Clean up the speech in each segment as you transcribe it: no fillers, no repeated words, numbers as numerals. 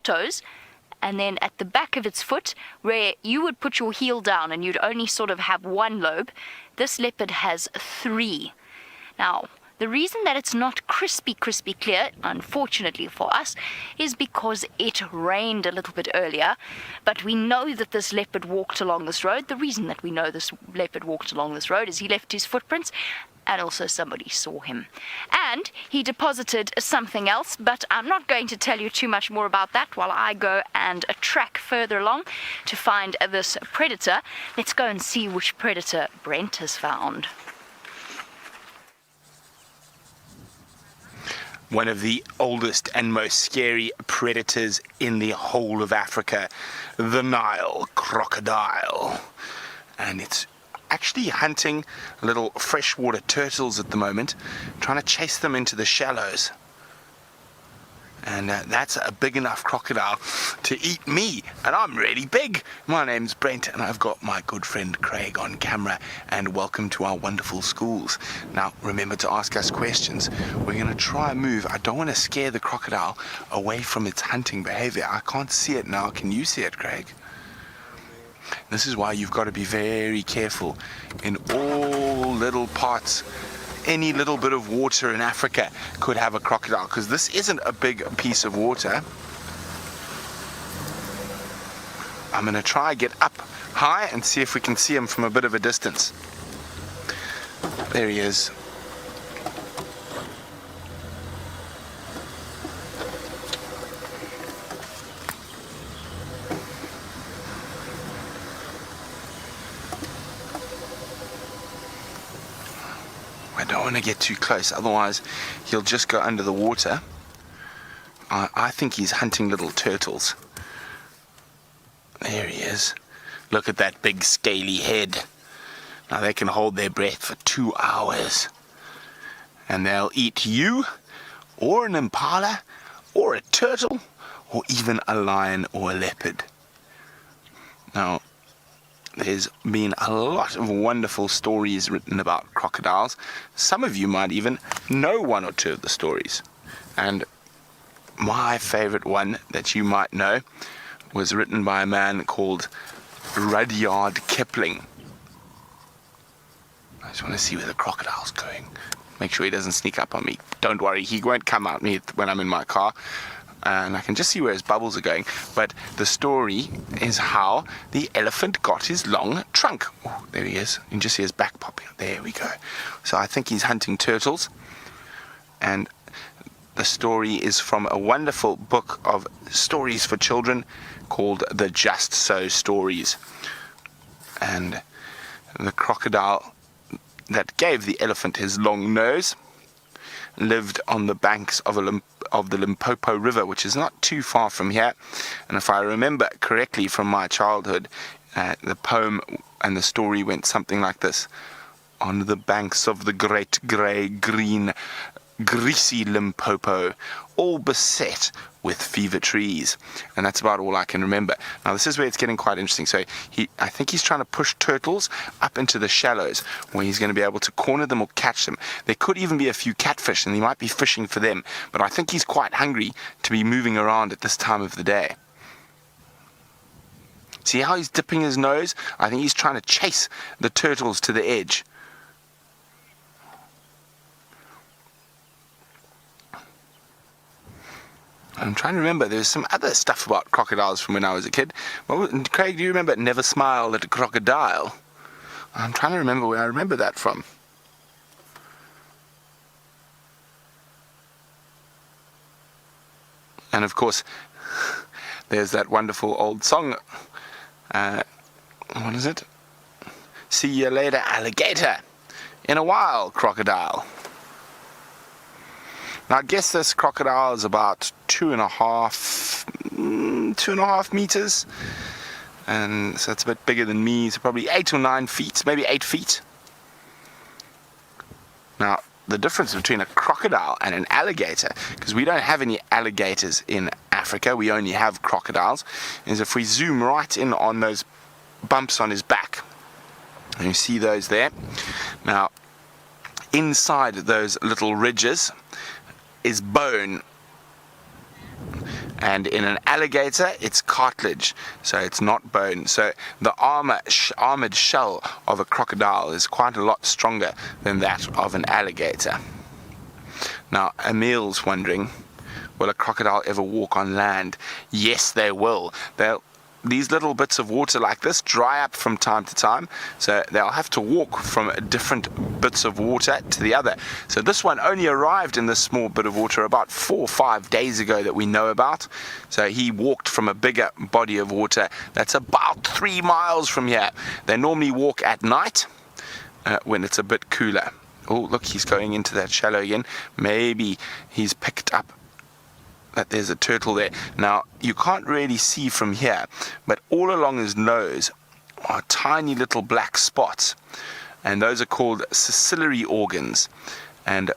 toes, and then at the back of its foot, where you would put your heel down and you'd only sort of have one lobe, this leopard has 3. Now, the reason that it's not crispy clear, unfortunately for us, is because it rained a little bit earlier. But we know that this leopard walked along this road. The reason that we know this leopard walked along this road is he left his footprints, and also somebody saw him. And he deposited something else, but I'm not going to tell you too much more about that while I go and track further along to find this predator. Let's go and see which predator Brent has found. One of the oldest and most scary predators in the whole of Africa, the Nile crocodile. And it's actually hunting little freshwater turtles at the moment, trying to chase them into the shallows. And that's a big enough crocodile to eat me, and I'm really big. My name's Brent, and I've got my good friend Craig on camera, and welcome to our wonderful schools. Now, remember to ask us questions. We're going to try and move. I don't want to scare the crocodile away from its hunting behavior. I can't see it now. Can you see it, Craig? This is why you've got to be very careful in all little parts. Any little bit of water in Africa could have a crocodile, because this isn't a big piece of water. I'm going to try get up high and see if we can see him from a bit of a distance. There he is. I don't want to get too close, otherwise he'll just go under the water. I think he's hunting little turtles. There he is. Look at that big scaly head. Now they can hold their breath for 2 hours. And they'll eat you, or an impala, or a turtle, or even a lion or a leopard. Now, there's been a lot of wonderful stories written about crocodiles. Some of you might even know 1 or 2 of the stories. And my favorite one that you might know was written by a man called Rudyard Kipling. I just want to see where the crocodile's going. Make sure he doesn't sneak up on me. Don't worry, he won't come at me when I'm in my car. And I can just see where his bubbles are going. But the story is how the elephant got his long trunk. Oh, there he is. You can just see his back popping. There we go. So I think he's hunting turtles. And the story is from a wonderful book of stories for children called the Just So Stories. And the crocodile that gave the elephant his long nose lived on the banks of the Limpopo River, which is not too far from here. And if I remember correctly from my childhood, the poem and the story went something like this. On the banks of the great grey green greasy Limpopo, all beset with fever trees. And that's about all I can remember. Now this is where it's getting quite interesting. So I think he's trying to push turtles up into the shallows where he's going to be able to corner them or catch them. There could even be a few catfish and he might be fishing for them, but I think he's quite hungry to be moving around at this time of the day. See how he's dipping his nose? I think he's trying to chase the turtles to the edge. I'm trying to remember, there's some other stuff about crocodiles from when I was a kid. Craig, do you remember Never Smile at a Crocodile? I'm trying to remember where I remember that from. And of course, there's that wonderful old song. What is it? See you later, alligator. In a while, crocodile. Now, I guess this crocodile is about 2.5 meters, and so it's a bit bigger than me, so probably 8 or 9 feet, maybe 8 feet. Now, the difference between a crocodile and an alligator, because we don't have any alligators in Africa, we only have crocodiles, is if we zoom right in on those bumps on his back, and you see those there. Now, inside those little ridges is bone, And in an alligator, it's cartilage, so it's not bone. So the armored shell of a crocodile is quite a lot stronger than that of an alligator. Now, Emil's wondering, will a crocodile ever walk on land? Yes, they will. These little bits of water like this dry up from time to time, so they'll have to walk from different bits of water to the other. So this one only arrived in this small bit of water about 4 or 5 days ago that we know about. So he walked from a bigger body of water that's about 3 miles from here. They normally walk at night when it's a bit cooler. Oh, look, he's going into that shallow again. Maybe he's picked up that there's a turtle there. Now, you can't really see from here, but all along his nose are tiny little black spots, and those are called ciliary organs. And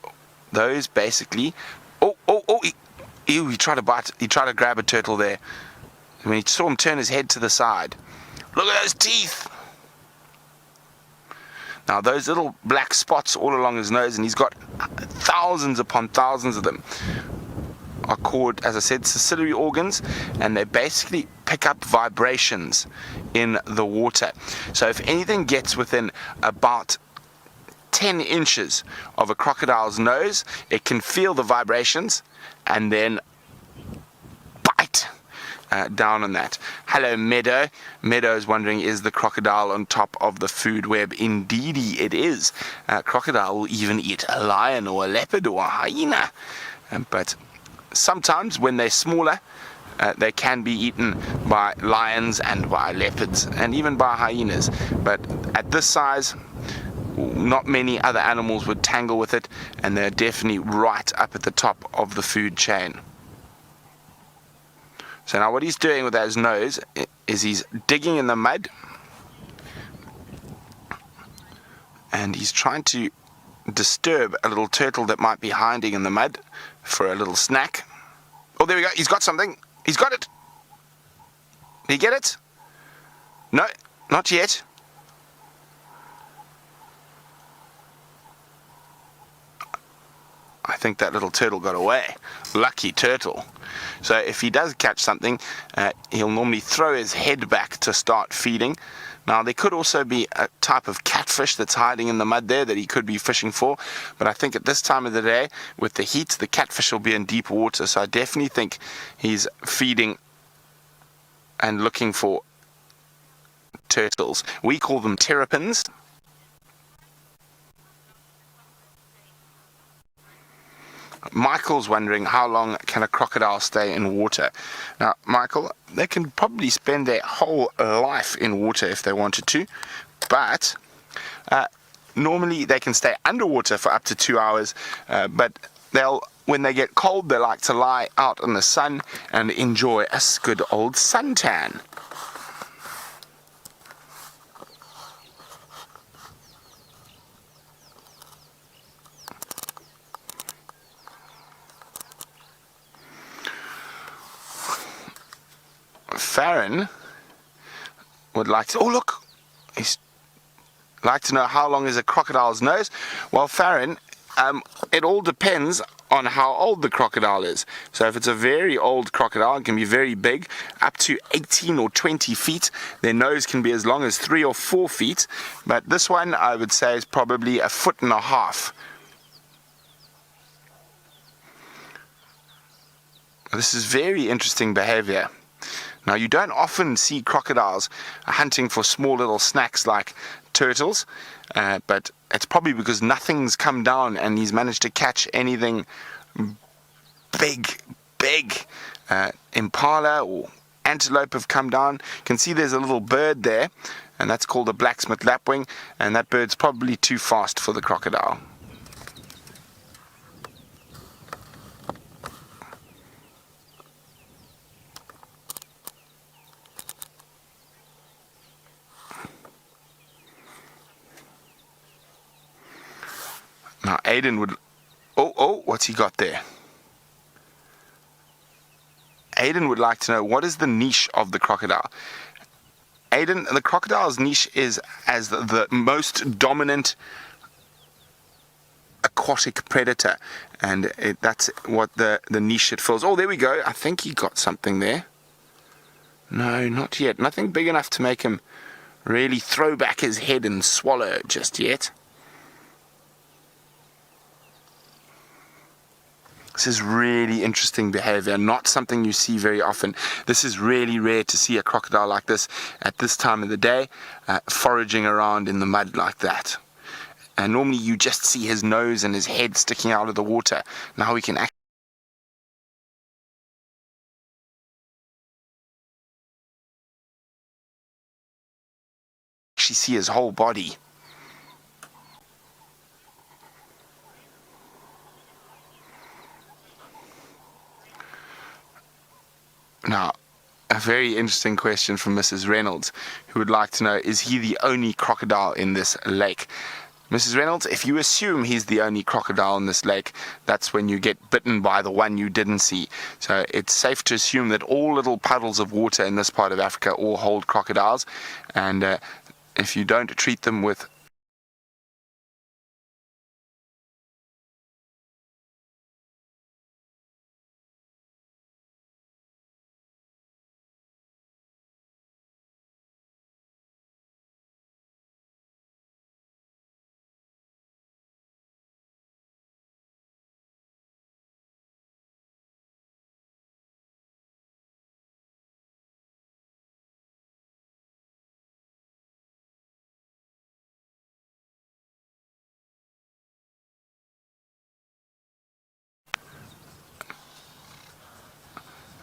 those basically, he tried to bite, he tried to grab a turtle there. When he saw him turn his head to the side, look at those teeth. Now, those little black spots all along his nose, and he's got thousands upon thousands of them, are called, as I said, ciliary organs, and they basically pick up vibrations in the water. So if anything gets within about 10 inches of a crocodile's nose, it can feel the vibrations and then bite down on that. Hello, Meadow. Meadow is wondering, is the crocodile on top of the food web? Indeedy it is. Crocodile will even eat a lion or a leopard or a hyena. But sometimes when they're smaller, they can be eaten by lions and by leopards and even by hyenas. But at this size, not many other animals would tangle with it, and they're definitely right up at the top of the food chain. So now what he's doing with his nose is he's digging in the mud, and he's trying to disturb a little turtle that might be hiding in the mud for a little snack. Oh, there we go. He's got something. He's got it. Did he get it? No, not yet. I think that little turtle got away. Lucky turtle. So if he does catch something, he'll normally throw his head back to start feeding. Now, there could also be a type of catfish that's hiding in the mud there that he could be fishing for. But I think at this time of the day, with the heat, the catfish will be in deep water. So I definitely think he's feeding and looking for turtles. We call them terrapins. Michael's wondering, how long can a crocodile stay in water? Now, Michael, they can probably spend their whole life in water if they wanted to, but normally they can stay underwater for up to 2 hours, but when they get cold, they like to lie out in the sun and enjoy a good old suntan. Farron would like to, he's like to know how long is a crocodile's nose. Well, Farron, it all depends on how old the crocodile is. So if it's a very old crocodile, it can be very big, up to 18 or 20 feet. Their nose can be as long as 3 or 4 feet, but this one I would say is probably 1.5 feet. This is very interesting behavior. Now, you don't often see crocodiles hunting for small little snacks like turtles, but it's probably because nothing's come down and he's managed to catch anything big. Impala or antelope have come down. You can see there's a little bird there, and that's called a blacksmith lapwing, and that bird's probably too fast for the crocodile. Now, Aiden would... what's he got there? Aiden would like to know, what is the niche of the crocodile? Aiden, the crocodile's niche is as the most dominant aquatic predator, and that's what the niche it fills. Oh, there we go. I think he got something there. No, not yet. Nothing big enough to make him really throw back his head and swallow just yet. This is really interesting behavior, not something you see very often. This is really rare to see a crocodile like this at this time of the day, foraging around in the mud like that. And normally you just see his nose and his head sticking out of the water. Now we can actually see his whole body. Now, a very interesting question from Mrs. Reynolds, who would like to know, is he the only crocodile in this lake? Mrs. Reynolds, if you assume he's the only crocodile in this lake, that's when you get bitten by the one you didn't see. So it's safe to assume that all little puddles of water in this part of Africa all hold crocodiles, and if you don't treat them with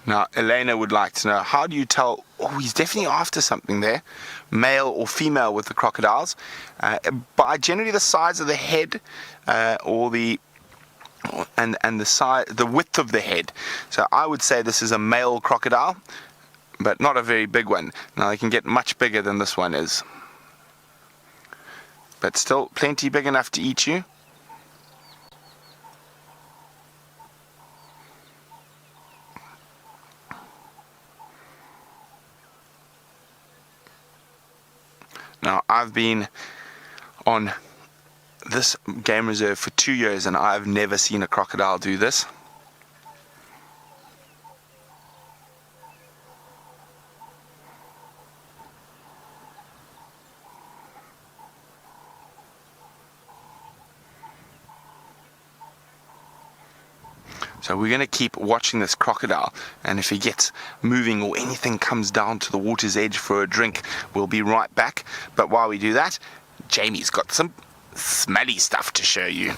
Now, Elena would like to know, how do you tell, oh, he's definitely after something there, male or female with the crocodiles, by generally the size of the head, or the size, the width of the head. So I would say this is a male crocodile, but not a very big one. Now, they can get much bigger than this one is, but still plenty big enough to eat you. Now, I've been on this game reserve for 2 years and I've never seen a crocodile do this. So we're going to keep watching this crocodile, and if he gets moving or anything comes down to the water's edge for a drink, we'll be right back. But while we do that, Jamie's got some smelly stuff to show you.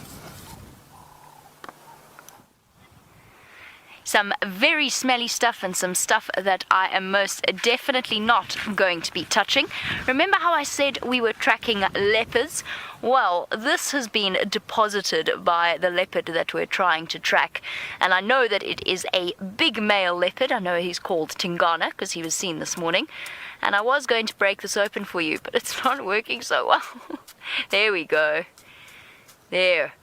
Some very smelly stuff and some stuff that I am most definitely not going to be touching. Remember how I said we were tracking leopards? Well, this has been deposited by the leopard that we're trying to track. And I know that it is a big male leopard. I know he's called Tingana because he was seen this morning. And I was going to break this open for you, but it's not working so well. There we go. There.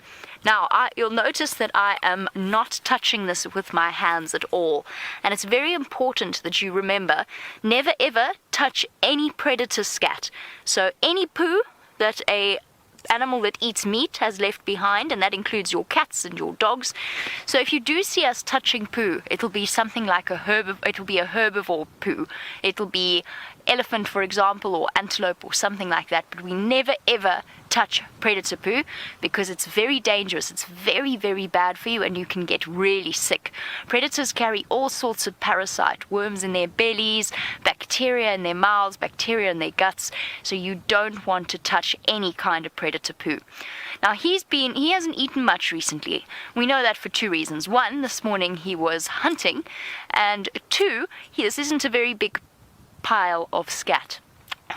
Now, you'll notice that I am not touching this with my hands at all. And it's very important that you remember, never ever touch any predator scat. So any poo that a animal that eats meat has left behind, and that includes your cats and your dogs. So if you do see us touching poo, it'll be something like a herbivore poo. It'll be elephant, for example, or antelope or something like that. But we never ever touch predator poo because it's very dangerous. It's very, very bad for you and you can get really sick. Predators carry all sorts of parasite, worms in their bellies, bacteria in their mouths, bacteria in their guts. So you don't want to touch any kind of predator poo. Now he hasn't eaten much recently. We know that for two reasons. One, this morning he was hunting, and two, this isn't a very big pile of scat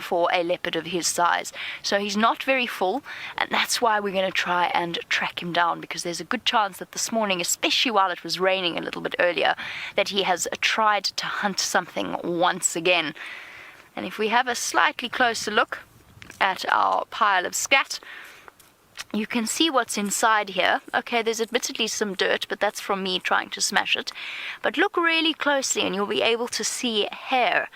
for a leopard of his size. So he's not very full, and that's why we're going to try and track him down, because there's a good chance that this morning, especially while it was raining a little bit earlier, that he has tried to hunt something once again. And if we have a slightly closer look at our pile of scat, you can see what's inside here. Okay, there's admittedly some dirt, but that's from me trying to smash it. But look really closely and you'll be able to see hair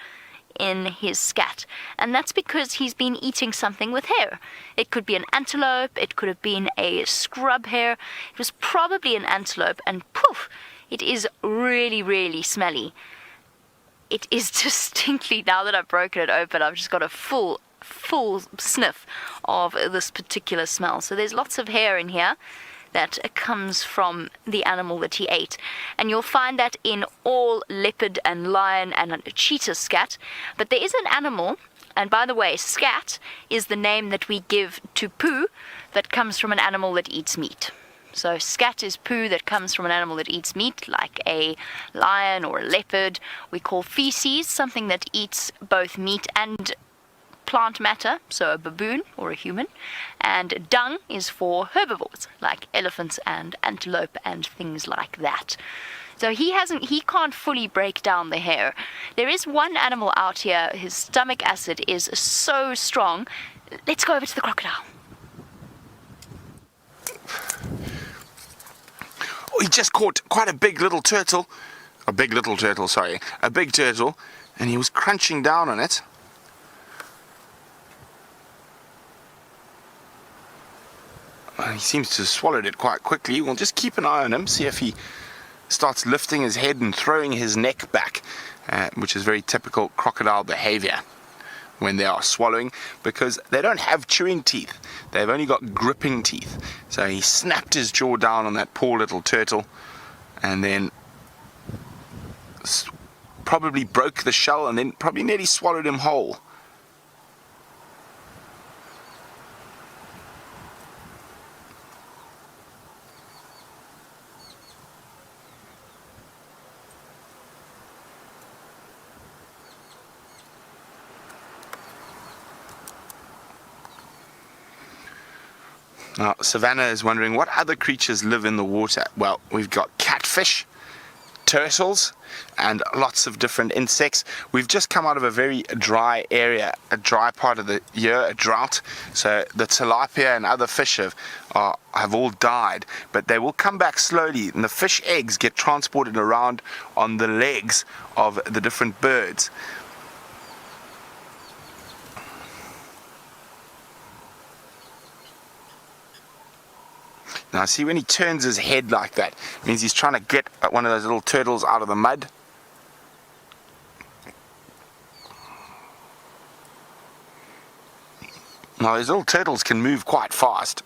in his scat, and that's because he's been eating something with hair. It could be an antelope, it could have been a scrub hare. It was probably an antelope, and poof, it is really, really smelly. It is distinctly, now that I've broken it open, I've just got a full sniff of this particular smell. So there's lots of hair in here that comes from the animal that he ate, and you'll find that in all leopard and lion and cheetah scat. But there is an animal, and by the way, scat is the name that we give to poo that comes from an animal that eats meat. So scat is poo that comes from an animal that eats meat, like a lion or a leopard. We call feces something that eats both meat and plant matter, so a baboon or a human. And dung is for herbivores, like elephants and antelope and things like that. So he can't fully break down the hair. There is one animal out here, his stomach acid is so strong. Let's go over to the crocodile. Oh, he just caught quite a big turtle, and he was crunching down on it. He seems to have swallowed it quite quickly. We'll just keep an eye on him, see if he starts lifting his head and throwing his neck back, which is very typical crocodile behavior when they are swallowing, because they don't have chewing teeth. They've only got gripping teeth. So he snapped his jaw down on that poor little turtle and then probably broke the shell and then probably nearly swallowed him whole. Now, Savannah is wondering what other creatures live in the water. Well, we've got catfish, turtles, and lots of different insects. We've just come out of a very dry area, a dry part of the year, a drought. So the tilapia and other fish have all died, but they will come back slowly, and the fish eggs get transported around on the legs of the different birds. Now see, when he turns his head like that, it means he's trying to get one of those little turtles out of the mud. Now these little turtles can move quite fast.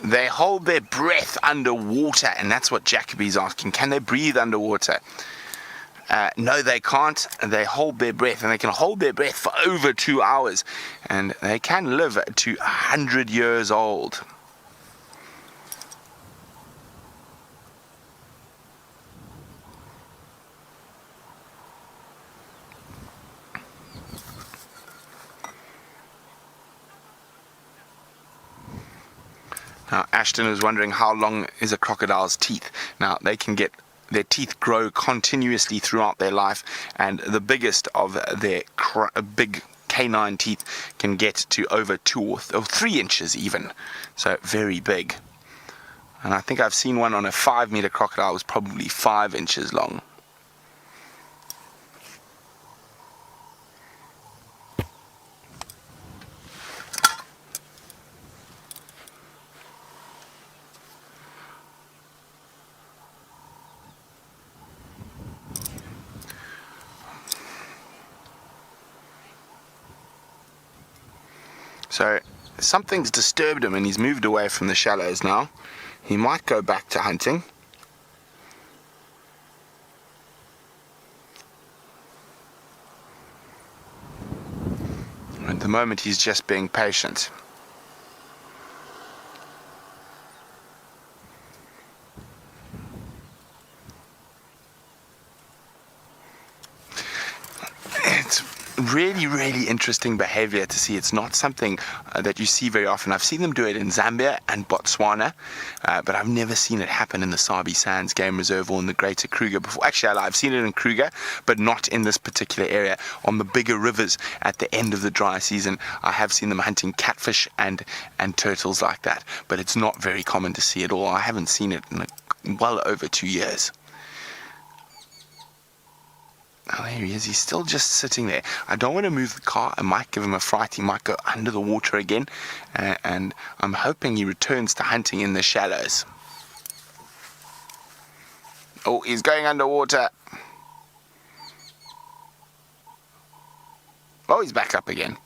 They hold their breath underwater, and that's what Jacoby's asking. Can they breathe underwater? No, they can't. They hold their breath, and they can hold their breath for over 2 hours, and they can live to 100 years old. Now, Ashton is wondering how long is a crocodile's teeth. Now, they can get their teeth grow continuously throughout their life, and the biggest of their big canine teeth can get to over 2 or 3 inches even. So very big. And I think I've seen one on a 5-meter crocodile was probably 5 inches long. So something's disturbed him and he's moved away from the shallows now. He might go back to hunting. At the moment he's just being patient. really, really interesting behavior to see. It's not something that you see very often. I've seen them do it in Zambia and Botswana, but I've never seen it happen in the Sabi Sands Game Reserve or in the Greater Kruger before. Actually, I've seen it in Kruger, but not in this particular area. On the bigger rivers at the end of the dry season, I have seen them hunting catfish and turtles like that, but it's not very common to see at all. I haven't seen it in well over 2 years. Oh, there he is. He's still just sitting there. I don't want to move the car. I might give him a fright. He might go under the water again. And I'm hoping he returns to hunting in the shallows. Oh, he's going underwater. Oh, he's back up again.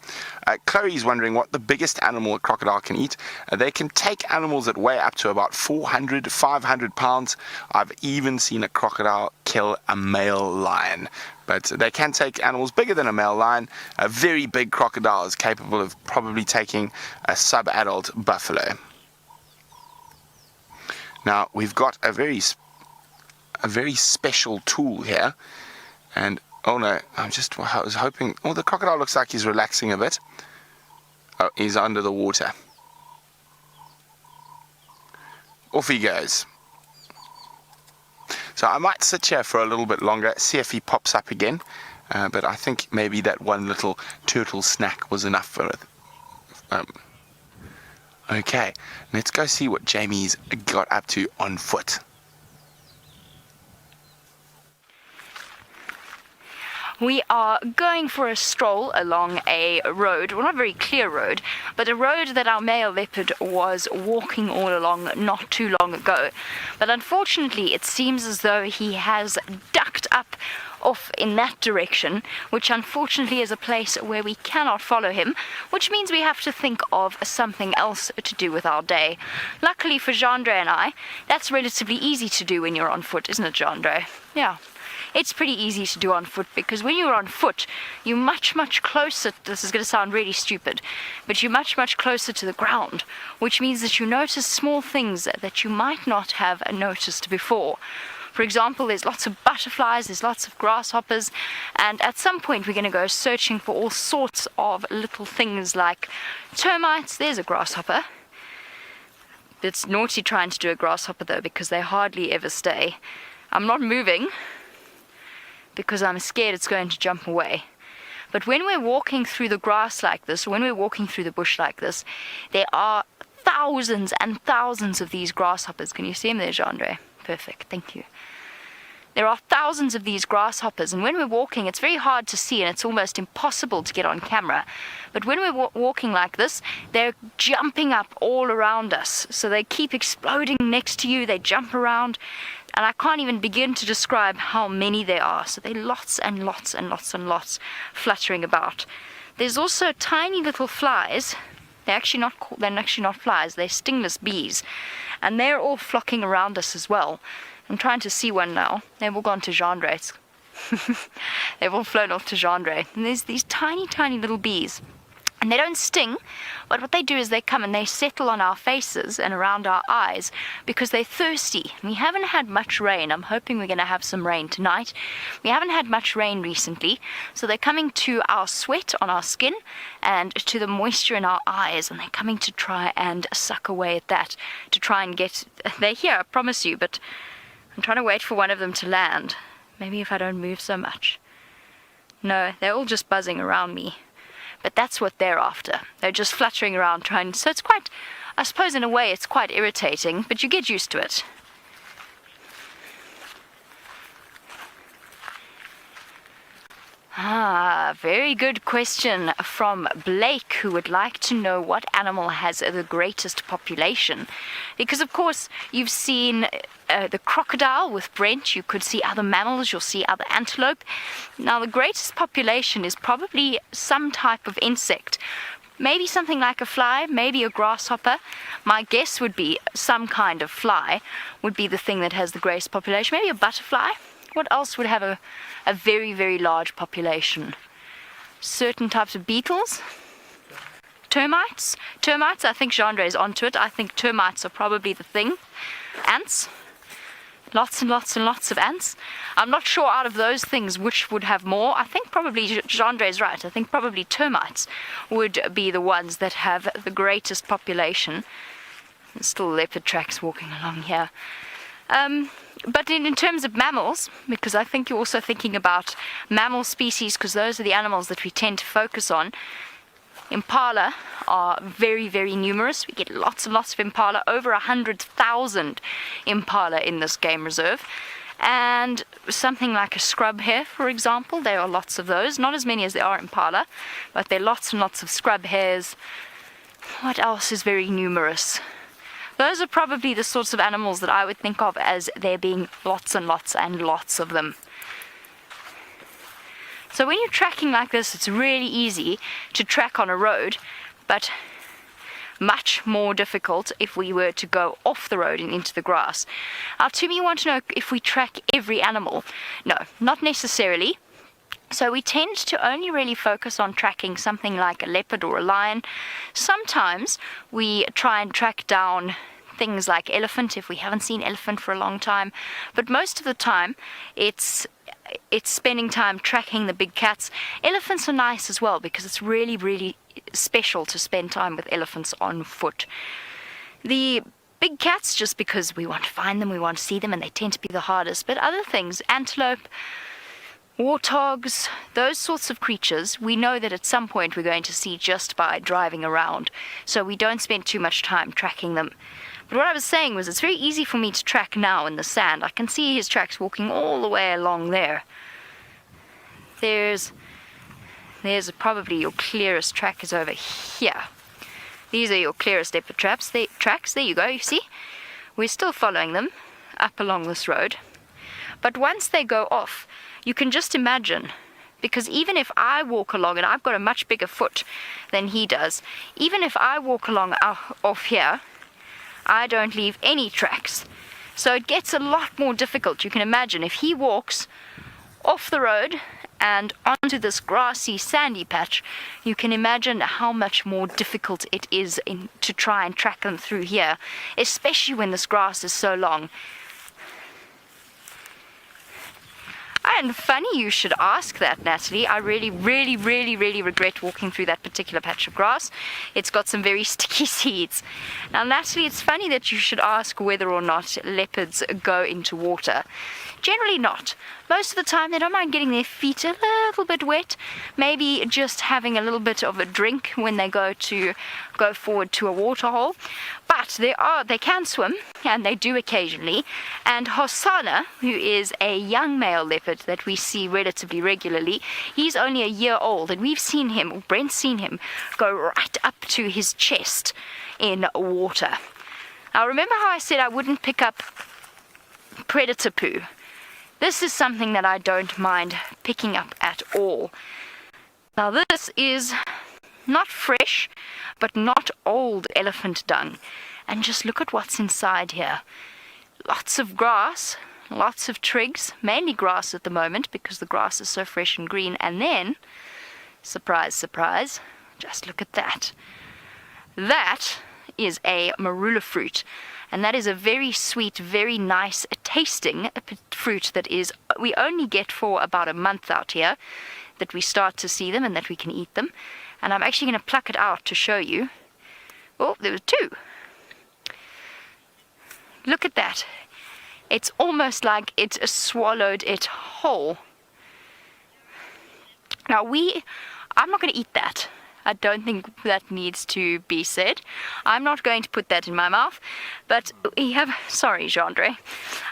Chloe's wondering what the biggest animal a crocodile can eat. They can take animals that weigh up to about 400, 500 pounds. I've even seen a crocodile kill a male lion. But they can take animals bigger than a male lion. A very big crocodile is capable of probably taking a sub-adult buffalo. Now, we've got a very special tool here. And oh no, I was hoping... Oh, the crocodile looks like he's relaxing a bit. Oh, he's under the water. Off he goes. So I might sit here for a little bit longer, see if he pops up again. But I think maybe that one little turtle snack was enough for it. Okay, let's go see what Jamie's got up to on foot. We are going for a stroll along a road, well, not a very clear road, but a road that our male leopard was walking all along not too long ago. But unfortunately, it seems as though he has ducked up off in that direction, which unfortunately is a place where we cannot follow him, which means we have to think of something else to do with our day. Luckily for Jandre and I, that's relatively easy to do when you're on foot, isn't it, Jandre? Yeah. It's pretty easy to do on foot, because when you're on foot, you're much closer. This is going to sound really stupid, but you're much closer to the ground, which means that you notice small things that you might not have noticed before. For example, there's lots of butterflies, there's lots of grasshoppers, and at some point we're going to go searching for all sorts of little things like termites. There's a grasshopper. It's naughty trying to do a grasshopper though, because they hardly ever stay. I'm not moving, because I'm scared it's going to jump away. But when we're walking through the grass like this, when we're walking through the bush like this, there are thousands and thousands of these grasshoppers. Can you see them there, Jandre? Perfect, thank you. There are thousands of these grasshoppers, and when we're walking, it's very hard to see, and it's almost impossible to get on camera. But when we're walking like this, they're jumping up all around us. So they keep exploding next to you, they jump around, and I can't even begin to describe how many there are. So there are lots and lots and lots and lots fluttering about. There's also tiny little flies. They're actually not flies, they're stingless bees. And they're all flocking around us as well. I'm trying to see one now. They've all gone to Jandre. They've all flown off to Jandre. And there's these tiny little bees. And they don't sting, but what they do is they come and they settle on our faces and around our eyes because they're thirsty. We haven't had much rain. I'm hoping we're going to have some rain tonight. We haven't had much rain recently, so they're coming to our sweat on our skin and to the moisture in our eyes, and they're coming to try and suck away at that, to try and get... They're here, I promise you, but I'm trying to wait for one of them to land. Maybe if I don't move so much. No, they're all just buzzing around me. But that's what they're after. They're just fluttering around trying. So it's quite, I suppose in a way it's quite irritating, but you get used to it. Very good question from Blake, who would like to know what animal has the greatest population. Because, of course, you've seen the crocodile with Brent. You could see other mammals. You'll see other antelope. Now, the greatest population is probably some type of insect. Maybe something like a fly, maybe a grasshopper. My guess would be some kind of fly would be the thing that has the greatest population. Maybe a butterfly. What else would have a very, very large population? Certain types of beetles? Termites? Termites, I think Jandre is onto it. I think termites are probably the thing. Ants? Lots and lots and lots of ants. I'm not sure out of those things which would have more. I think probably, Gendre's right, I think probably termites would be the ones that have the greatest population. There's still leopard tracks walking along here. But in terms of mammals, because I think you're also thinking about mammal species, because those are the animals that we tend to focus on, impala are very, very numerous. We get lots and lots of impala, over 100,000 impala in this game reserve. And something like a scrub hare, for example, there are lots of those. Not as many as there are impala, but there are lots and lots of scrub hares. What else is very numerous? Those are probably the sorts of animals that I would think of as there being lots and lots and lots of them. So when you're tracking like this, it's really easy to track on a road, but much more difficult if we were to go off the road and into the grass. Now, to me, you want to know if we track every animal. No, not necessarily. So we tend to only really focus on tracking something like a leopard or a lion. Sometimes we try and track down things like elephant if we haven't seen elephant for a long time. But most of the time it's spending time tracking the big cats. Elephants are nice as well because it's really, really special to spend time with elephants on foot. The big cats, just because we want to find them, we want to see them, and they tend to be the hardest. But other things, antelope, warthogs, those sorts of creatures, we know that at some point we're going to see just by driving around, so we don't spend too much time tracking them. But what I was saying was it's very easy for me to track now in the sand. I can see his tracks walking all the way along there. There's probably your clearest track is over here. These are your clearest leopard tracks. There you go, you see? We're still following them up along this road. But once they go off, you can just imagine, because even if I walk along, and I've got a much bigger foot than he does, even if I walk along off here, I don't leave any tracks. So it gets a lot more difficult. You can imagine if he walks off the road and onto this grassy, sandy patch, you can imagine how much more difficult it is to try and track them through here, especially when this grass is so long. And funny you should ask that, Natalie. I really, really, really, really regret walking through that particular patch of grass. It's got some very sticky seeds. Now, Natalie, it's funny that you should ask whether or not leopards go into water. Generally not. Most of the time they don't mind getting their feet a little bit wet, maybe just having a little bit of a drink when they go forward to a water hole. But they can swim, and they do occasionally. And Hosana, who is a young male leopard that we see relatively regularly, he's only a year old, and we've seen him, or Brent's seen him, go right up to his chest in water. Now remember how I said I wouldn't pick up predator poo? This is something that I don't mind picking up at all. Now this is not fresh, but not old elephant dung. And just look at what's inside here. Lots of grass, lots of twigs, mainly grass at the moment because the grass is so fresh and green. And then, surprise, surprise, just look at that. That is a marula fruit. And that is a very sweet, very nice tasting fruit that we only get for about a month out here, that we start to see them and that we can eat them. And I'm actually going to pluck it out to show you. Oh, there were two. Look at that. It's almost like it swallowed it whole. Now I'm not going to eat that. I don't think that needs to be said. I'm not going to put that in my mouth, but sorry, Gendre,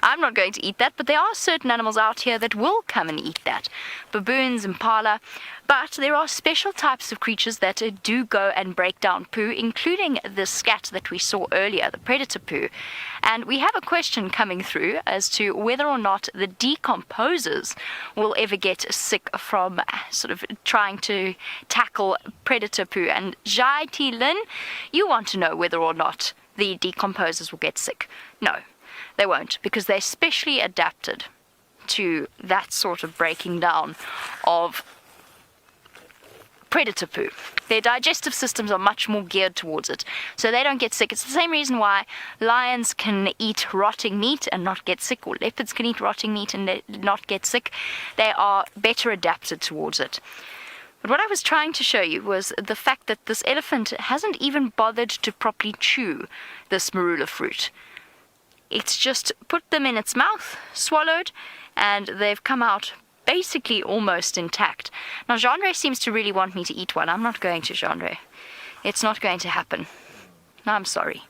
I'm not going to eat that, but there are certain animals out here that will come and eat that. Baboons, impala, but there are special types of creatures that do go and break down poo, including the scat that we saw earlier, the predator poo. And we have a question coming through as to whether or not the decomposers will ever get sick from sort of trying to tackle predator poo. And Jai T. Lin, you want to know whether or not the decomposers will get sick. No, they won't, because they're specially adapted to that sort of breaking down of predator poo. Their digestive systems are much more geared towards it, so they don't get sick. It's the same reason why lions can eat rotting meat and not get sick, or leopards can eat rotting meat and not get sick. They are better adapted towards it. But what I was trying to show you was the fact that this elephant hasn't even bothered to properly chew this marula fruit. It's just put them in its mouth, swallowed, and they've come out basically almost intact. Now, Genre seems to really want me to eat one. I'm not going to, Genre. It's not going to happen. I'm sorry.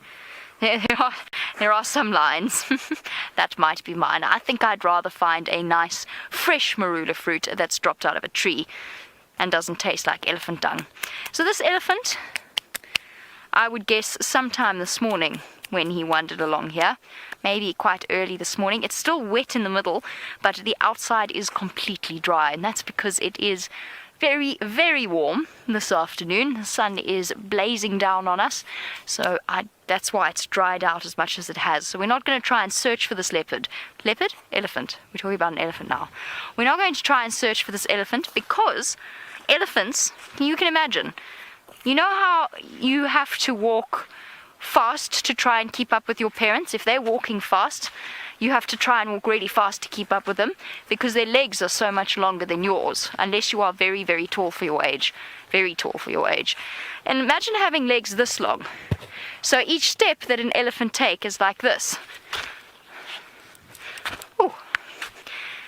There are some lines that might be mine. I think I'd rather find a nice, fresh marula fruit that's dropped out of a tree and doesn't taste like elephant dung. So this elephant, I would guess sometime this morning when he wandered along here, maybe quite early this morning. It's still wet in the middle, but the outside is completely dry, and that's because it is very, very warm this afternoon. The sun is blazing down on us, so that's why it's dried out as much as it has. So we're not going to try and search for this leopard. Leopard? Elephant. We're talking about an elephant now. We're not going to try and search for this elephant because elephants, you can imagine, you know how you have to walk fast to try and keep up with your parents? If they're walking fast, you have to try and walk really fast to keep up with them because their legs are so much longer than yours, unless you are very, very tall for your age. Very tall for your age. And imagine having legs this long. So each step that an elephant takes is like this. Ooh.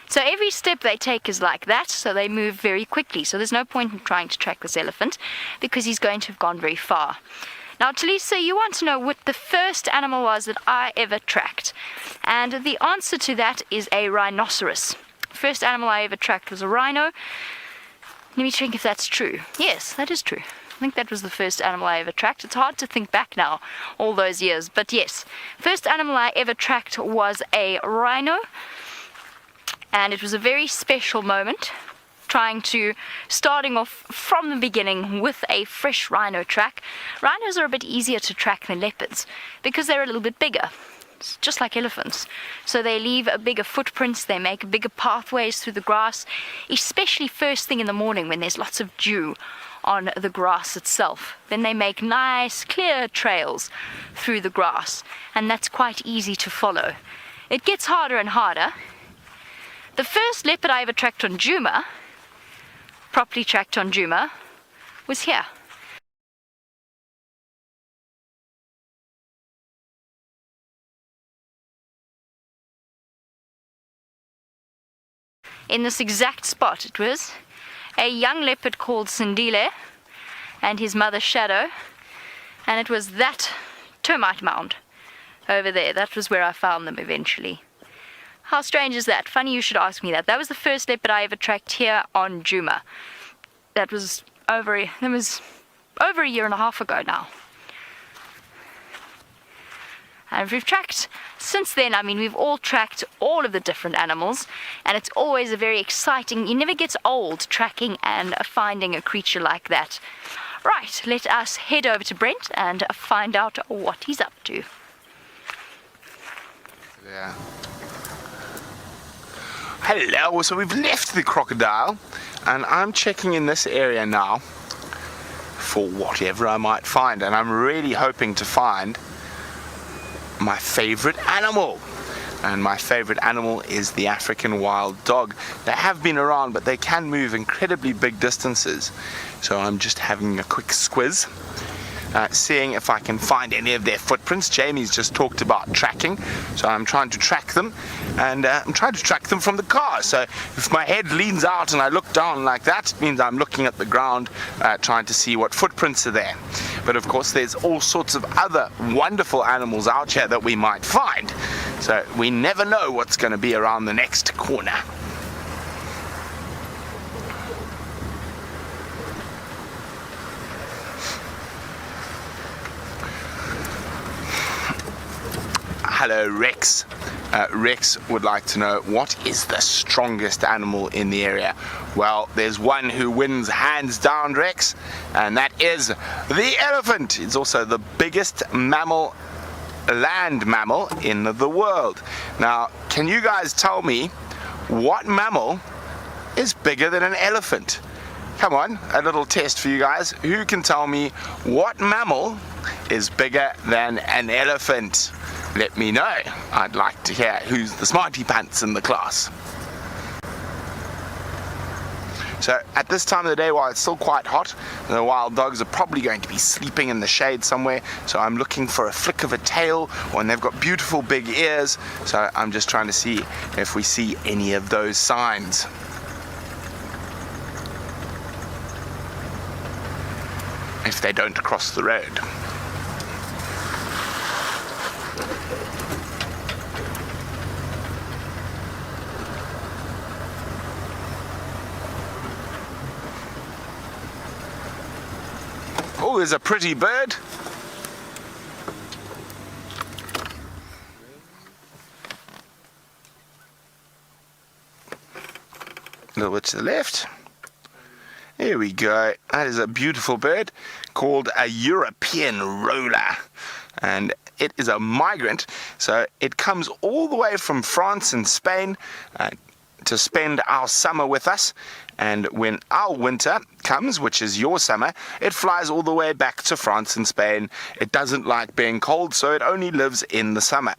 So every step they take is like that, so they move very quickly. So there's no point in trying to track this elephant because he's going to have gone very far. Now, Talisa, you want to know what the first animal was that I ever tracked. And the answer to that is a rhinoceros. First animal I ever tracked was a rhino. Let me check if that's true. Yes, that is true. I think that was the first animal I ever tracked. It's hard to think back now, all those years. But yes, first animal I ever tracked was a rhino. And it was a very special moment, starting off from the beginning with a fresh rhino track. Rhinos are a bit easier to track than leopards because they're a little bit bigger. It's just like elephants. So they leave a bigger footprints, they make bigger pathways through the grass, especially first thing in the morning when there's lots of dew on the grass itself. Then they make nice clear trails through the grass, and that's quite easy to follow. It gets harder and harder. The first leopard I ever tracked on Djuma, properly tracked on Djuma, was here. In this exact spot. It was a young leopard called Xongile and his mother Shadow, and it was that termite mound over there. That was where I found them eventually. How strange is that? Funny you should ask me that. That was the first leopard I ever tracked here on Djuma. That was over a year and a half ago now. And we've tracked since then. I mean, we've all tracked all of the different animals, and it's always a very exciting, it never gets old tracking and finding a creature like that. Right, let us head over to Brent and find out what he's up to. Yeah. Hello, so we've left the crocodile and I'm checking in this area now for whatever I might find, and I'm really hoping to find my favorite animal. And my favorite animal is the African wild dog. They have been around, but they can move incredibly big distances. So I'm just having a quick squiz, seeing if I can find any of their footprints. Jamie's just talked about tracking, so I'm trying to track them, and I'm trying to track them from the car. So if my head leans out and I look down like that, it means I'm looking at the ground, trying to see what footprints are there. But of course there's all sorts of other wonderful animals out here that we might find, so we never know what's going to be around the next corner. Hello, Rex. Rex would like to know, what is the strongest animal in the area? Well, there's one who wins hands down, Rex, and that is the elephant. It's also the biggest land mammal in the world. Now, can you guys tell me what mammal is bigger than an elephant? Come on, a little test for you guys. Who can tell me what mammal is bigger than an elephant? Let me know. I'd like to hear who's the smarty pants in the class. So at this time of the day, while it's still quite hot, the wild dogs are probably going to be sleeping in the shade somewhere. So I'm looking for a flick of a tail, and they've got beautiful big ears. So I'm just trying to see if we see any of those signs. If they don't cross the road. Oh, there's a pretty bird. A little bit to the left. There we go. That is a beautiful bird called a European roller. And it is a migrant, so it comes all the way from France and Spain to spend our summer with us. And when our winter comes, which is your summer, it flies all the way back to France and Spain. It doesn't like being cold, so it only lives in the summer.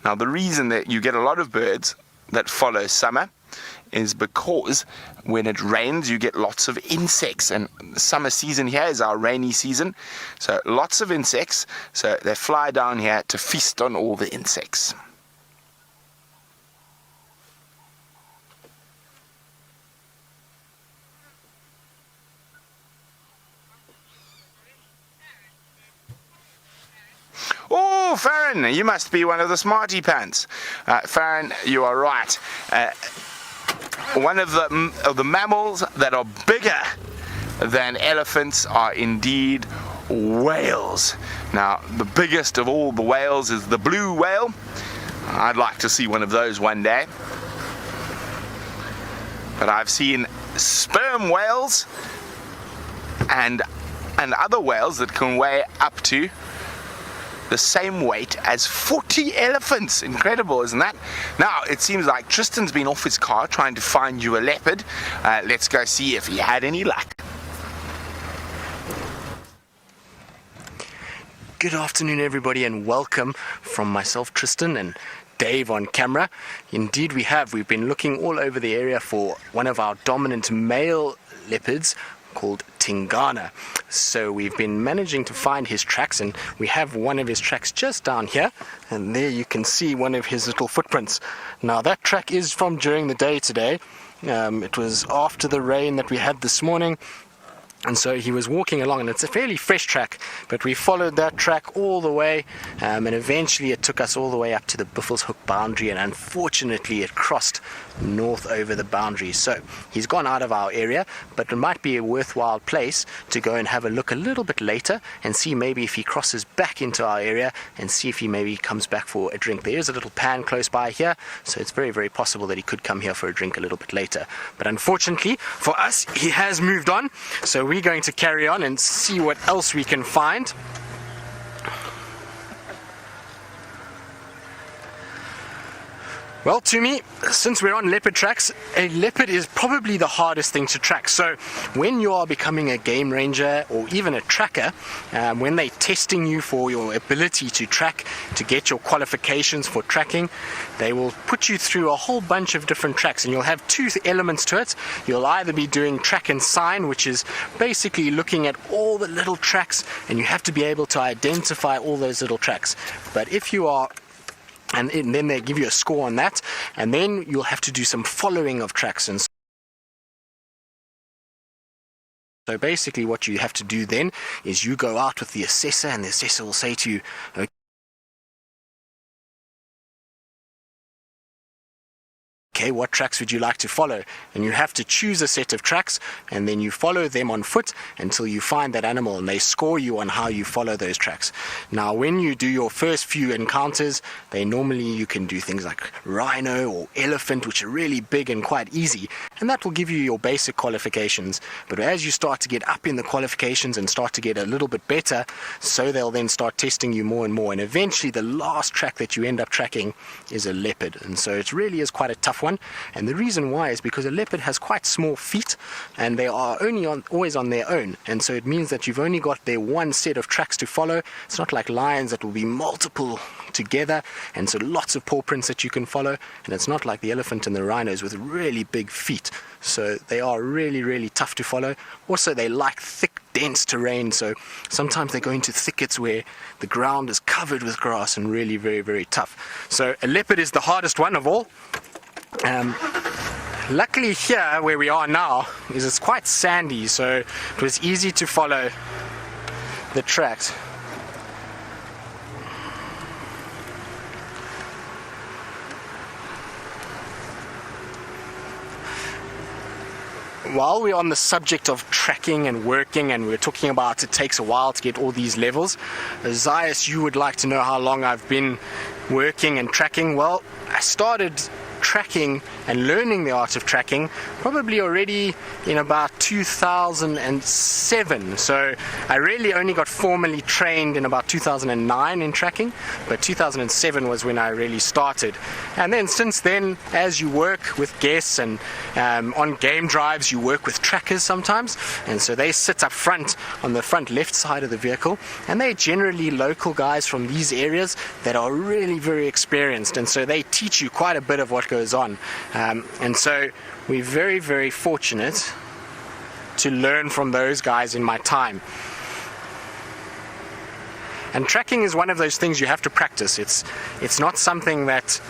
Now, the reason that you get a lot of birds that follow summer is because when it rains, you get lots of insects. And the summer season here is our rainy season. So lots of insects. So they fly down here to feast on all the insects. Oh, Farron, you must be one of the smarty pants. Farron, you are right. One of the mammals that are bigger than elephants are indeed whales. Now, the biggest of all the whales is the blue whale. I'd like to see one of those one day. But I've seen sperm whales and other whales that can weigh up to the same weight as 40 elephants. Incredible, isn't that? Now, it seems like Tristan's been off his car trying to find you a leopard. Let's go see if he had any luck. Good afternoon, everybody, and welcome from myself, Tristan, and Dave on camera. Indeed, we have. We've been looking all over the area for one of our dominant male leopards called Tingana. So we've been managing to find his tracks, and we have one of his tracks just down here, and there you can see one of his little footprints. Now, that track is from during the day today. It was after the rain that we had this morning. And so he was walking along, and it's a fairly fresh track, but we followed that track all the way, and eventually it took us all the way up to the Buffelshoek boundary, and unfortunately it crossed north over the boundary. So he's gone out of our area, but it might be a worthwhile place to go and have a look a little bit later and see maybe if he crosses back into our area and see if he maybe comes back for a drink. There is a little pan close by here, so it's very, very possible that he could come here for a drink a little bit later. But unfortunately for us, he has moved on, so we're going to carry on and see what else we can find. Well, to me, since we're on leopard tracks, a leopard is probably the hardest thing to track. So when you are becoming a game ranger or even a tracker, when they're testing you for your ability to track, to get your qualifications for tracking, they will put you through a whole bunch of different tracks, and you'll have two elements to it. You'll either be doing track and sign, which is basically looking at all the little tracks, and you have to be able to identify all those little tracks. But if you are and then they give you a score on that, and then you'll have to do some following of tracks. And so basically what you have to do then is you go out with the assessor, and the assessor will say to you, okay, what tracks would you like to follow? And you have to choose a set of tracks, and then you follow them on foot until you find that animal, and they score you on how you follow those tracks. Now, when you do your first few encounters, you can do things like rhino or elephant, which are really big and quite easy, and that will give you your basic qualifications. But as you start to get up in the qualifications and start to get a little bit better, so they'll then start testing you more and more, and eventually the last track that you end up tracking is a leopard. And so it really is quite a tough one. And the reason why is because a leopard has quite small feet, and they are only always on their own. And so it means that you've only got their one set of tracks to follow. It's not like lions that will be multiple together, and so lots of paw prints that you can follow. And it's not like the elephant and the rhinos with really big feet. So they are really, really tough to follow. Also, they like thick, dense terrain, so sometimes they go into thickets where the ground is covered with grass and really very, very tough. So a leopard is the hardest one of all. Luckily here where we are now is it's quite sandy, so it was easy to follow the tracks. While we're on the subject of tracking and working, and we're talking about it takes a while to get all these levels, Zayas, you would like to know how long I've been working and tracking. Well, I started tracking and learning the art of tracking probably already in about 2007. So I really only got formally trained in about 2009 in tracking, but 2007 was when I really started. And then since then, as you work with guests and on game drives, you work with trackers sometimes, and so they sit up front on the front left side of the vehicle, and they're generally local guys from these areas that are really very experienced, and so they teach you quite a bit of what goes on. And so we're very, very fortunate to learn from those guys in my time. And tracking is one of those things you have to practice. It's not something that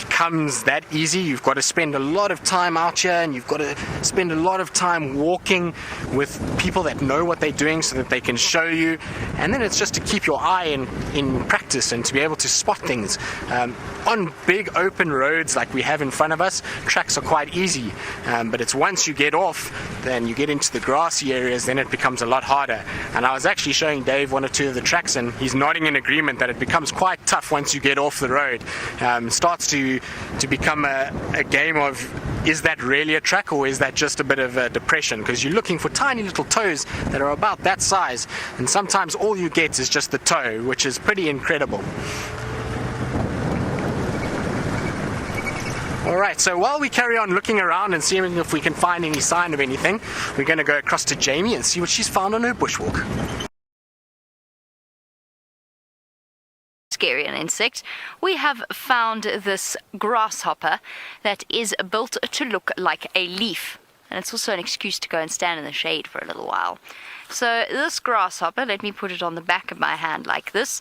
comes that easy. You've got to spend a lot of time out here, and you've got to spend a lot of time walking with people that know what they're doing so that they can show you. And then it's just to keep your eye in practice and to be able to spot things. On big open roads like we have in front of us, tracks are quite easy, but it's once you get off, then you get into the grassy areas, then it becomes a lot harder. And I was actually showing Dave one or two of the tracks, and he's nodding in agreement that it becomes quite tough once you get off the road. Starts to become a game of, is that really a track or is that just a bit of a depression? Because you're looking for tiny little toes that are about that size, and sometimes all you get is just the toe, which is pretty incredible. Alright, so while we carry on looking around and seeing if we can find any sign of anything, we're going to go across to Jamie and see what she's found on her bushwalk. Scary an insect. We have found this grasshopper that is built to look like a leaf, and it's also an excuse to go and stand in the shade for a little while. So this grasshopper, let me put it on the back of my hand like this,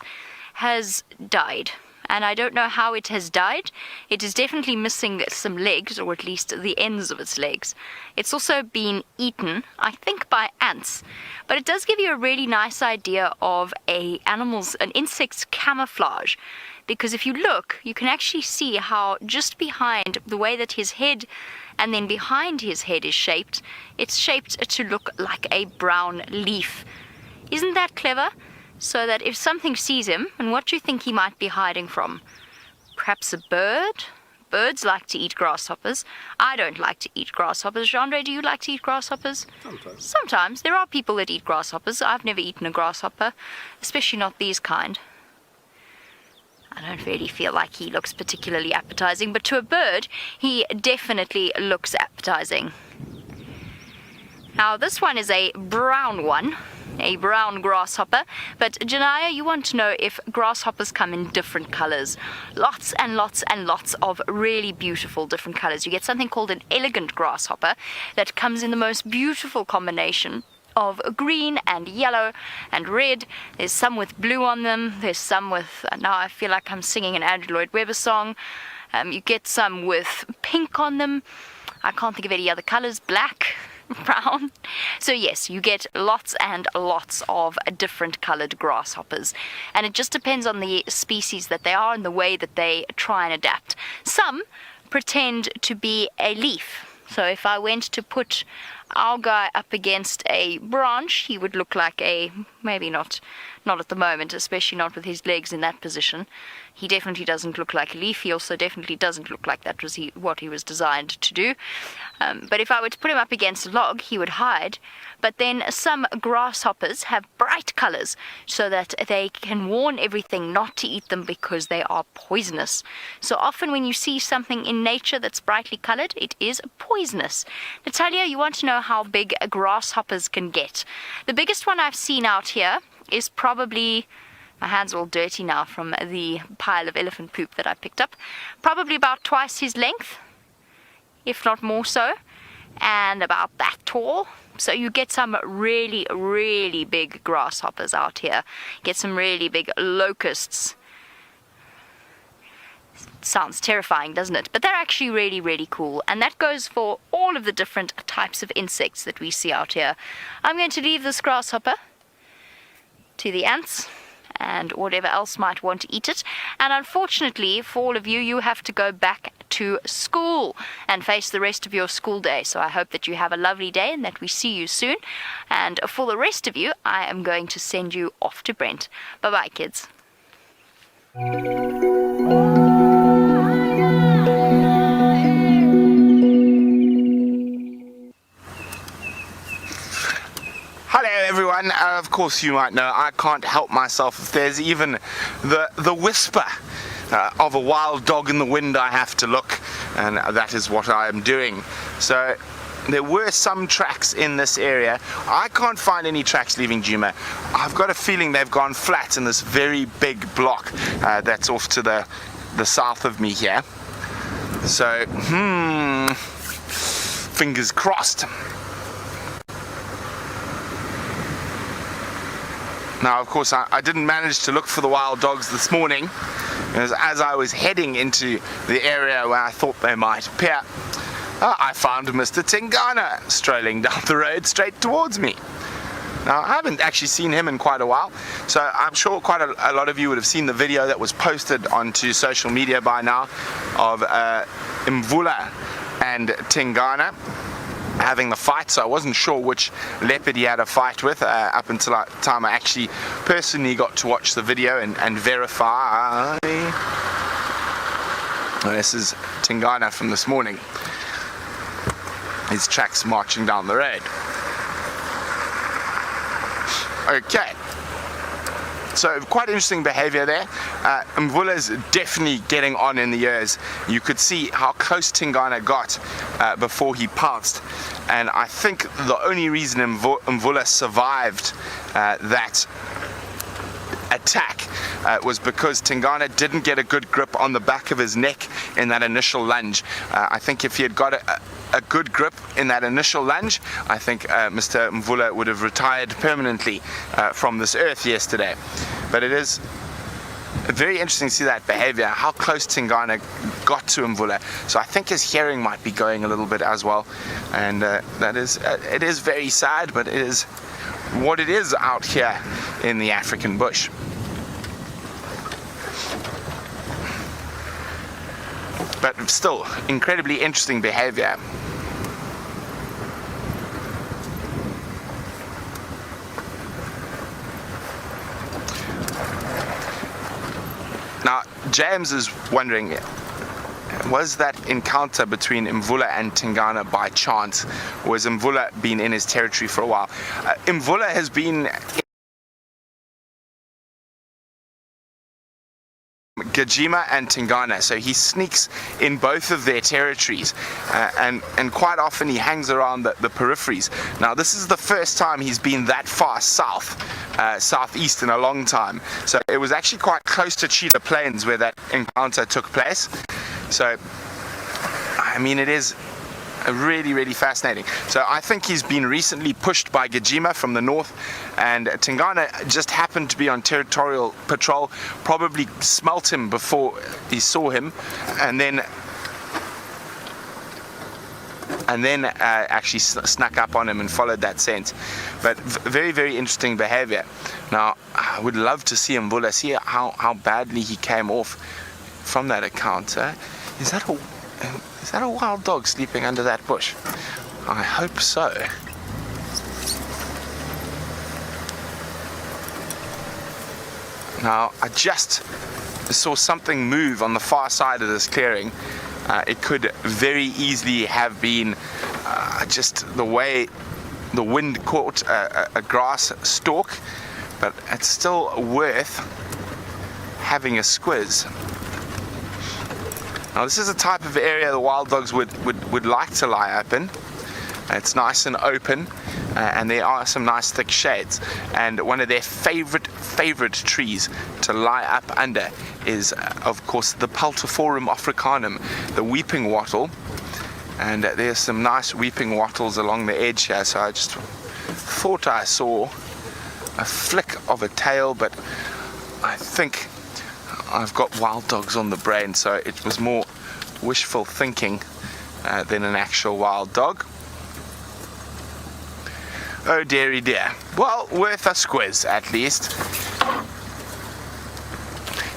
has died. And I don't know how it has died. It is definitely missing some legs, or at least the ends of its legs. It's also been eaten, I think, by ants. But it does give you a really nice idea of an insect's camouflage. Because if you look, you can actually see how just behind the way that his head and then behind his head is shaped, it's shaped to look like a brown leaf. Isn't that clever? So that if something sees him, and what do you think he might be hiding from? Perhaps a bird? Birds like to eat grasshoppers. I don't like to eat grasshoppers. Jean-Ray, do you like to eat grasshoppers? Sometimes. Sometimes. There are people that eat grasshoppers. I've never eaten a grasshopper, especially not these kind. I don't really feel like he looks particularly appetizing, but to a bird, he definitely looks appetizing. Now, this one is a brown one. A brown grasshopper, but Janaya, you want to know if grasshoppers come in different colors. Lots and lots and lots of really beautiful different colors. You get something called an elegant grasshopper that comes in the most beautiful combination of green and yellow and red. There's some with blue on them. There's some with, now I feel like I'm singing an Andrew Lloyd Webber song. You get some with pink on them. I can't think of any other colors. Black, brown. So yes, you get lots and lots of different colored grasshoppers, and it just depends on the species that they are and the way that they try and adapt. Some pretend to be a leaf. So if I went to put our guy up against a branch, he would look like a, maybe not Not at the moment, especially not with his legs in that position. He definitely doesn't look like a leaf. He also definitely doesn't look like that was what he was designed to do. But if I were to put him up against a log, he would hide. But then some grasshoppers have bright colors so that they can warn everything not to eat them because they are poisonous. So often when you see something in nature that's brightly colored, it is poisonous. Natalia, you want to know how big grasshoppers can get? The biggest one I've seen out here is probably, my hands are all dirty now from the pile of elephant poop that I picked up, probably about twice his length, if not more so, and about that tall. So you get some really, really big grasshoppers out here. Get some really big locusts. Sounds terrifying, doesn't it? But they're actually really, really cool. And that goes for all of the different types of insects that we see out here. I'm going to leave this grasshopper to the ants and whatever else might want to eat it. And unfortunately for all of you, you have to go back to school and face the rest of your school day. So I hope that you have a lovely day and that we see you soon. And for the rest of you, I am going to send you off to Brent. Bye-bye, kids. Hello everyone, of course you might know I can't help myself if there's even the whisper of a wild dog in the wind. I have to look, and that is what I am doing. So there were some tracks in this area. I can't find any tracks leaving Djuma. I've got a feeling they've gone flat in this very big block that's off to the south of me here. So fingers crossed. Now, of course, I didn't manage to look for the wild dogs this morning, because as I was heading into the area where I thought they might appear, I found Mr. Tingana strolling down the road straight towards me. Now, I haven't actually seen him in quite a while, so I'm sure quite a lot of you would have seen the video that was posted onto social media by now of Mvula and Tingana having the fight. So I wasn't sure which leopard he had a fight with up until the time I actually personally got to watch the video and verify. This is Tingana from this morning. His tracks marching down the road. Okay. So quite interesting behavior there. Mvula's definitely getting on in the years. You could see how close Tingana got before he pounced. And I think the only reason Mvula survived that attack was because Tingana didn't get a good grip on the back of his neck in that initial lunge. I think if he had got a good grip in that initial lunge, I think Mr. Mvula would have retired permanently from this earth yesterday. But it is very interesting to see that behavior, how close Tingana got to Mvula. So I think his hearing might be going a little bit as well, and it is very sad, but it is what it is out here in the African bush. But still, incredibly interesting behavior. Now, James is wondering, was that encounter between Mvula and Tingana by chance, or has Mvula been in his territory for a while? Mvula has been Djuma and Tingana, so he sneaks in both of their territories, and quite often he hangs around the peripheries. Now, this is the first time he's been that far southeast in a long time, so it was actually quite close to Cheetah Plains where that encounter took place. So I mean, it is really, really fascinating. So I think he's been recently pushed by Djuma from the north, and Tingana just happened to be on territorial patrol, probably smelt him before he saw him, and then actually snuck up on him and followed that scent. But very, very interesting behavior. Now, I would love to see Mvula, see how badly he came off from that encounter. Is that a wild dog sleeping under that bush? I hope so. Now, I just saw something move on the far side of this clearing. It could very easily have been just the way the wind caught a grass stalk, but it's still worth having a squiz. Now, this is a type of area the wild dogs would like to lie up in. It's nice and open, and there are some nice thick shades, and one of their favorite trees to lie up under is of course the Pultiforum africanum, the weeping wattle. And there's some nice weeping wattles along the edge here, so I just thought I saw a flick of a tail, but I think I've got wild dogs on the brain, so it was more wishful thinking than an actual wild dog. Oh dearie dear. Well, worth a squiz at least.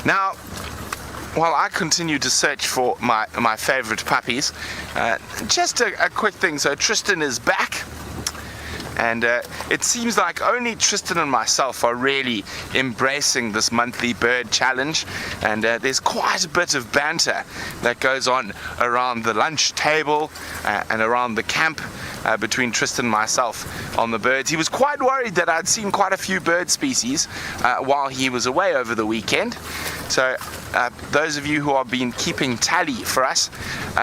Now, while I continue to search for my favorite puppies, just a quick thing. So Tristan is back, and it seems like only Tristan and myself are really embracing this monthly bird challenge, and there's quite a bit of banter that goes on around the lunch table and around the camp between Tristan and myself on the birds. He was quite worried that I'd seen quite a few bird species while he was away over the weekend. So those of you who have been keeping tally for us,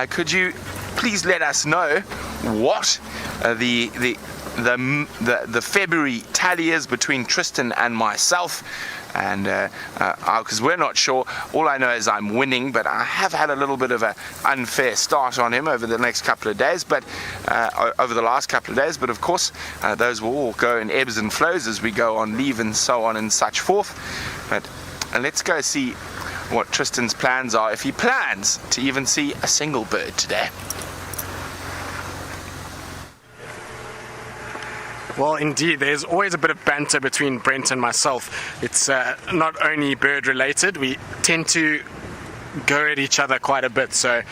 could you please let us know what the February tally is between Tristan and myself, and because we're not sure. All I know is I'm winning, but I have had a little bit of an unfair start on him over the last couple of days, but of course those will all go in ebbs and flows as we go on leave and so on and such forth. But let's go see what Tristan's plans are, if he plans to even see a single bird today. Well, indeed, there's always a bit of banter between Brent and myself. It's not only bird related, we tend to go at each other quite a bit, so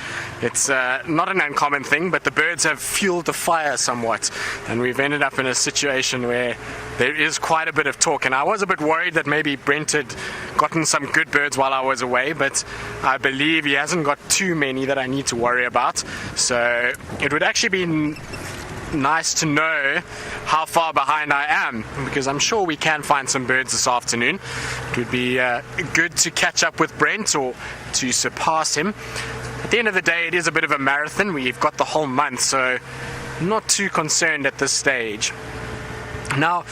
it's not an uncommon thing, but the birds have fueled the fire somewhat, and we've ended up in a situation where there is quite a bit of talk. And I was a bit worried that maybe Brent had gotten some good birds while I was away, but I believe he hasn't got too many that I need to worry about. So it would actually be nice to know how far behind I am, because I'm sure we can find some birds this afternoon. It would be good to catch up with Brent or to surpass him. At the end of the day, it is a bit of a marathon. We've got the whole month, so not too concerned at this stage. Now,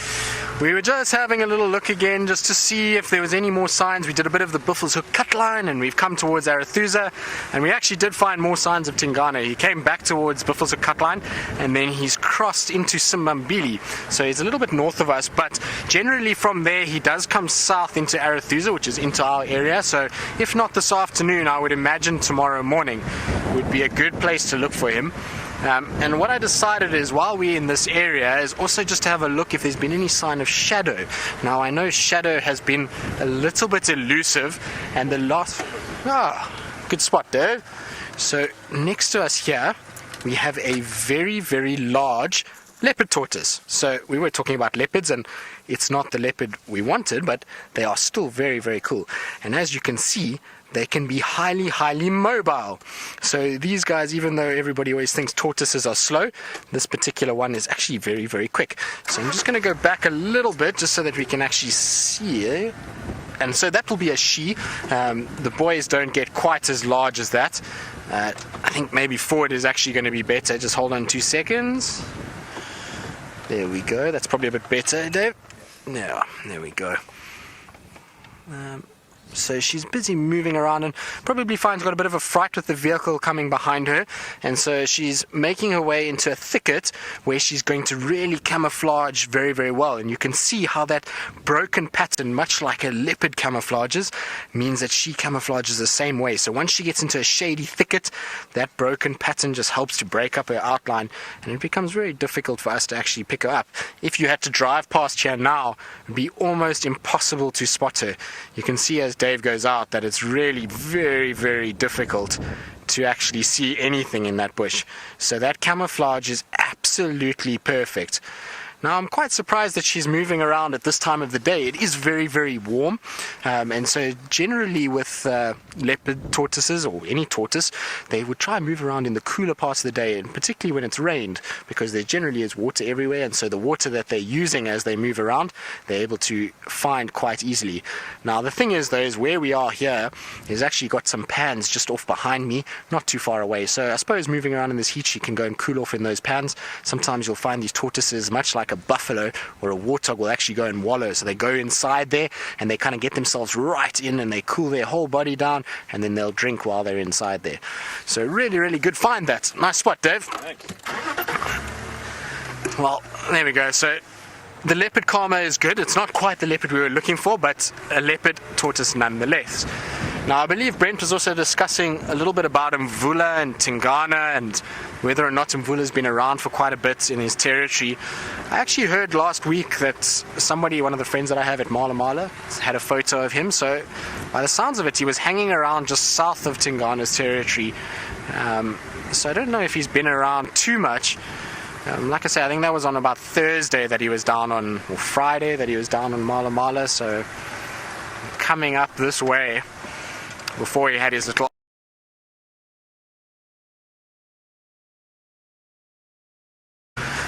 we were just having a little look again just to see if there was any more signs. We did a bit of the Buffels Hook cut line, and we've come towards Arathusa, and we actually did find more signs of Tingana. He came back towards Buffels Hook cut line, and then he's crossed into Simbambili, so he's a little bit north of us, but generally from there he does come south into Arathusa, which is into our area. So if not this afternoon, I would imagine tomorrow morning would be a good place to look for him. And what I decided is, while we're in this area, is also just to have a look if there's been any sign of shadow. Now, I know shadow has been a little bit elusive, and the last... good spot, Dave. So next to us here, we have a very, very large leopard tortoise. So we were talking about leopards, and it's not the leopard we wanted, but they are still very, very cool. And as you can see, they can be highly, highly mobile. So these guys, even though everybody always thinks tortoises are slow, this particular one is actually very, very quick. So I'm just going to go back a little bit just so that we can actually see it. And so that will be a she. The boys don't get quite as large as that. I think maybe forward is actually going to be better. Just hold on 2 seconds. There we go. That's probably a bit better, Dave. Yeah, there we go. So she's busy moving around, and probably finds got a bit of a fright with the vehicle coming behind her, and so she's making her way into a thicket where she's going to really camouflage very, very well. And you can see how that broken pattern, much like a leopard camouflages, means that she camouflages the same way. So once she gets into a shady thicket, that broken pattern just helps to break up her outline, and it becomes very difficult for us to actually pick her up. If you had to drive past here now, it would be almost impossible to spot her. You can see as Dave goes out that it's really very, very difficult to actually see anything in that bush. So that camouflage is absolutely perfect. Now, I'm quite surprised that she's moving around at this time of the day. It is very, very warm, and so generally with leopard tortoises, or any tortoise, they would try and move around in the cooler parts of the day, and particularly when it's rained, because there generally is water everywhere, and so the water that they're using as they move around, they're able to find quite easily. Now, the thing is, though, is where we are here is actually got some pans just off behind me, not too far away, so I suppose moving around in this heat, she can go and cool off in those pans. Sometimes you'll find these tortoises, much like a buffalo or a warthog, will actually go and wallow. So they go inside there and they kind of get themselves right in and they cool their whole body down, and then they'll drink while they're inside there. So really, really good find that. Nice spot, Dave. Well, there we go. So the leopard karma is good. It's not quite the leopard we were looking for, but a leopard tortoise nonetheless. Now, I believe Brent was also discussing a little bit about Mvula and Tingana and whether or not Mvula's been around for quite a bit in his territory. I actually heard last week that somebody, one of the friends that I have at Mala Mala, had a photo of him. So by the sounds of it, he was hanging around just south of Tingana's territory. So I don't know if he's been around too much. Like I say, I think that was on about Thursday that he was down on, or Friday that he was down on Mala Mala. So coming up this way, before he had his little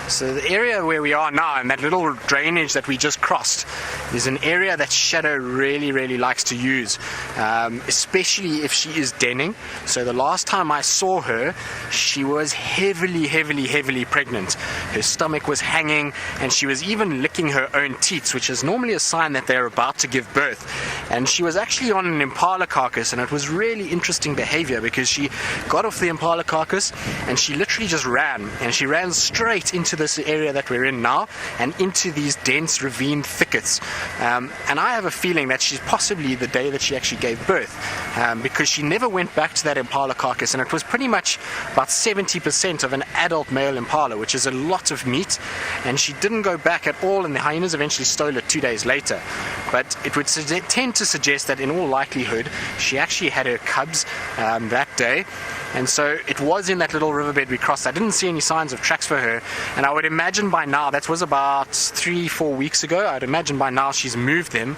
So the area where we are now, and that little drainage that we just crossed, is an area that Shadow really, really likes to use, especially if she is denning. So the last time I saw her, she was heavily pregnant. Her stomach was hanging, and she was even licking her own teats, which is normally a sign that they're about to give birth. And she was actually on an impala carcass, and it was really interesting behavior because she got off the impala carcass and she literally just ran, and she ran straight into this area that we're in now and into these dense ravine thickets. And I have a feeling that she's possibly the day that she actually gave birth, because she never went back to that impala carcass, and it was pretty much about 70% of an adult male impala, which is a lot of meat, and she didn't go back at all, and the hyenas eventually stole it 2 days later. But it would tend to suggest that in all likelihood she actually had her cubs that day. And so it was in that little riverbed we crossed. I didn't see any signs of tracks for her, and I would imagine by now, that was about 3-4 weeks ago, I'd imagine by now she's moved them.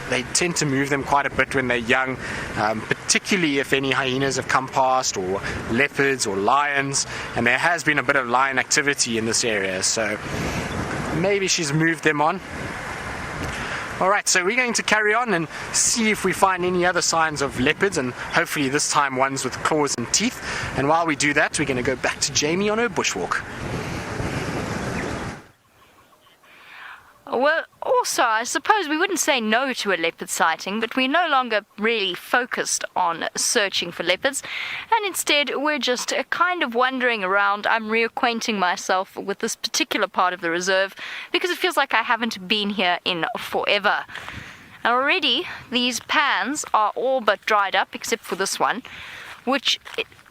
They tend to move them quite a bit when they're young, particularly if any hyenas have come past, or leopards or lions, and there has been a bit of lion activity in this area, so maybe she's moved them on. Alright, so we're going to carry on and see if we find any other signs of leopards, and hopefully this time ones with claws and teeth. And while we do that, we're going to go back to Jamie on her bushwalk. Well, also, I suppose we wouldn't say no to a leopard sighting, but we're no longer really focused on searching for leopards, and instead we're just kind of wandering around. I'm reacquainting myself with this particular part of the reserve because it feels like I haven't been here in forever. And already these pans are all but dried up except for this one, which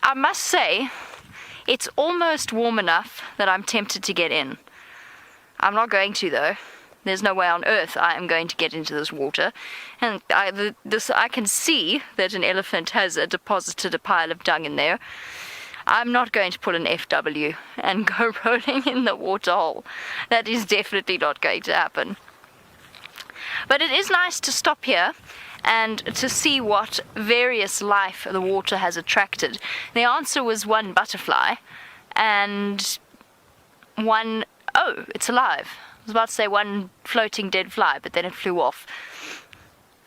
I must say, it's almost warm enough that I'm tempted to get in. I'm not going to, though. There's no way on earth I am going to get into this water. And I can see that an elephant has deposited a pile of dung in there. I'm not going to pull an FW and go rolling in the water hole. That is definitely not going to happen. But it is nice to stop here and to see what various life the water has attracted. The answer was one butterfly and one... oh, it's alive. I was about to say one floating dead fly, but then it flew off.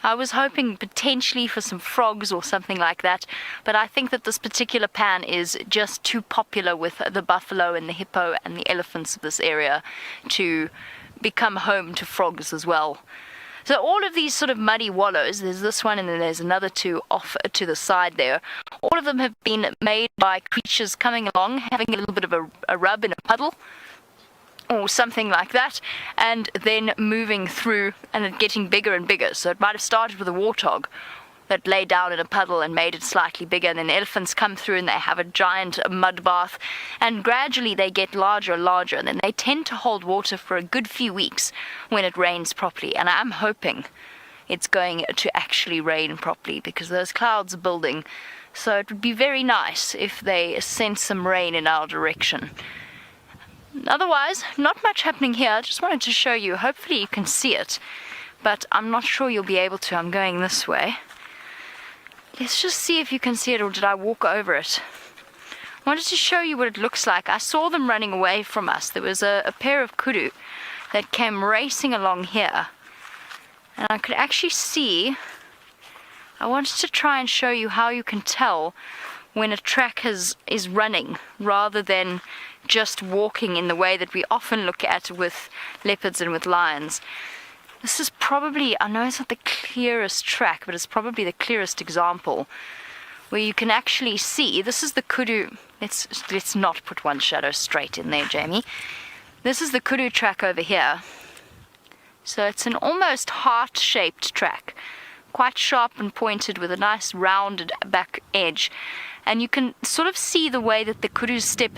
I was hoping potentially for some frogs or something like that, but I think that this particular pan is just too popular with the buffalo and the hippo and the elephants of this area to become home to frogs as well. So all of these sort of muddy wallows, there's this one and then there's another two off to the side there, all of them have been made by creatures coming along, having a little bit of a rub in a puddle, or something like that, and then moving through and it getting bigger and bigger. So it might have started with a warthog that lay down in a puddle and made it slightly bigger, and then the elephants come through and they have a giant mud bath, and gradually they get larger and larger, and then they tend to hold water for a good few weeks when it rains properly. And I'm hoping it's going to actually rain properly because those clouds are building, so it would be very nice if they sent some rain in our direction. Otherwise, not much happening here. I just wanted to show you. Hopefully you can see it, but I'm not sure you'll be able to. I'm going this way. Let's just see if you can see it, or did I walk over it? I wanted to show you what it looks like. I saw them running away from us. There was a pair of kudu that came racing along here, and I could actually see. I wanted to try and show you how you can tell when a track is running rather than just walking in the way that we often look at with leopards and with lions. This is probably, I know it's not the clearest track, but it's probably the clearest example where you can actually see. This is the kudu. Let's not put one shadow straight in there, Jamie. This is the kudu track over here. So it's an almost heart-shaped track, quite sharp and pointed with a nice rounded back edge. And you can sort of see the way that the kudu's step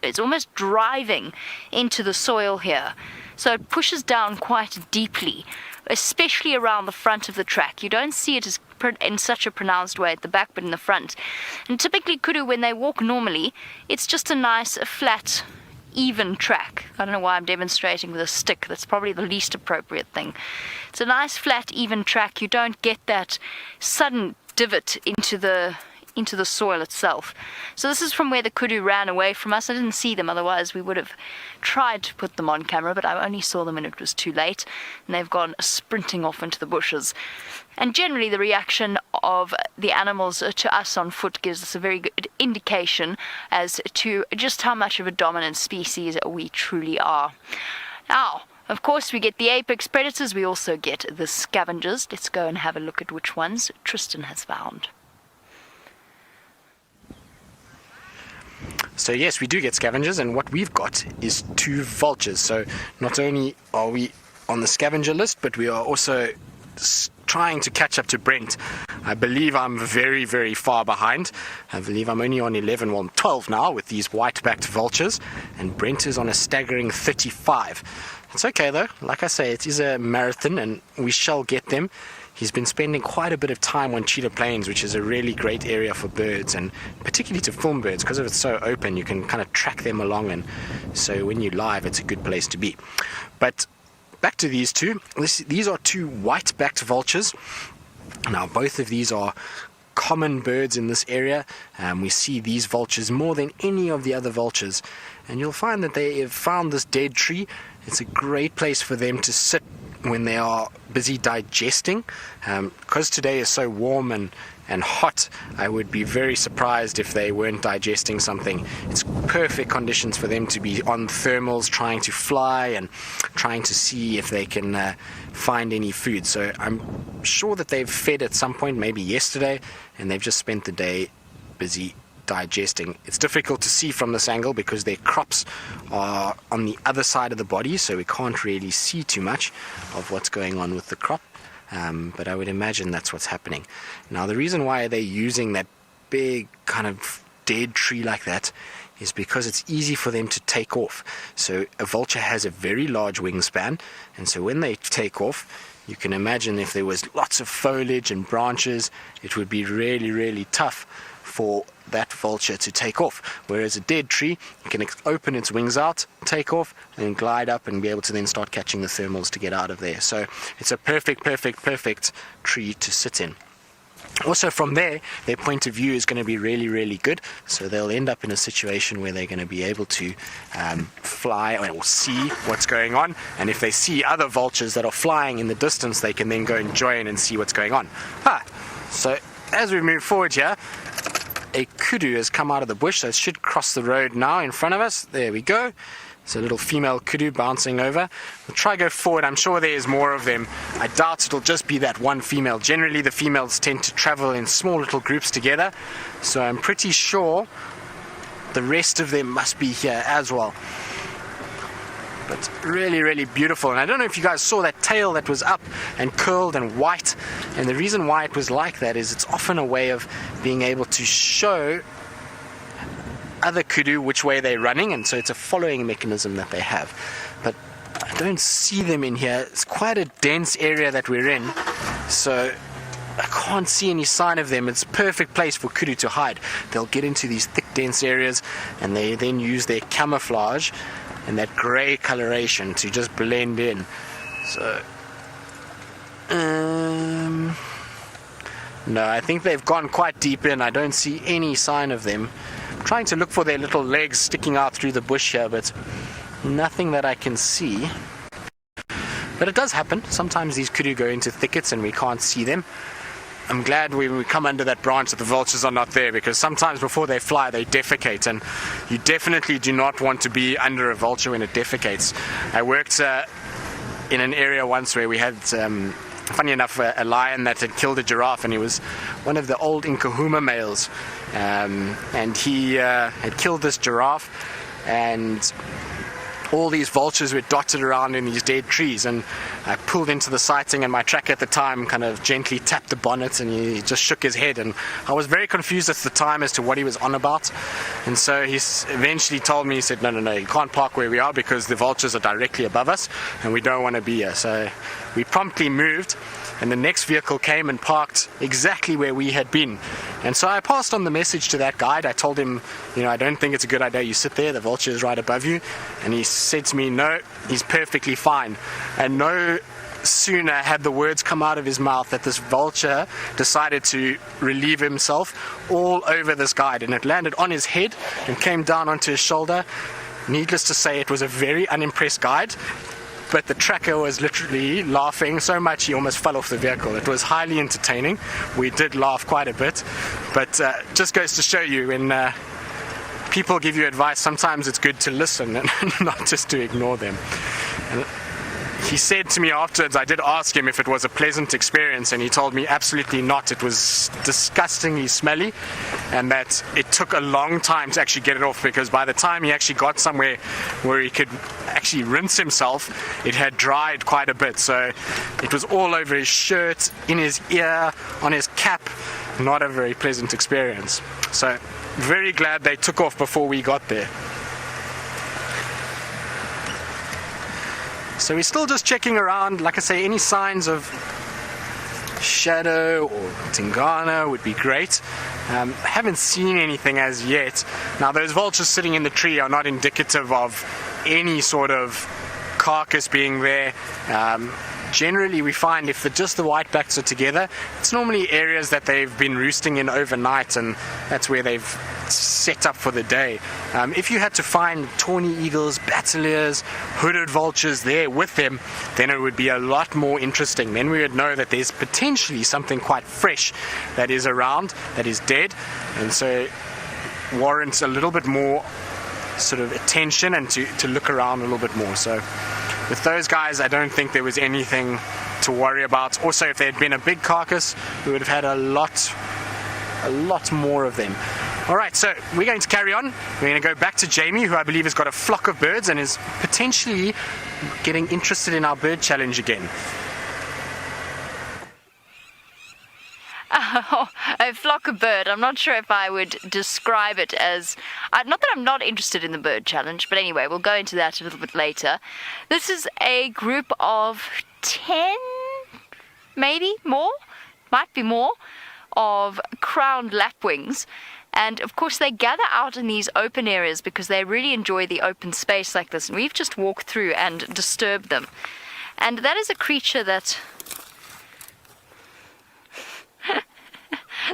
it's almost driving into the soil here. So it pushes down quite deeply, especially around the front of the track. You don't see it in such a pronounced way at the back, but in the front. And typically kudu, when they walk normally, it's just a nice, flat, even track. I don't know why I'm demonstrating with a stick. That's probably the least appropriate thing. It's a nice, flat, even track. You don't get that sudden divot into the soil itself. So this is from where the kudu ran away from us. I didn't see them, otherwise we would have tried to put them on camera, but I only saw them when it was too late, and they've gone sprinting off into the bushes. And generally the reaction of the animals to us on foot gives us a very good indication as to just how much of a dominant species we truly are. Now, of course, we get the apex predators, we also get the scavengers. Let's go and have a look at which ones Tristan has found. So yes, we do get scavengers, and what we've got is 2 vultures. So not only are we on the scavenger list, but we are also trying to catch up to Brent. I believe I'm very, very far behind. I believe I'm only on 12 now with these white-backed vultures, and Brent is on a staggering 35. It's okay though, like I say, it is a marathon and we shall get them. He's been spending quite a bit of time on Cheetah Plains, which is a really great area for birds, and particularly to film birds, because it's so open, you can kind of track them along, and so when you're live, it's a good place to be. But back to these two. These are 2 white-backed vultures. Now, both of these are common birds in this area. We see these vultures more than any of the other vultures, and you'll find that they have found this dead tree. It's a great place for them to sit when they are busy digesting. Because today is so warm and hot, I would be very surprised if they weren't digesting something. It's perfect conditions for them to be on thermals, trying to fly and trying to see if they can find any food. So I'm sure that they've fed at some point, maybe yesterday, and they've just spent the day busy digesting. It's difficult to see from this angle because their crops are on the other side of the body, so we can't really see too much of what's going on with the crop, but I would imagine that's what's happening. Now, the reason why they're using that big kind of dead tree like that is because it's easy for them to take off. So a vulture has a very large wingspan, and so when they take off, you can imagine if there was lots of foliage and branches, it would be really, really tough for that vulture to take off. Whereas a dead tree, it can open its wings out, take off, and glide up and be able to then start catching the thermals to get out of there. So it's a perfect tree to sit in. Also from there, their point of view is going to be really, really good. So they'll end up in a situation where they're going to be able to fly or see what's going on. And if they see other vultures that are flying in the distance, they can then go and join and see what's going on. So as we move forward here, a kudu has come out of the bush, so it should cross the road now in front of us. There we go. It's a little female kudu bouncing over. We'll try go forward. I'm sure there's more of them. I doubt it'll just be that one female. Generally, the females tend to travel in small little groups together, so I'm pretty sure the rest of them must be here as well. But really, really beautiful. And I don't know if you guys saw that tail that was up and curled and white. And the reason why it was like that is it's often a way of being able to show other kudu which way they're running, and so it's a following mechanism that they have. But I don't see them in here. It's quite a dense area that we're in, so I can't see any sign of them. It's a perfect place for kudu to hide. They'll get into these thick, dense areas, and they then use their camouflage and that grey coloration to just blend in. So, no, I think they've gone quite deep in. I don't see any sign of them. I'm trying to look for their little legs sticking out through the bush here, but nothing that I can see. But it does happen. Sometimes these kudu go into thickets and we can't see them. I'm glad when we come under that branch that the vultures are not there, because sometimes before they fly they defecate, and you definitely do not want to be under a vulture when it defecates. I worked in an area once where we had, funny enough, a lion that had killed a giraffe, and he was one of the old Nkahuma males, and he had killed this giraffe, and all these vultures were dotted around in these dead trees, and I pulled into the sighting, and my tracker at the time kind of gently tapped the bonnet, and he just shook his head, and I was very confused at the time as to what he was on about. And so he eventually told me, he said, no, you can't park where we are because the vultures are directly above us and we don't want to be here. So we promptly moved, and the next vehicle came and parked exactly where we had been. And so I passed on the message to that guide. I told him, I don't think it's a good idea you sit there, the vulture is right above you. And he said to me, no, he's perfectly fine. And no sooner had the words come out of his mouth that this vulture decided to relieve himself all over this guide, and it landed on his head and came down onto his shoulder. Needless to say, it was a very unimpressed guide, but the tracker was literally laughing so much he almost fell off the vehicle. It was highly entertaining. We did laugh quite a bit, but just goes to show you, when people give you advice, sometimes it's good to listen and not just to ignore them. And he said to me afterwards, I did ask him if it was a pleasant experience, and he told me absolutely not. It was disgustingly smelly, and that it took a long time to actually get it off, because by the time he actually got somewhere where he could actually rinse himself, it had dried quite a bit. So it was all over his shirt, in his ear, on his cap. Not a very pleasant experience. So very glad they took off before we got there. So we're still just checking around. Like I say, any signs of shadow or Tingana would be great. Haven't seen anything as yet. Now, those vultures sitting in the tree are not indicative of any sort of carcass being there. Generally, we find if just the whitebacks are together, it's normally areas that they've been roosting in overnight, and that's where they've set up for the day. If you had to find tawny eagles, bateliers, hooded vultures there with them, then it would be a lot more interesting. Then we would know that there's potentially something quite fresh that is around, that is dead, and so warrants a little bit more sort of attention and to look around a little bit more. So with those guys, I don't think there was anything to worry about. Also, if there had been a big carcass, we would have had a lot more of them. Alright, so we're going to carry on. We're going to go back to Jamie, who I believe has got a flock of birds and is potentially getting interested in our bird challenge again. Oh, a flock of bird. I'm not sure if I would describe it as... not that I'm not interested in the bird challenge, but anyway, we'll go into that a little bit later. This is a group of 10, maybe more, might be more, of crowned lapwings. And of course they gather out in these open areas because they really enjoy the open space like this. And we've just walked through and disturbed them. And that is a creature that...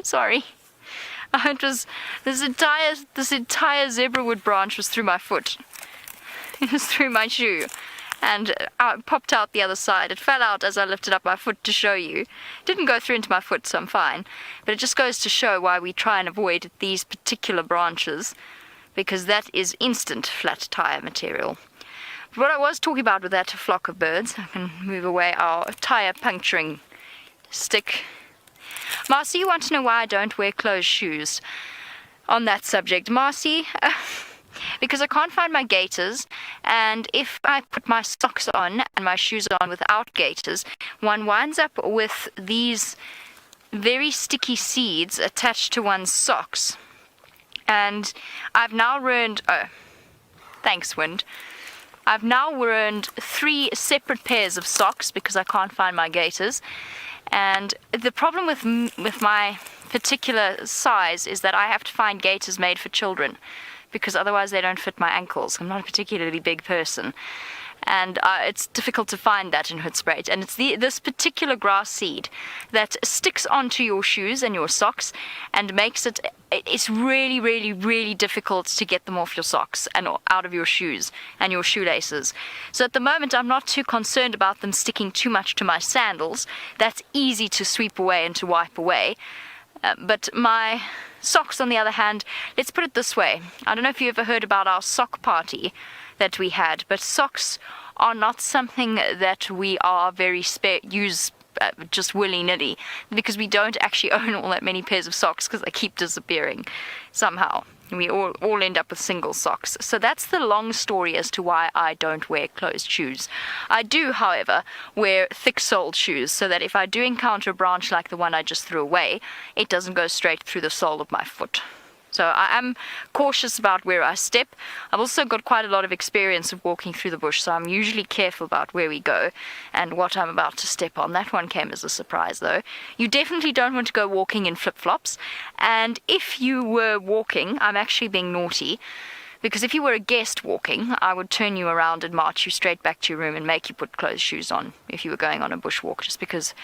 Sorry. It was this entire zebrawood branch was through my foot. It was through my shoe, and it popped out the other side. It fell out as I lifted up my foot to show you. It didn't go through into my foot, so I'm fine. But it just goes to show why we try and avoid these particular branches, because that is instant flat tire material. But what I was talking about with that flock of birds, I can move away our tire puncturing stick. Marcy, you want to know why I don't wear closed shoes? On that subject, Marcy, because I can't find my gaiters, and if I put my socks on and my shoes on without gaiters, one winds up with these very sticky seeds attached to one's socks. And I've now ruined... Oh, thanks, Wind. I've now ruined 3 separate pairs of socks because I can't find my gaiters. And the problem with my particular size is that I have to find gaiters made for children, because otherwise they don't fit my ankles. I'm not a particularly big person, and it's difficult to find that in Hoedspruit. And it's this particular grass seed that sticks onto your shoes and your socks and makes it's really, really, really difficult to get them off your socks and out of your shoes and your shoelaces. So at the moment I'm not too concerned about them sticking too much to my sandals. That's easy to sweep away and to wipe away. But my socks, on the other hand, let's put it this way. I don't know if you ever heard about our sock party that we had, but socks are not something that we are very use just willy-nilly, because we don't actually own all that many pairs of socks, because they keep disappearing somehow. We all end up with single socks. So that's the long story as to why I don't wear closed shoes. I do, however, wear thick-soled shoes, so that if I do encounter a branch like the one I just threw away, it doesn't go straight through the sole of my foot. So I am cautious about where I step. I've also got quite a lot of experience of walking through the bush, so I'm usually careful about where we go and what I'm about to step on. That one came as a surprise, though. You definitely don't want to go walking in flip-flops. And if you were walking, I'm actually being naughty, because if you were a guest walking, I would turn you around and march you straight back to your room and make you put closed shoes on if you were going on a bushwalk, just because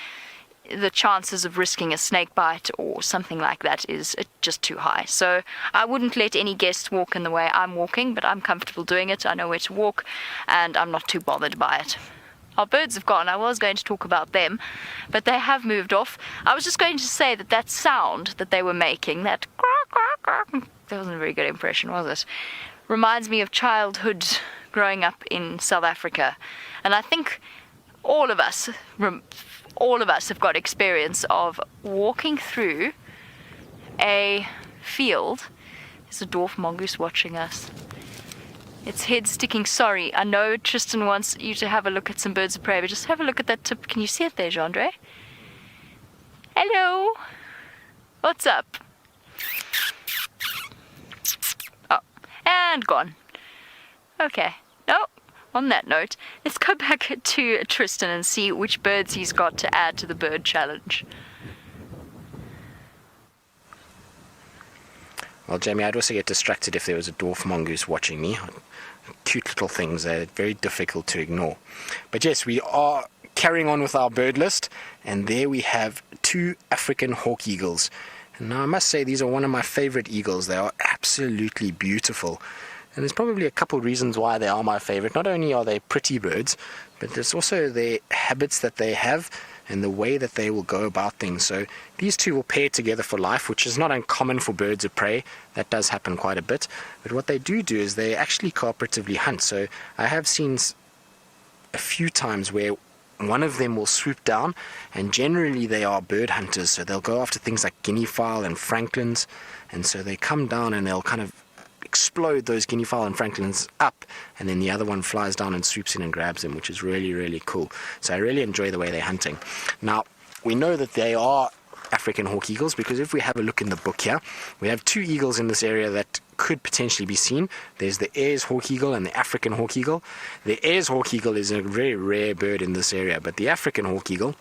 the chances of risking a snake bite or something like that is just too high. So I wouldn't let any guests walk in the way I'm walking, but I'm comfortable doing it. I know where to walk, and I'm not too bothered by it. Our birds have gone. I was going to talk about them, but they have moved off. I was just going to say that sound that they were making, that wasn't a very good impression, was it? Reminds me of childhood growing up in South Africa. And I think all of us have got experience of walking through a field. There's a dwarf mongoose watching us. Its head sticking. Sorry, I know Tristan wants you to have a look at some birds of prey, but just have a look at that tip. Can you see it there, Gendre? Hello. What's up? Oh, and gone. Okay. No. On that note, let's go back to Tristan and see which birds he's got to add to the bird challenge. Well, Jamie, I'd also get distracted if there was a dwarf mongoose watching me. Cute little things, they're very difficult to ignore. But yes, we are carrying on with our bird list, and there we have 2 African hawk eagles. And now I must say, these are one of my favorite eagles. They are absolutely beautiful. And there's probably a couple reasons why they are my favorite. Not only are they pretty birds, but there's also their habits that they have and the way that they will go about things. So these two will pair together for life, which is not uncommon for birds of prey. That does happen quite a bit. But what they do is they actually cooperatively hunt. So I have seen a few times where one of them will swoop down, and generally they are bird hunters. So they'll go after things like guinea fowl and francolins. And so they come down and they'll kind of explode those guinea fowl and francolins up, and then the other one flies down and swoops in and grabs them, which is really, really cool. So I really enjoy the way they're hunting. Now, we know that they are African hawk eagles because if we have a look in the book here, we have 2 eagles in this area that could potentially be seen. There's the Ayers hawk eagle and the African hawk eagle. The Ayers hawk eagle is a very rare bird in this area, but the African hawk eagle,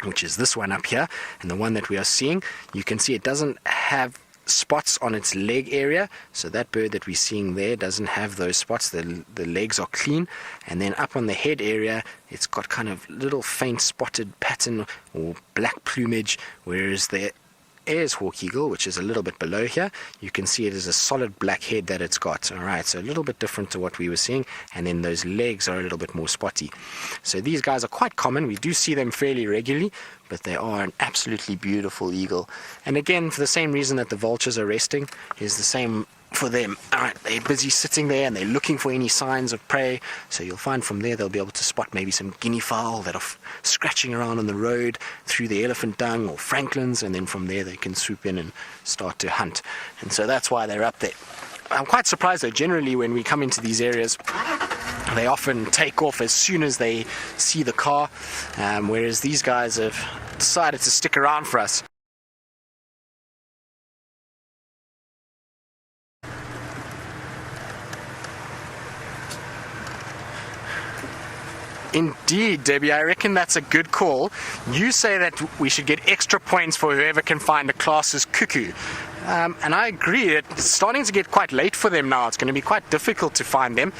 which is this one up here, and the one that we are seeing, you can see it doesn't have spots on its leg area. So that bird that we're seeing there doesn't have those spots. The legs are clean, and then up on the head area it's got kind of little faint spotted pattern or black plumage, whereas the Ayers hawk eagle, which is a little bit below here, you can see it is a solid black head that it's got. Alright, so a little bit different to what we were seeing, and then those legs are a little bit more spotty. So these guys are quite common. We do see them fairly regularly, but they are an absolutely beautiful eagle. And again, for the same reason that the vultures are resting, is the same for them. Alright, they're busy sitting there and they're looking for any signs of prey. So you'll find from there they'll be able to spot maybe some guinea fowl that are scratching around on the road through the elephant dung, or francolins, and then from there they can swoop in and start to hunt. And so that's why they're up there. I'm quite surprised though, generally when we come into these areas, they often take off as soon as they see the car, whereas these guys have decided to stick around for us. Indeed, Debbie, I reckon that's a good call. You say that we should get extra points for whoever can find a class's cuckoo. And I agree, it's starting to get quite late for them now. It's going to be quite difficult to find them.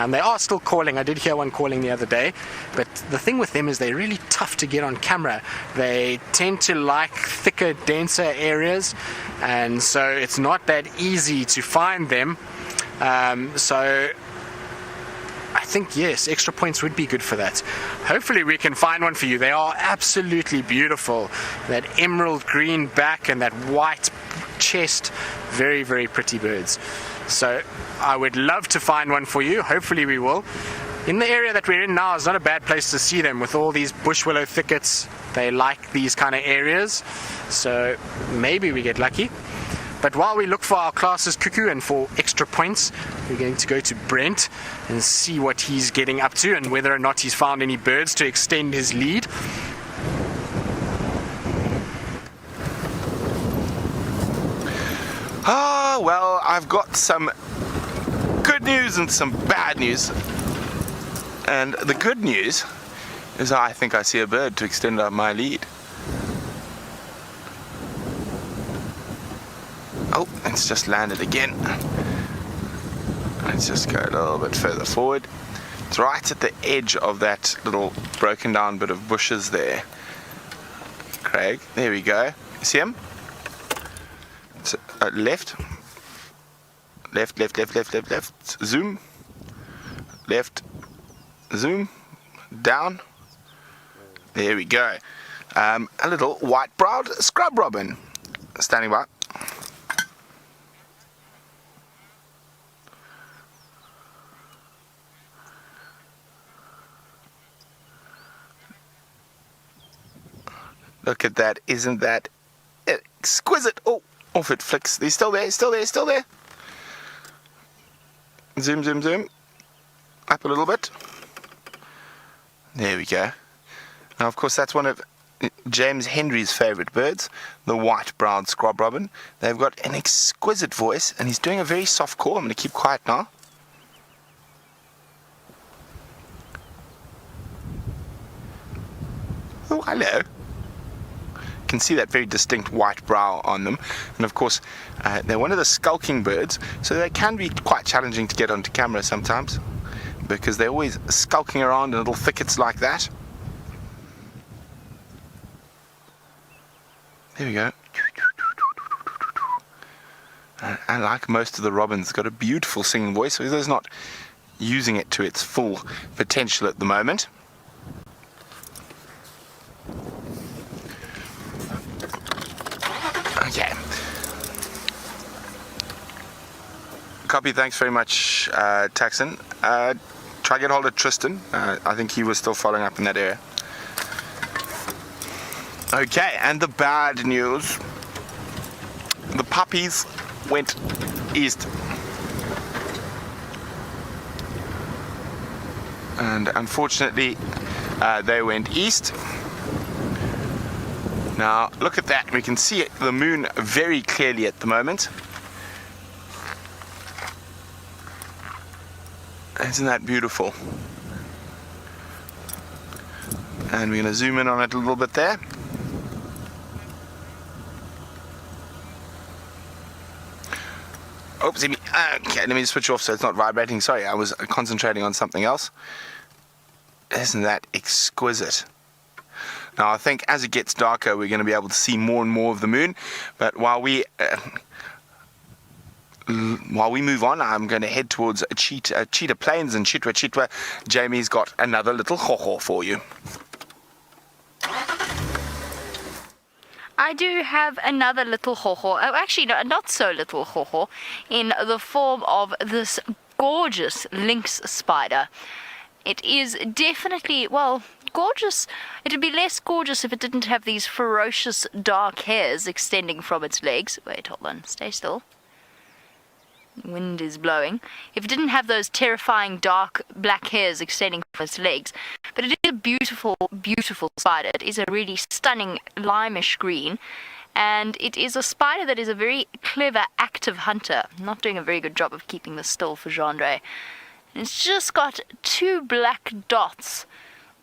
They are still calling. I did hear one calling the other day. But the thing with them is they're really tough to get on camera. They tend to like thicker, denser areas. And so it's not that easy to find them. So I think, yes, extra points would be good for that. Hopefully we can find one for you. They are absolutely beautiful. That emerald green back and that white chest, very, very pretty birds. So I would love to find one for you. Hopefully we will. In the area that we're in now is not a bad place to see them with all these bush willow thickets. They like these kind of areas. So maybe we get lucky. But while we look for our class's cuckoo and for extra points, we're going to go to Brent and see what he's getting up to and whether or not he's found any birds to extend his lead. Ah, well, I've got some good news and some bad news. And the good news is I think I see a bird to extend out my lead. Oh, it's just landed again. Let's just go a little bit further forward. It's right at the edge of that little broken down bit of bushes there. Craig, there we go. You see him? So, left. Left, left, left, left, left, left. Zoom. Left. Zoom. Down. There we go. A little white-browed scrub robin. Standing by. Look at that. Isn't that exquisite? Oh, off it flicks. He's still there, he's still there, he's still there. Zoom, zoom, zoom. Up a little bit. There we go. Now, of course, that's one of James Henry's favourite birds, the white-browed scrub robin. They've got an exquisite voice, and he's doing a very soft call. I'm going to keep quiet now. Oh, hello. You can see that very distinct white brow on them, and of course they're one of the skulking birds, so they can be quite challenging to get onto camera sometimes because they're always skulking around in little thickets like that. There we go. And like most of the robins, got a beautiful singing voice, so he's not using it to its full potential at the moment. Okay. Copy, thanks very much, Taxon. Try get hold of Tristan. I think he was still following up in that area. Okay, and the bad news. The puppies went east. And unfortunately, they went east. Now, look at that. We can see the moon very clearly at the moment. Isn't that beautiful? And we're going to zoom in on it a little bit there. Oops, okay, let me just switch off so it's not vibrating. Sorry, I was concentrating on something else. Isn't that exquisite? Now, I think as it gets darker, we're going to be able to see more and more of the moon. But while we move on, I'm going to head towards Cheetah Plains and Chitwa. Jamie's got another little ho-ho for you. I do have another little ho-ho, oh, actually no, not so little ho-ho, in the form of this gorgeous lynx spider. It is definitely, well, gorgeous. It would be less gorgeous if it didn't have these ferocious dark hairs extending from its legs. Wait, hold on, stay still. Wind is blowing. If it didn't have those terrifying dark black hairs extending from its legs. But it is a beautiful, beautiful spider. It is a really stunning limeish green. And it is a spider that is a very clever, active hunter. Not doing a very good job of keeping this still for Jean-Dre. It's just got two black dots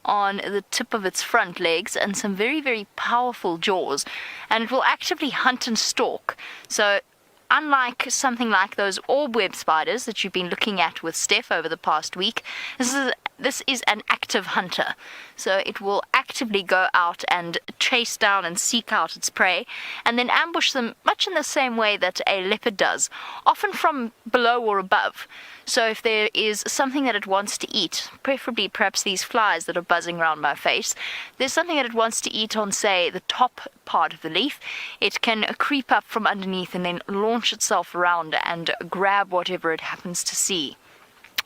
on the tip of its front legs and some very, very powerful jaws, and it will actively hunt and stalk. So unlike something like those orb web spiders that you've been looking at with Steph over the past week, this is an active hunter. So it will actively go out and chase down and seek out its prey, and then ambush them much in the same way that a leopard does, often from below or above. So if there is something that it wants to eat, preferably perhaps these flies that are buzzing around my face, there's something that it wants to eat on, say, the top part of the leaf, it can creep up from underneath and then launch itself around and grab whatever it happens to see.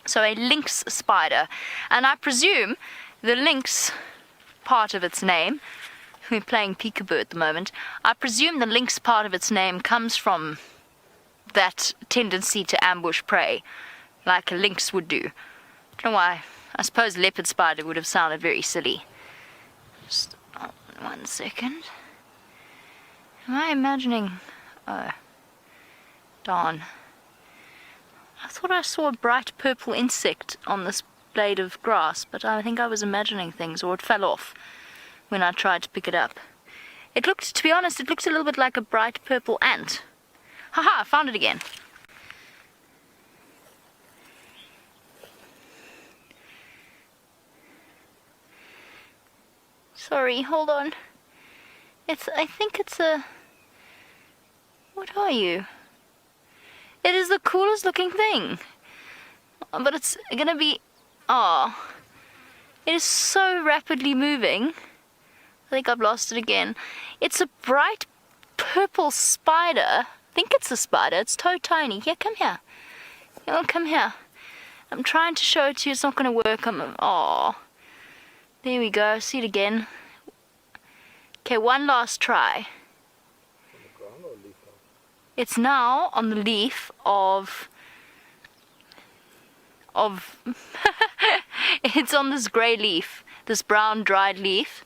So a lynx spider, and I presume the lynx part of its name, we're playing peekaboo at the moment, I presume the lynx part of its name comes from that tendency to ambush prey, like a lynx would do. I don't know why. I suppose leopard spider would have sounded very silly. Just 1 second. Am I imagining... oh, darn. I thought I saw a bright purple insect on this blade of grass, but I think I was imagining things, or it fell off when I tried to pick it up. It looked, to be honest, it looked a little bit like a bright purple ant. Haha, I found it again. Sorry, hold on. I think it's a... what are you? It is the coolest looking thing. But it's gonna be... oh. It is so rapidly moving. I think I've lost it again. It's a bright purple spider. I think it's a spider. It's so tiny. Yeah, come here. Oh, come here. I'm trying to show it to you. It's not gonna work. Oh. There we go. See it again. Okay, one last try. It's now on the leaf of it's on this grey leaf, this brown dried leaf.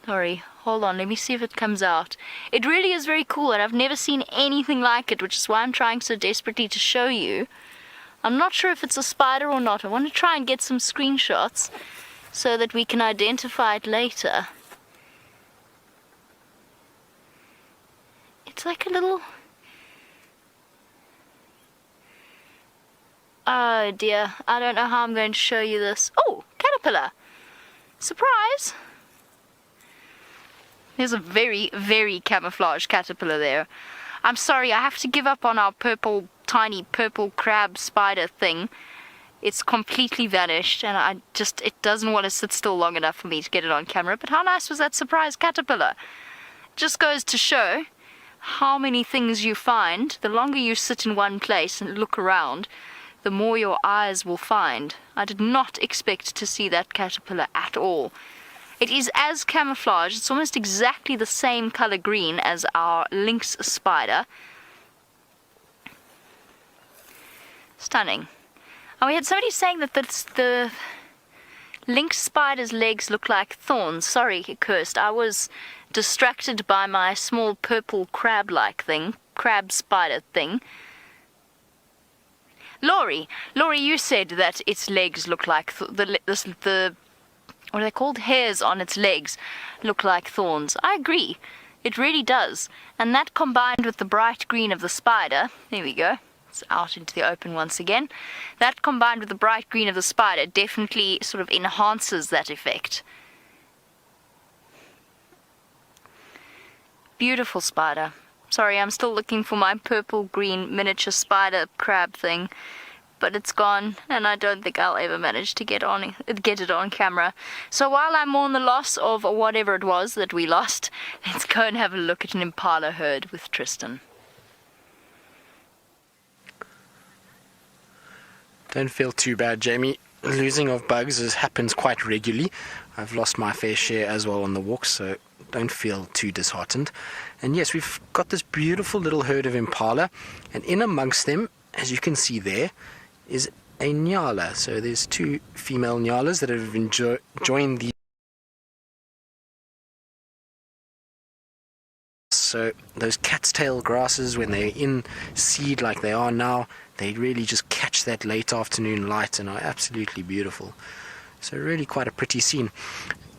Sorry, hold on, let me see if it comes out. It really is very cool, and I've never seen anything like it, which is why I'm trying so desperately to show you. I'm not sure if it's a spider or not. I want to try and get some screenshots so that we can identify it later. It's like a little... oh dear, I don't know how I'm going to show you this. Oh, caterpillar! Surprise! There's a very, very camouflaged caterpillar there. I'm sorry, I have to give up on our purple, tiny purple crab spider thing. It's completely vanished, and it doesn't want to sit still long enough for me to get it on camera. But how nice was that surprise caterpillar? Just goes to show how many things you find. The longer you sit in one place and look around, the more your eyes will find. I did not expect to see that caterpillar at all. It is as camouflaged. It's almost exactly the same color green as our lynx spider. Stunning. And we had somebody saying that the lynx spider's legs look like thorns. Sorry, cursed. I was distracted by my small purple crab-like thing, crab spider thing. Laurie, you said that its legs look like the what are they called? Hairs on its legs look like thorns. I agree. It really does. And that combined with the bright green of the spider, there we go. It's out into the open once again. That combined with the bright green of the spider definitely sort of enhances that effect. Beautiful spider. Sorry, I'm still looking for my purple-green miniature spider crab thing, but it's gone, and I don't think I'll ever manage to get it on camera. So while I mourn the loss of whatever it was that we lost, let's go and have a look at an impala herd with Tristan. Don't feel too bad, Jamie. Losing of bugs happens quite regularly. I've lost my fair share as well on the walks, so don't feel too disheartened. And yes, we've got this beautiful little herd of impala, and in amongst them, as you can see there, is a nyala. So there's two female nyalas that have joined the... So those cat's tail grasses, when they're in seed like they are now, they really just catch that late afternoon light and are absolutely beautiful. So really quite a pretty scene.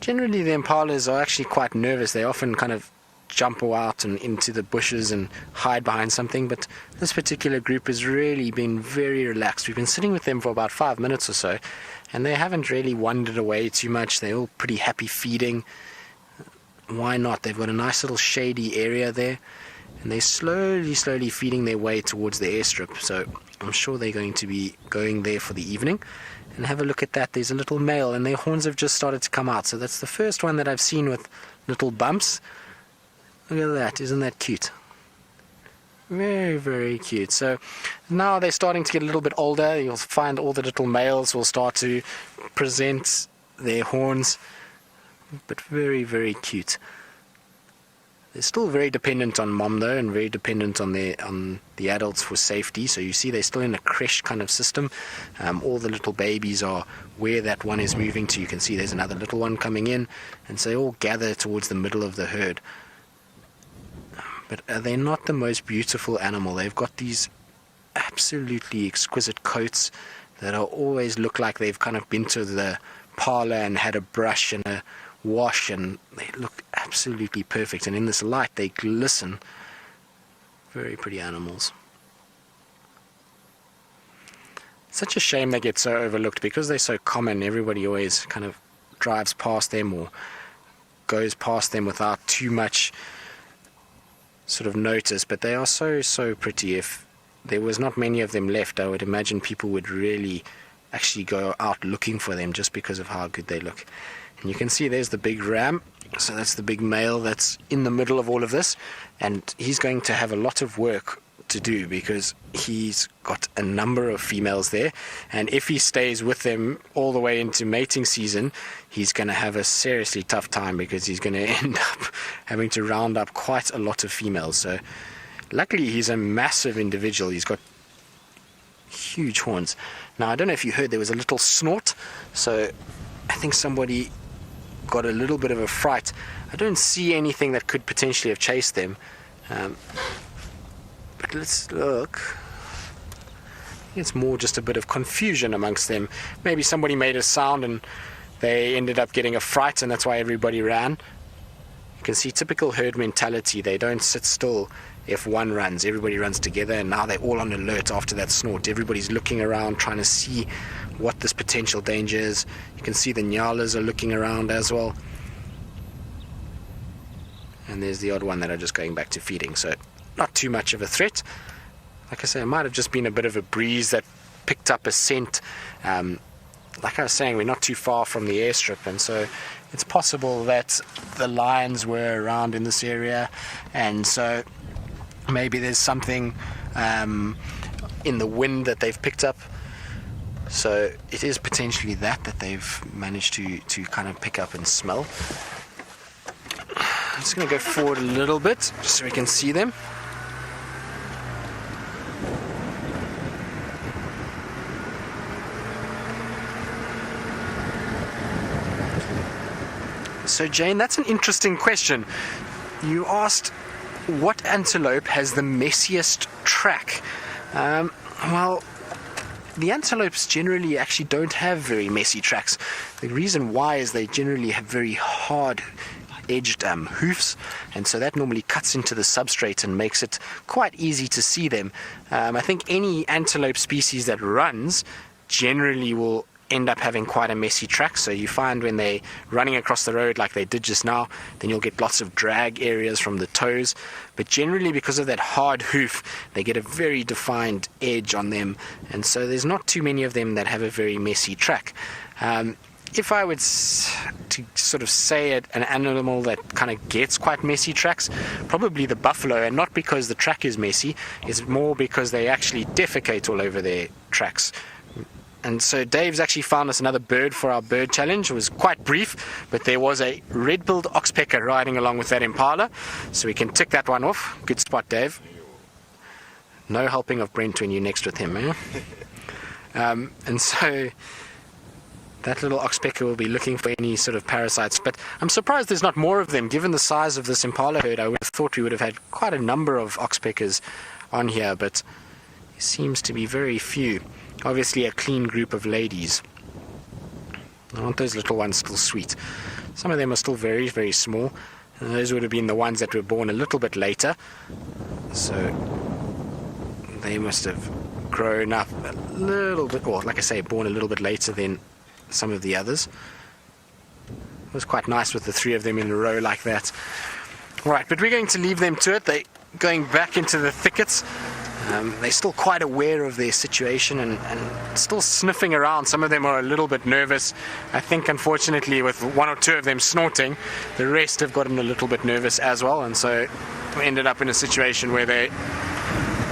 Generally the impalas are actually quite nervous. They often kind of jump out and into the bushes and hide behind something, but this particular group has really been very relaxed. We've been sitting with them for about 5 minutes or so, and they haven't really wandered away too much. They're all pretty happy feeding. Why not? They've got a nice little shady area there, and they're slowly feeding their way towards the airstrip. So I'm sure they're going to be going there for the evening. And have a look at that. There's a little male, and their horns have just started to come out. So that's the first one that I've seen with little bumps. Look at that. Isn't that cute? Very, very cute. So now they're starting to get a little bit older. You'll find all the little males will start to present their horns. But very, very cute. They're still very dependent on mom though, and very dependent on the adults for safety. So you see they're still in a creche kind of system. All the little babies are where that one is moving to. You can see there's another little one coming in, and so they all gather towards the middle of the herd. But they're not the most beautiful animal. They've got these absolutely exquisite coats that are always look like they've kind of been to the parlor and had a brush and a wash, and they look absolutely perfect, and in this light they glisten. Very pretty animals. Such a shame they get so overlooked because they're so common. Everybody always kind of drives past them or goes past them without too much sort of notice, but they are so pretty. If there was not many of them left, I would imagine people would really actually go out looking for them just because of how good they look. And you can see there's the big ram. So that's the big male that's in the middle of all of this, and he's going to have a lot of work to do because he's got a number of females there, and if he stays with them all the way into mating season, he's going to have a seriously tough time because he's going to end up having to round up quite a lot of females. So luckily he's a massive individual. He's got huge horns. Now I don't know if you heard, there was a little snort, so I think somebody got a little bit of a fright. I don't see anything that could potentially have chased them, but let's look. I think it's more just a bit of confusion amongst them. Maybe somebody made a sound and they ended up getting a fright, and that's why everybody ran. You can see typical herd mentality. They don't sit still if one runs. Everybody runs together, and now they're all on alert after that snort. Everybody's looking around trying to see what this potential danger is. You can see the nyalas are looking around as well, and there's the odd one that are just going back to feeding. So not too much of a threat. Like I say, it might have just been a bit of a breeze that picked up a scent. Like I was saying, we're not too far from the airstrip, and so it's possible that the lions were around in this area, and so maybe there's something in the wind that they've picked up. So it is potentially that they've managed to kind of pick up and smell. I'm just going to go forward a little bit just so we can see them. So Jane, that's an interesting question. You asked what antelope has the messiest track. Well, the antelopes generally actually don't have very messy tracks. The reason why is they generally have very hard edged hoofs, and so that normally cuts into the substrate and makes it quite easy to see them. I think any antelope species that runs generally will end up having quite a messy track. So you find when they're running across the road like they did just now, then you'll get lots of drag areas from the toes, but generally because of that hard hoof they get a very defined edge on them, and so there's not too many of them that have a very messy track. If I would to sort of say an animal that kind of gets quite messy tracks, probably the buffalo, and not because the track is messy, it's more because they actually defecate all over their tracks. And so Dave's actually found us another bird for our bird challenge. It was quite brief, but there was a red-billed oxpecker riding along with that impala, so we can tick that one off. Good spot, Dave. No helping of Brent when you're next with him, eh? And so that little oxpecker will be looking for any sort of parasites, but I'm surprised there's not more of them. Given the size of this impala herd, I would have thought we would have had quite a number of oxpeckers on here, but there seems to be very few. Obviously a clean group of ladies. Aren't those little ones still sweet? Some of them are still very, very small. And those would have been the ones that were born a little bit later. So they must have grown up a little bit, or like I say, born a little bit later than some of the others. It was quite nice with the 3 of them in a row like that. Right, but we're going to leave them to it. They're going back into the thickets. They're still quite aware of their situation and still sniffing around. Some of them are a little bit nervous. I think, unfortunately, with 1 or 2 of them snorting, the rest have gotten a little bit nervous as well. And so we ended up in a situation where they're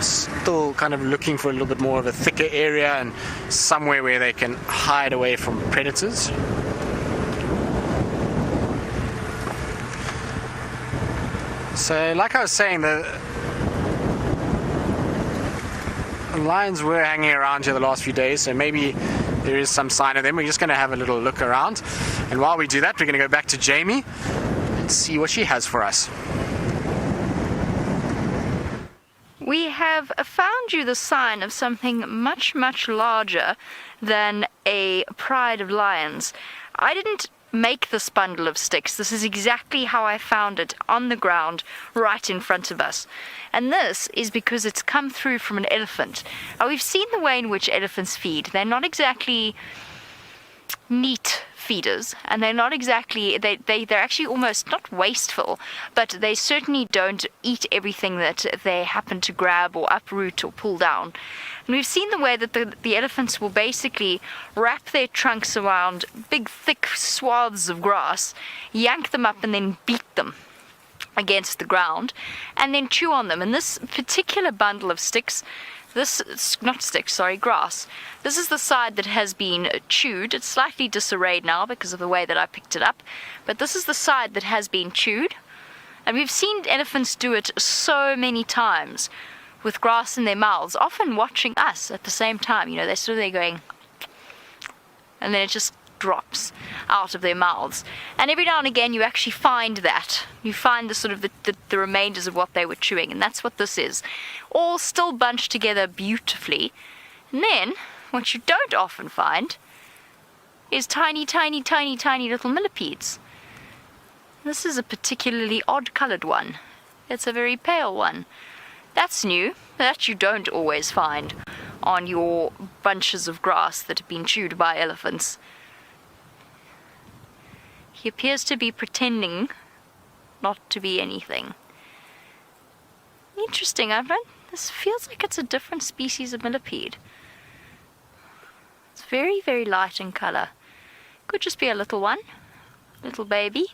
still kind of looking for a little bit more of a thicker area and somewhere where they can hide away from predators. So, like I was saying, the lions were hanging around here the last few days, so maybe there is some sign of them. We're just going to have a little look around, and while we do that, we're going to go back to Jamie and see what she has for us. We have found you the sign of something much, much larger than a pride of lions. I didn't make this bundle of sticks. This is exactly how I found it, on the ground right in front of us. And this is because it's come through from an elephant. Now, we've seen the way in which elephants feed. They're not exactly neat feeders, and they're not exactly, they're actually almost not wasteful, but they certainly don't eat everything that they happen to grab or uproot or pull down. And we've seen the way that the elephants will basically wrap their trunks around big thick swaths of grass, yank them up and then beat them against the ground and then chew on them. And this particular bundle of sticks, grass. This is the side that has been chewed. It's slightly disarrayed now because of the way that I picked it up, but this is the side that has been chewed. And we've seen elephants do it so many times with grass in their mouths, often watching us at the same time. You know, they're sort of there going, and then it just drops out of their mouths. And every now and again you actually find that. You find the sort of the remainders of what they were chewing, and that's what this is. All still bunched together beautifully. And then, what you don't often find is tiny, tiny, tiny, tiny little millipedes. This is a particularly odd-coloured one. It's a very pale one. That's new. That you don't always find on your bunches of grass that have been chewed by elephants. He appears to be pretending not to be anything. Interesting, I've read this feels like it's a different species of millipede. It's very, very light in colour. Could just be a little one, little baby.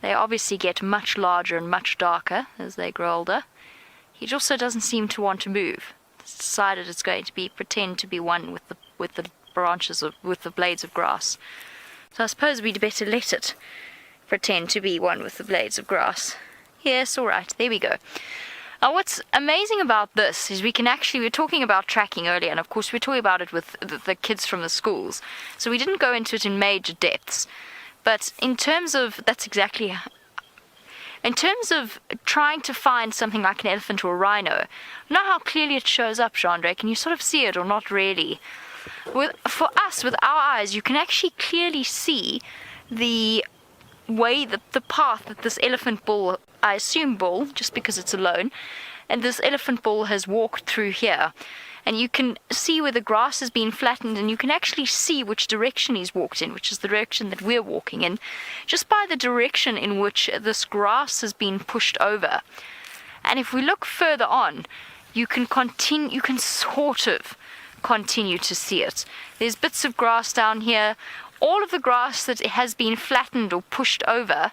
They obviously get much larger and much darker as they grow older. He also doesn't seem to want to move. It's decided it's going to pretend to be one with the branches with the blades of grass. So I suppose we'd better let it pretend to be one with the blades of grass. Yes, all right, there we go. Now, what's amazing about this is we were talking about tracking earlier, and of course we're talking about it with the kids from the schools. So we didn't go into it in major depths. But in terms of trying to find something like an elephant or a rhino, know how clearly it shows up, Jean-Andre? Can you sort of see it or not really? For us, with our eyes, you can actually clearly see the way, the path that this elephant bull, I assume bull, just because it's alone, and this elephant bull has walked through here. And you can see where the grass has been flattened, and you can actually see which direction he's walked in, which is the direction that we're walking in, just by the direction in which this grass has been pushed over. And if we look further on, you can sort of continue to see it. There's bits of grass down here. All of the grass that has been flattened or pushed over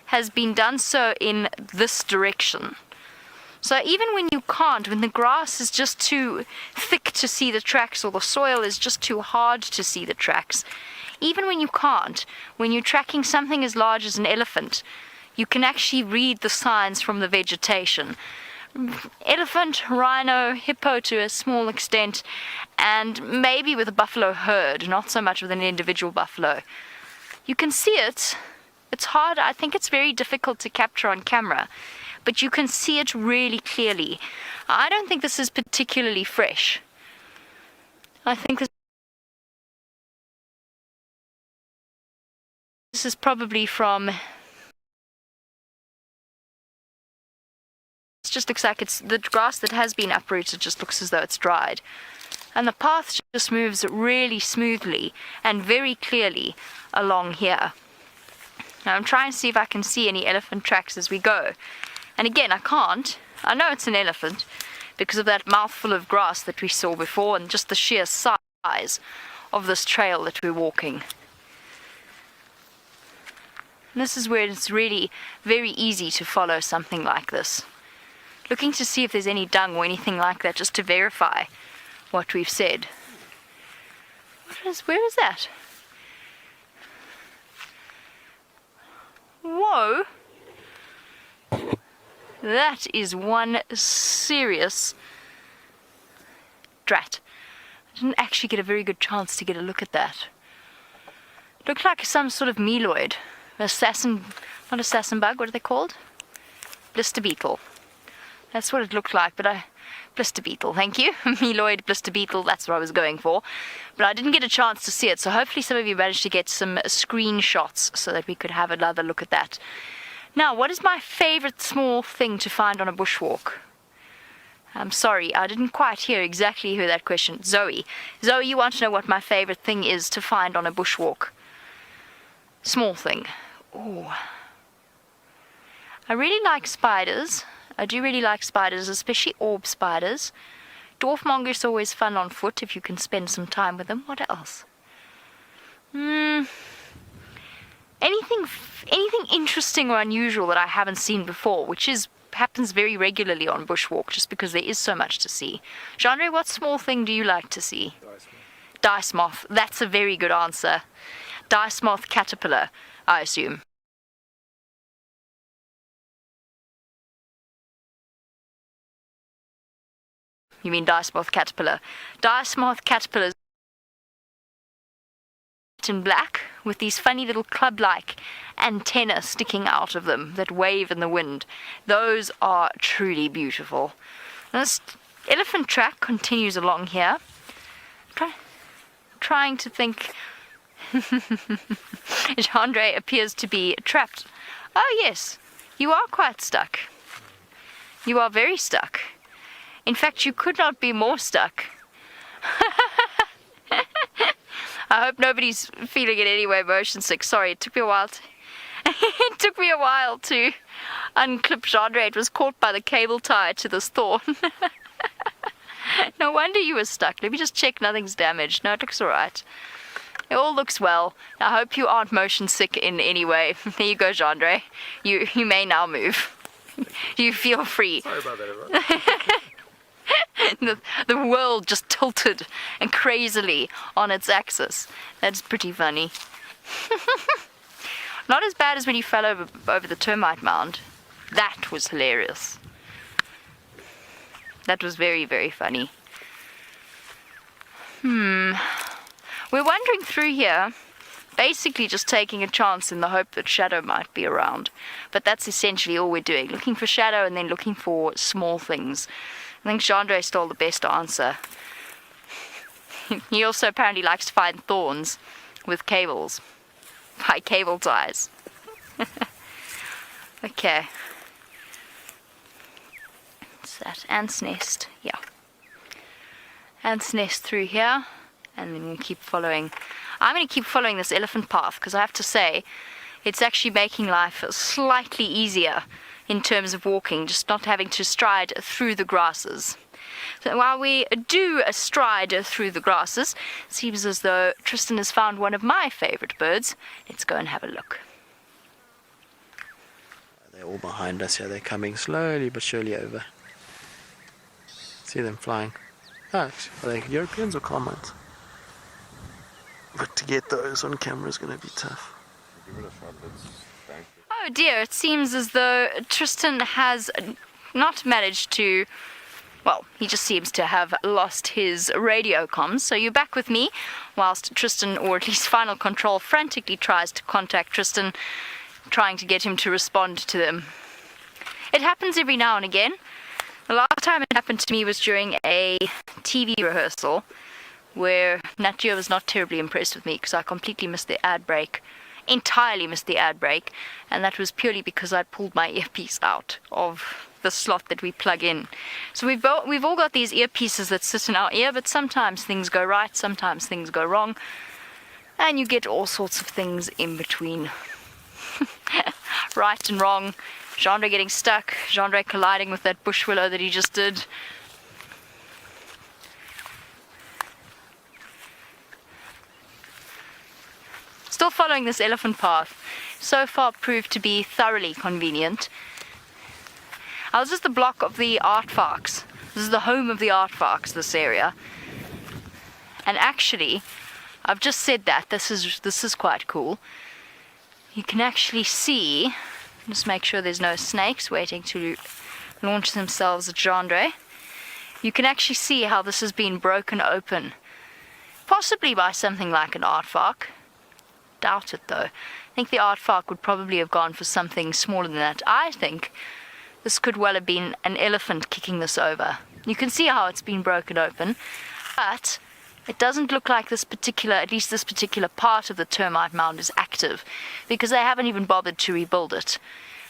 has been done so in this direction. So even when the grass is just too thick to see the tracks, or the soil is just too hard to see the tracks, even when you're tracking something as large as an elephant, you can actually read the signs from the vegetation. Elephant, rhino, hippo to a small extent, and maybe with a buffalo herd, not so much with an individual buffalo. You can see it. It's hard. I think it's very difficult to capture on camera, but you can see it really clearly. I don't think this is particularly fresh. I think this this is probably from... It just looks like it's the grass that has been uprooted, just looks as though it's dried. And the path just moves really smoothly and very clearly along here. Now I'm trying to see if I can see any elephant tracks as we go. And again, I can't. I know it's an elephant because of that mouthful of grass that we saw before and just the sheer size of this trail that we're walking. And this is where it's really very easy to follow something like this. Looking to see if there's any dung or anything like that, just to verify what we've said. Where is that? Whoa! That is one serious drat. I didn't actually get a very good chance to get a look at that. Looked like some sort of meloid. Not assassin bug, what are they called? Blister beetle. That's what it looked like, but blister beetle, thank you. Meloid, blister beetle, that's what I was going for. But I didn't get a chance to see it, so hopefully some of you managed to get some screenshots so that we could have another look at that. Now, what is my favorite small thing to find on a bushwalk? I'm sorry, I didn't quite hear exactly who that question. Zoe, you want to know what my favorite thing is to find on a bushwalk? Small thing. Ooh. I really like spiders. I do really like spiders, especially orb spiders. Dwarf mongoose always fun on foot if you can spend some time with them. What else? Anything interesting or unusual that I haven't seen before, which happens very regularly on bushwalk, just because there is so much to see. Genre, what small thing do you like to see? Dice moth. That's a very good answer. Dice moth caterpillar, I assume. You mean dice moth caterpillar? Dice moth caterpillars in black with these funny little club-like antennae sticking out of them that wave in the wind. Those are truly beautiful. This elephant track continues along here. Trying to think. Andre appears to be trapped. Oh yes, you are quite stuck. You are very stuck. In fact, you could not be more stuck. I hope nobody's feeling in any way motion sick. Sorry, it took me a while to unclip Genre. It was caught by the cable tie to this thorn. No wonder you were stuck. Let me just check nothing's damaged. No, it looks alright. It all looks well. I hope you aren't motion sick in any way. There you go, Genre. You may now move. You feel free. Sorry about that, everyone. The world just tilted and crazily on its axis. That's pretty funny. Not as bad as when you fell over the termite mound. That was hilarious. That was very, very funny. We're wandering through here, basically just taking a chance in the hope that shadow might be around. But that's essentially all we're doing. Looking for shadow and then looking for small things. I think Chandra stole the best answer. He also apparently likes to find thorns with cables. By cable ties. Okay. What's that? Ant's nest. Yeah. Ant's nest through here. And then we'll keep following. I'm going to keep following this elephant path because I have to say it's actually making life slightly easier in terms of walking, just not having to stride through the grasses. So while we do a stride through the grasses, it seems as though Tristan has found one of my favorite birds. Let's go and have a look. They're all behind us here. They're coming slowly but surely over. See them flying. Oh, are they Europeans or Carmites? But to get those on camera is going to be tough. Oh dear, it seems as though Tristan has not managed to, well, he just seems to have lost his radio comms. So you're back with me whilst Tristan, or at least Final Control, frantically tries to contact Tristan, trying to get him to respond to them. It happens every now and again. The last time it happened to me was during a TV rehearsal where Nat Geo was not terribly impressed with me because I completely missed the ad break entirely missed the ad break, and that was purely because I pulled my earpiece out of the slot that we plug in. So we've all got these earpieces that sit in our ear, but sometimes things go right, sometimes things go wrong, and you get all sorts of things in between. Right and wrong, Xongile getting stuck, Xongile colliding with that bush willow that he just did. Still following this elephant path. So far proved to be thoroughly convenient. This is the block of the aardvarks. This is the home of the aardvarks, this area. And actually, I've just said that, this is quite cool. You can actually see, just make sure there's no snakes waiting to launch themselves at Xongile. You can actually see how this has been broken open. Possibly by something like an aardvark. Doubt it though. I think the aardvark would probably have gone for something smaller than that. I think this could well have been an elephant kicking this over. You can see how it's been broken open, but it doesn't look like this particular, at least this particular part of the termite mound is active, because they haven't even bothered to rebuild it.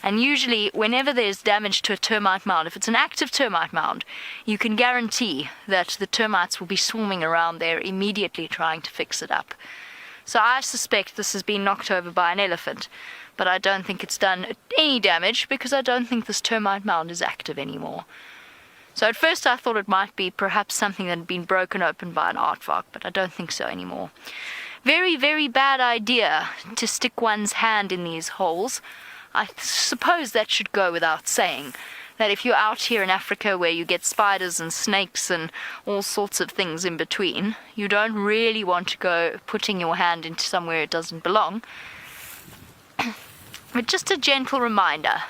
And usually, whenever there's damage to a termite mound, if it's an active termite mound, you can guarantee that the termites will be swarming around there immediately trying to fix it up. So I suspect this has been knocked over by an elephant, but I don't think it's done any damage because I don't think this termite mound is active anymore. So at first I thought it might be perhaps something that had been broken open by an aardvark, but I don't think so anymore. Very, very bad idea to stick one's hand in these holes. I suppose that should go without saying. That if you're out here in Africa where you get spiders and snakes and all sorts of things in between, you don't really want to go putting your hand into somewhere it doesn't belong. But just a gentle reminder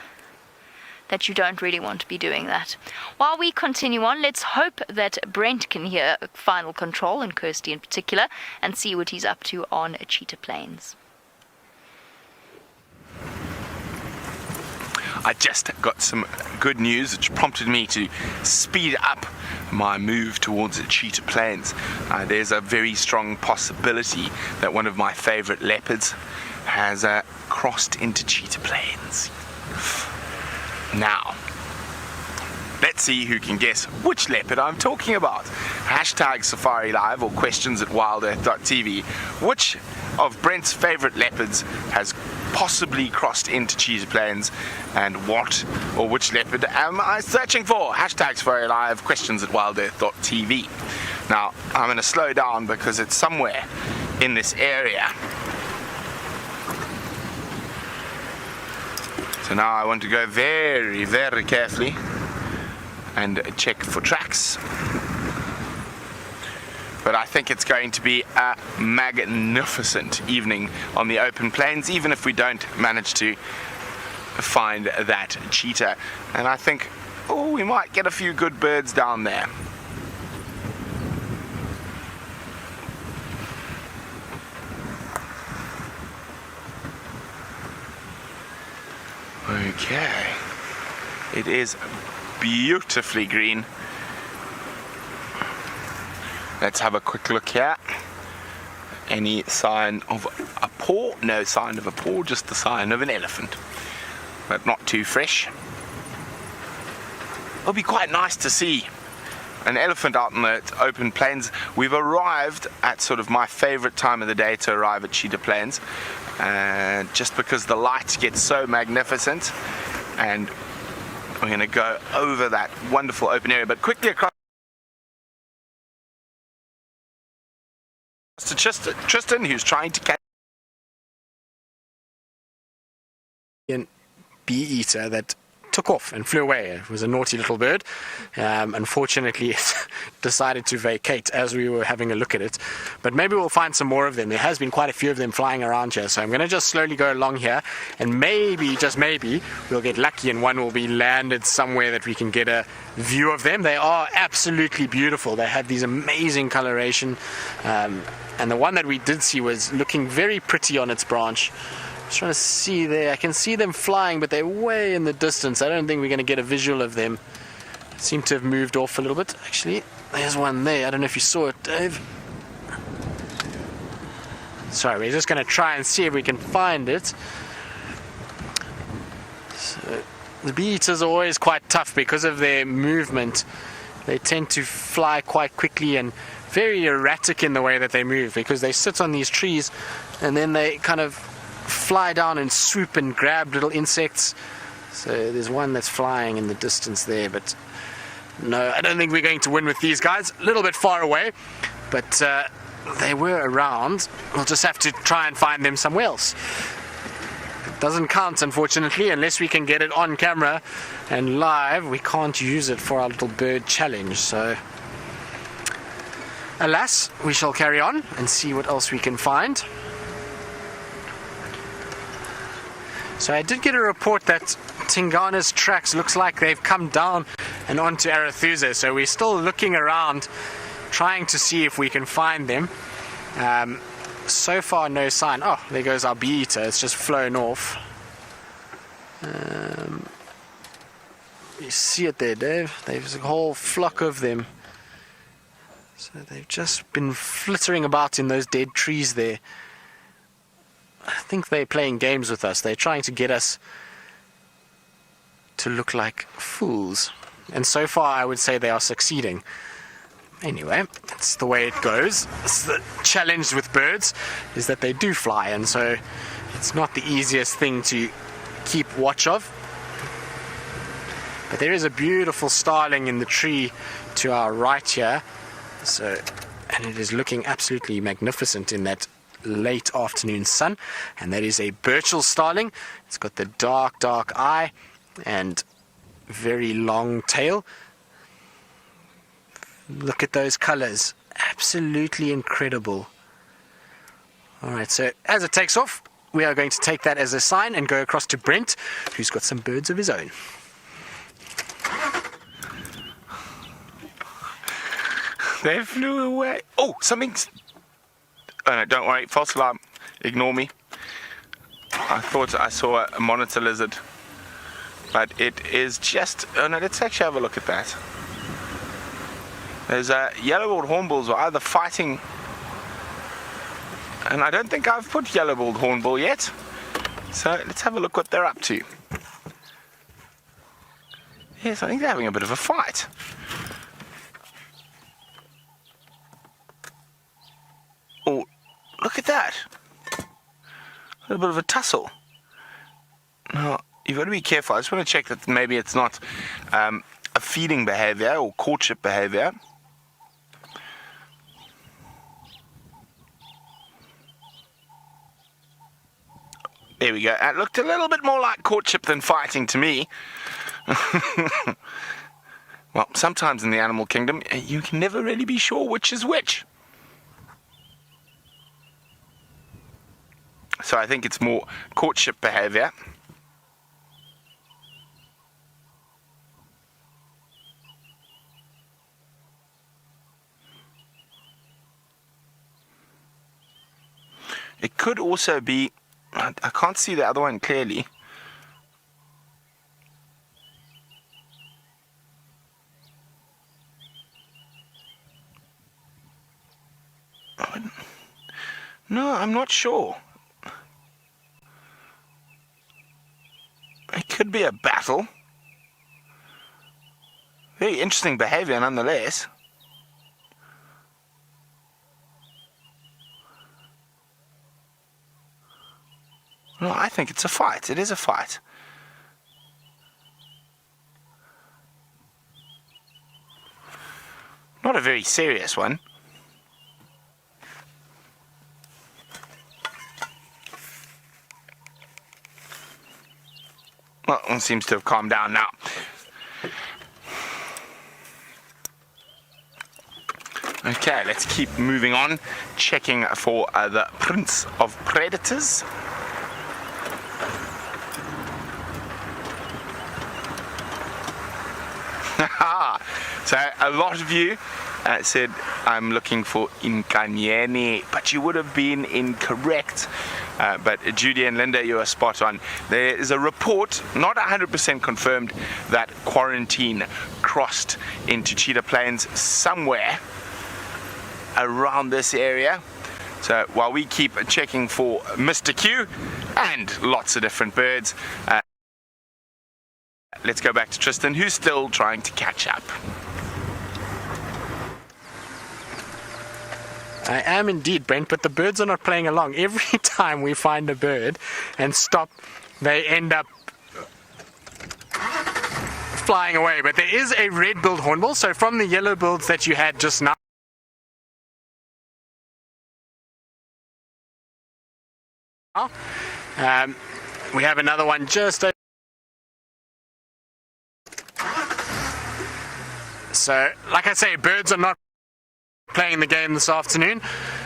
that you don't really want to be doing that. While we continue on, let's hope that Brent can hear Final Control, and Kirsty in particular, and see what he's up to on Cheetah Plains. I just got some good news which prompted me to speed up my move towards the Cheetah Plains. There's a very strong possibility that one of my favorite leopards has crossed into Cheetah Plains. Now, let's see who can guess which leopard I'm talking about. Hashtag Safari Live or questions at WildEarth.tv. Which of Brent's favorite leopards has possibly crossed into Cheetah Plains, and what or which leopard am I searching for? Hashtag Safari Live, questions at WildEarth.tv. Now, I'm going to slow down because it's somewhere in this area. So now I want to go very, very carefully and check for tracks. But I think it's going to be a magnificent evening on the open plains, even if we don't manage to find that cheetah. And I think, oh, we might get a few good birds down there. Okay, it is beautifully green. Let's have a quick look here. Any sign of a paw? No sign of a paw, just the sign of an elephant, but not too fresh. It'll be quite nice to see an elephant out in the open plains. We've arrived at sort of my favorite time of the day to arrive at Cheetah Plains, just because the light gets so magnificent, and we're going to go over that wonderful open area, but quickly across to Tristan, who's trying to catch a bee eater that took off and flew away. It was a naughty little bird. Unfortunately, it decided to vacate as we were having a look at it. But maybe we'll find some more of them. There has been quite a few of them flying around here. So I'm going to just slowly go along here, and maybe, just maybe, we'll get lucky and one will be landed somewhere that we can get a view of them. They are absolutely beautiful. They have these amazing coloration. And the one that we did see was looking very pretty on its branch. Trying to see there, I can see them flying, but they're way in the distance. I don't think we're going to get a visual of them. Seem to have moved off a little bit. Actually, there's one there. I don't know if you saw it, Dave. Sorry, we're just going to try and see if we can find it. So, the bee eaters are always quite tough because of their movement. They tend to fly quite quickly and very erratic in the way that they move, because they sit on these trees and then they kind of fly down and swoop and grab little insects. So there's one that's flying in the distance there, but no, I don't think we're going to win with these guys. A little bit far away, but they were around. We'll just have to try and find them somewhere else. It doesn't count, unfortunately, unless we can get it on camera and live. We can't use it for our little bird challenge, so alas, we shall carry on and see what else we can find. So I did get a report that Tingana's tracks looks like they've come down and onto Arathusa, so we're still looking around trying to see if we can find them. So far no sign. Oh, there goes our bee eater, it's just flown off. You see it there, Dave? There's a whole flock of them. So they've just been flittering about in those dead trees there. I think they're playing games with us. They're trying to get us to look like fools. And so far I would say they are succeeding. Anyway, that's the way it goes. It's the challenge with birds, is that they do fly, and so it's not the easiest thing to keep watch of. But there is a beautiful starling in the tree to our right here. So, and it is looking absolutely magnificent in that late afternoon sun, and that is a Burchell starling. It's got the dark eye and very long tail. Look at those colors, absolutely incredible. Alright, so as it takes off, we are going to take that as a sign and go across to Brent, who's got some birds of his own. They flew away. Oh, something's... Oh no, don't worry, false alarm. Ignore me. I thought I saw a monitor lizard, but it is just... Oh no, let's actually have a look at that. There's yellow-billed hornbills are either fighting, and I don't think I've put yellow-billed hornbill yet. So let's have a look what they're up to. Yes, I think they're having a bit of a fight. Oh, look at that. A little bit of a tussle. Now, you've got to be careful. I just want to check that maybe it's not a feeding behavior or courtship behavior. There we go. It looked a little bit more like courtship than fighting to me. Well, sometimes in the animal kingdom, you can never really be sure which is which. So I think it's more courtship behavior. It could also be, I can't see the other one clearly. No, I'm not sure. It could be a battle. Very interesting behavior nonetheless. No, I think it's a fight. It is a fight. Not a very serious one. Well, one seems to have calmed down now. Okay, let's keep moving on, checking for the prints of predators. So a lot of you said I'm looking for Inkanyene, but you would have been incorrect. But Judy and Linda, you are spot on. There is a report, not 100% confirmed, that quarantine crossed into Cheetah Plains somewhere around this area. So while we keep checking for Mr. Q and lots of different birds, let's go back to Tristan, who's still trying to catch up. I am indeed, Brent, but the birds are not playing along. Every time we find a bird and stop, they end up flying away. But there is a red-billed hornbill, so from the yellow-bills that you had just now, we have another one just over. So, like I say, birds are not playing the game this afternoon,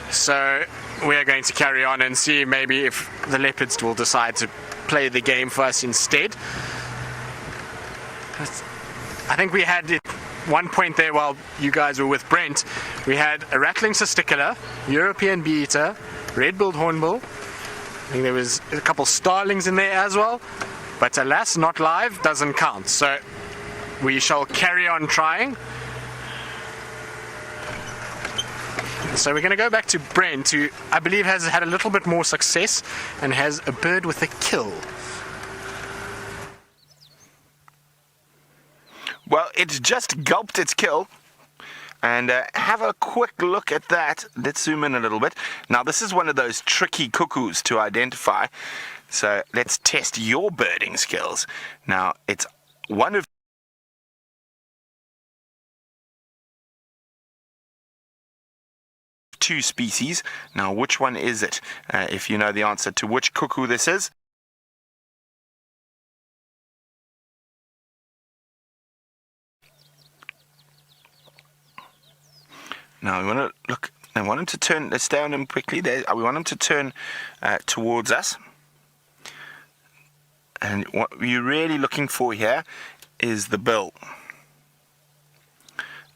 so we are going to carry on and see maybe if the leopards will decide to play the game for us instead. I think we had at one point there while you guys were with Brent, we had a rattling cisticola, European bee-eater, red-billed hornbill. I think there was a couple starlings in there as well, but alas, not live, doesn't count. So we shall carry on trying. So we're going to go back to Brent, who I believe has had a little bit more success and has a bird with a kill. Well, it's just gulped its kill. And have a quick look at that. Let's zoom in a little bit. Now, this is one of those tricky cuckoos to identify. So let's test your birding skills. Now, it's one of two species. Now, which one is it? If you know the answer to which cuckoo this is. Now, we want to look. I want him to turn. Let's stay on him quickly. There, we want him to turn towards us. And what you're really looking for here is the bill.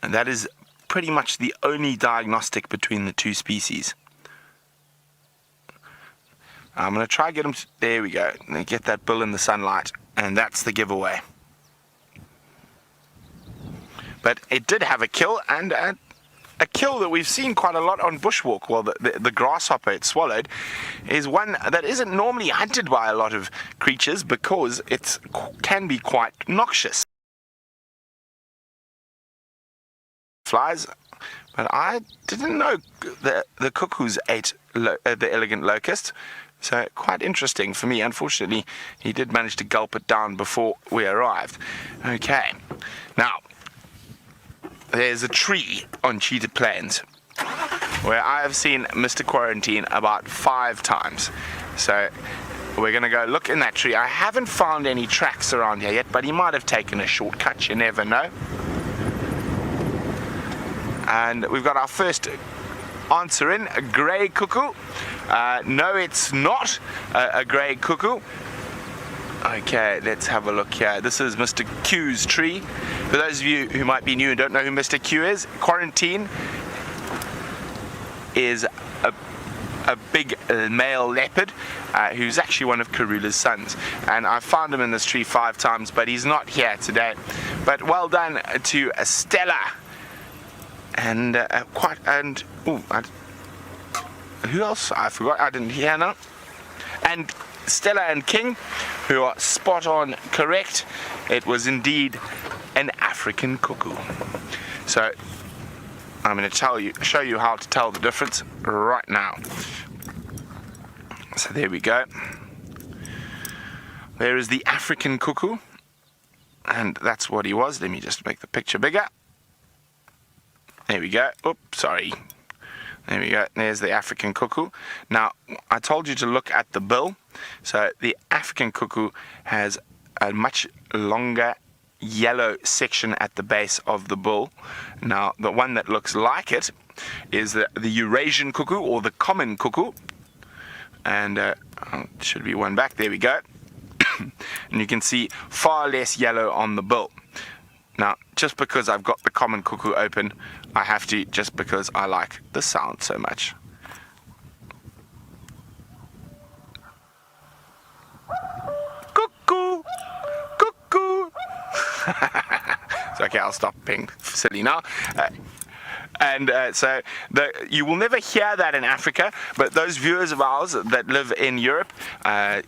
And that is pretty much the only diagnostic between the two species. I'm going to try get him to, there we go, and get that bill in the sunlight, and that's the giveaway. But it did have a kill, and a kill that we've seen quite a lot on bushwalk. Well, the grasshopper it swallowed is one that isn't normally hunted by a lot of creatures because it can be quite noxious. Flies, but I didn't know the cuckoos ate the elegant locust, so quite interesting for me. Unfortunately, he did manage to gulp it down before we arrived. Okay, now there's a tree on Cheetah Plains where I have seen Mr. Quarantine about 5 times, so we're going to go look in that tree. I haven't found any tracks around here yet, but he might have taken a shortcut, you never know. And we've got our first answer in, a grey cuckoo. No, it's not a grey cuckoo. Okay, let's have a look here. This is Mr. Q's tree. For those of you who might be new and don't know who Mr. Q is, Quarantine is a big male leopard who's actually one of Karula's sons. And I found him in this tree 5 times, but he's not here today. But well done to Stella. And who else? I forgot. I didn't hear now. And Stella and King, who are spot on correct. It was indeed an African cuckoo. So I'm going to show you how to tell the difference right now. So there we go. There is the African cuckoo, and that's what he was. Let me just make the picture bigger. There we go. Oops, sorry. There we go. There's the African cuckoo. Now, I told you to look at the bill. So the African cuckoo has a much longer yellow section at the base of the bill. Now, the one that looks like it is the Eurasian cuckoo, or the common cuckoo. And should be one back. There we go. And you can see far less yellow on the bill. Now, just because I've got the common cuckoo open, I have to, just because I like the sound so much. Cuckoo! Cuckoo! It's okay, I'll stop being silly now. And so you will never hear that in Africa, but those viewers of ours that live in Europe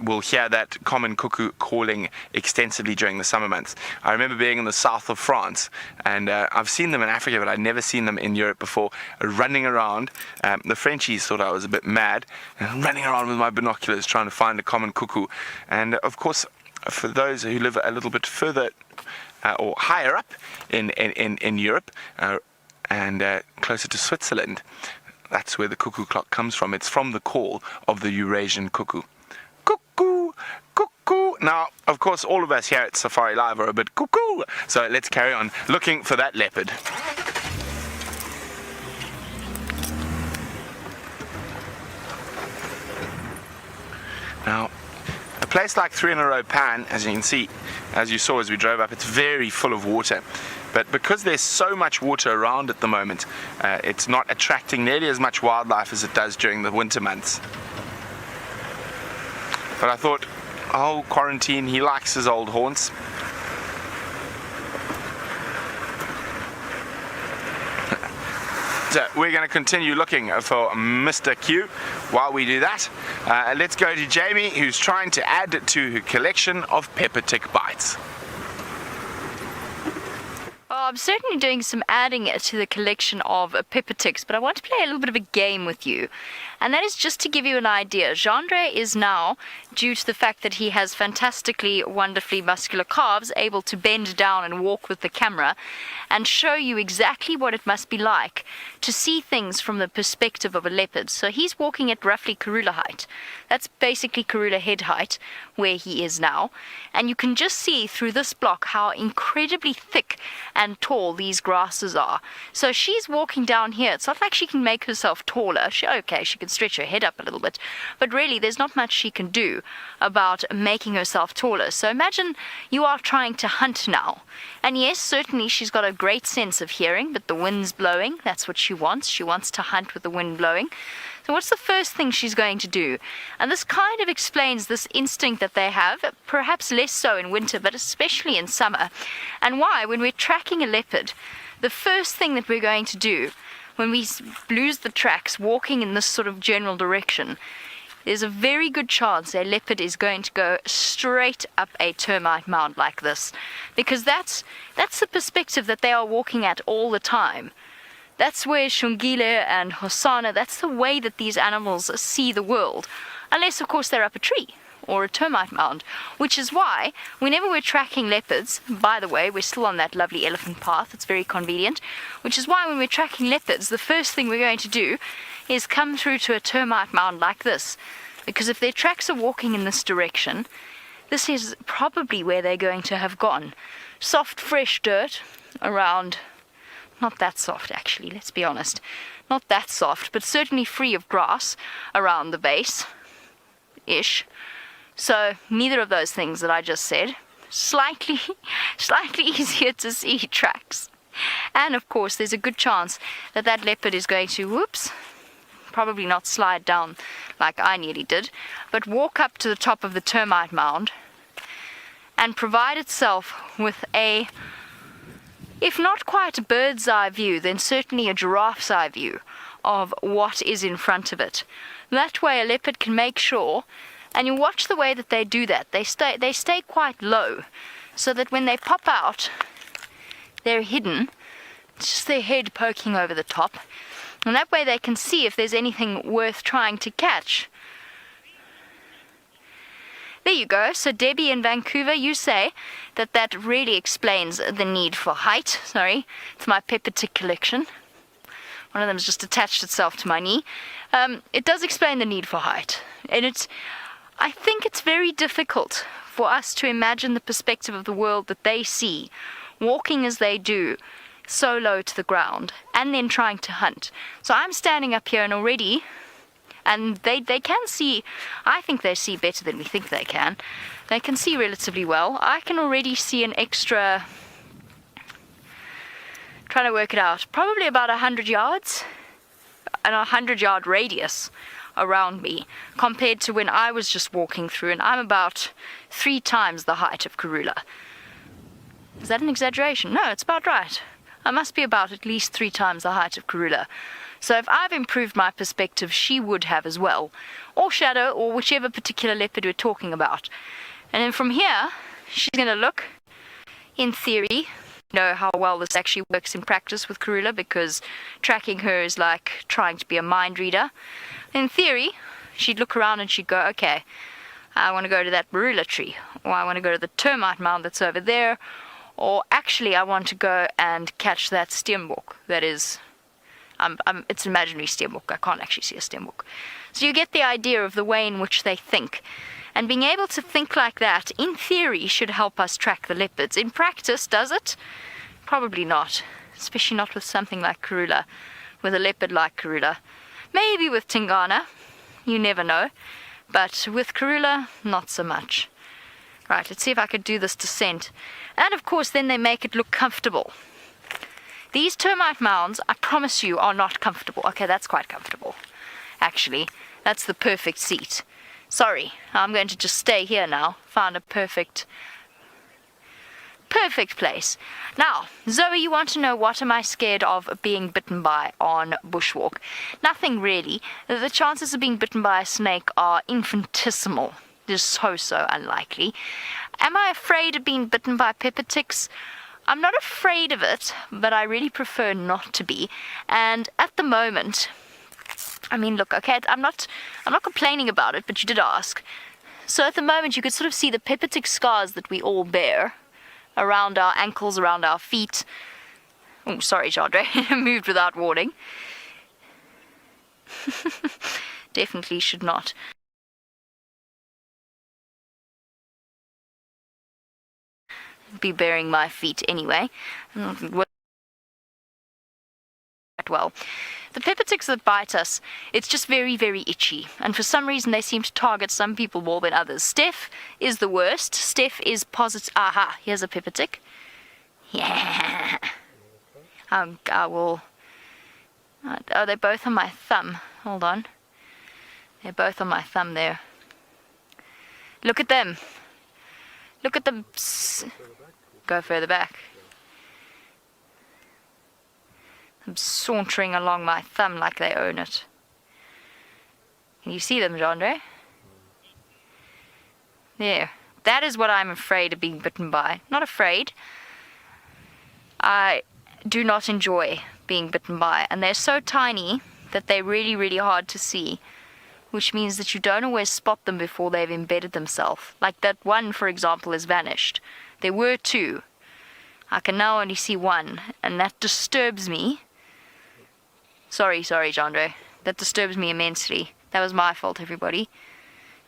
will hear that common cuckoo calling extensively during the summer months. I remember being in the south of France, and I've seen them in Africa, but I'd never seen them in Europe before, running around. The Frenchies thought I was a bit mad, and running around with my binoculars trying to find a common cuckoo. And of course, for those who live a little bit further or higher up in Europe and closer to Switzerland, that's where the cuckoo clock comes from. It's from the call of the Eurasian cuckoo. Cuckoo, cuckoo. Now, of course, all of us here at Safari Live are a bit cuckoo, so let's carry on looking for that leopard. Now, a place like 3 in a Row Pan, as you can see, as you saw as we drove up, it's very full of water. But because there's so much water around at the moment, it's not attracting nearly as much wildlife as it does during the winter months. But I thought, oh, quarantine, he likes his old haunts. So we're going to continue looking for Mr. Q. While we do that, let's go to Jamie, who's trying to add to her collection of pepper tick bites. Oh, I'm certainly doing some adding to the collection of pepper ticks, but I want to play a little bit of a game with you. And that is just to give you an idea. Gendre is now, due to the fact that he has fantastically, wonderfully muscular calves, able to bend down and walk with the camera and show you exactly what it must be like to see things from the perspective of a leopard. So he's walking at roughly Karula height. That's basically Karula head height, where he is now. And you can just see through this block how incredibly thick and tall these grasses are. So she's walking down here. It's not like she can make herself taller. She can stretch her head up a little bit, but really there's not much she can do about making herself taller. So imagine you are trying to hunt now, and yes, certainly she's got a great sense of hearing, but the wind's blowing. That's what she wants. She wants to hunt with the wind blowing. So what's the first thing she's going to do? And this kind of explains this instinct that they have, perhaps less so in winter, but especially in summer, and why when we're tracking a leopard, the first thing that we're going to do when we lose the tracks walking in this sort of general direction, there's a very good chance a leopard is going to go straight up a termite mound like this, because that's the perspective that they are walking at all the time. That's where Xongile and Hosana, that's the way that these animals see the world, unless of course they're up a tree or a termite mound, which is why whenever we're tracking leopards, by the way, we're still on that lovely elephant path, it's very convenient, which is why when we're tracking leopards, the first thing we're going to do is come through to a termite mound like this, because if their tracks are walking in this direction, this is probably where they're going to have gone. Soft, fresh dirt around, not that soft actually, let's be honest, not that soft, but certainly free of grass around the base-ish. So neither of those things that I just said. Slightly easier to see tracks. And of course there's a good chance that that leopard is going to, whoops, probably not slide down like I nearly did, but walk up to the top of the termite mound and provide itself with a, if not quite a bird's eye view, then certainly a giraffe's eye view of what is in front of it. That way a leopard can make sure. And you watch the way that they do that. They stay quite low, so that when they pop out, they're hidden. It's just their head poking over the top. And that way they can see if there's anything worth trying to catch. There you go. So Debbie in Vancouver, you say that really explains the need for height. Sorry, it's my pepper tick collection. One of them's just attached itself to my knee. It does explain the need for height. And I think it's very difficult for us to imagine the perspective of the world that they see, walking as they do, so low to the ground, and then trying to hunt. So I'm standing up here and already, and they can see, I think they see better than we think they can. They can see relatively well. I can already see an extra, trying to work it out, probably about 100 yards, and a 100-yard radius around me, compared to when I was just walking through, and I'm about 3 times the height of Karula. Is that an exaggeration? No, it's about right. I must be about at least 3 times the height of Karula. So if I've improved my perspective, she would have as well. Or Shadow, or whichever particular leopard we're talking about. And then from here, she's going to look, in theory, know how well this actually works in practice with Karula, because tracking her is like trying to be a mind reader. In theory, she'd look around and she'd go, okay, I want to go to that marula tree, or I want to go to the termite mound that's over there, or actually I want to go and catch that steenbok that is... it's an imaginary steenbok. I can't actually see a steenbok. So you get the idea of the way in which they think. And being able to think like that, in theory, should help us track the leopards. In practice, does it? Probably not. Especially not with something like Karula. With a leopard like Karula. Maybe with Tingana. You never know. But with Karula, not so much. Right, let's see if I could do this descent. And of course, then they make it look comfortable. These termite mounds, I promise you, are not comfortable. Okay, that's quite comfortable. Actually, that's the perfect seat. Sorry, I'm going to just stay here now. Found a perfect place. Now, Zoe, you want to know what am I scared of being bitten by on bushwalk? Nothing really. The chances of being bitten by a snake are infinitesimal. They're so unlikely. Am I afraid of being bitten by pepper ticks? I'm not afraid of it, but I really prefer not to be. And at the moment, I mean, look, okay, I'm not complaining about it, but you did ask. So at the moment, you could sort of see the pepper tick scars that we all bear around our ankles, around our feet. Oh, sorry, Jandre, moved without warning. Definitely should not. Be bearing my feet anyway. Well, the pepper ticks that bite us, it's just very itchy, and for some reason they seem to target some people more than others. Steph is the worst. Steph is positive. Aha, here's a pepper tick. Yeah. I will. Oh, they're both on my thumb. Hold on. They're both on my thumb there. Look at them. Look at them. Go further back. I'm sauntering along my thumb like they own it. Can you see them, Jandre? There. That is what I'm afraid of being bitten by. Not afraid. I do not enjoy being bitten by. And they're so tiny that they're really hard to see. Which means that you don't always spot them before they've embedded themselves. Like that one, for example, has vanished. There were 2. I can now only see 1, and that disturbs me. Sorry, Jandre. That disturbs me immensely. That was my fault, everybody.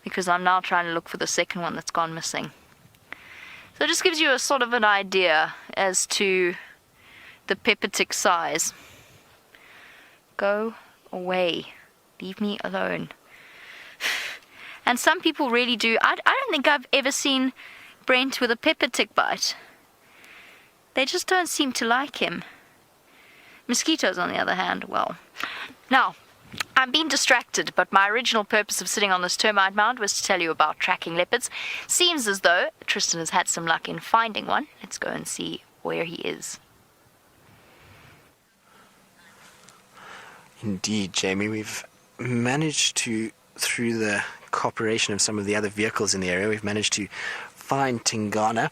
Because I'm now trying to look for the second one that's gone missing. So it just gives you a sort of an idea as to the pepper tick size. Go away. Leave me alone. And some people really do. I don't think I've ever seen Brent with a pepper tick bite. They just don't seem to like him. Mosquitoes, on the other hand, well. Now, I'm being distracted, but my original purpose of sitting on this termite mound was to tell you about tracking leopards. Seems as though Tristan has had some luck in finding one. Let's go and see where he is. Indeed, Jamie, we've managed to, through the cooperation of some of the other vehicles in the area, we've managed to find Tingana.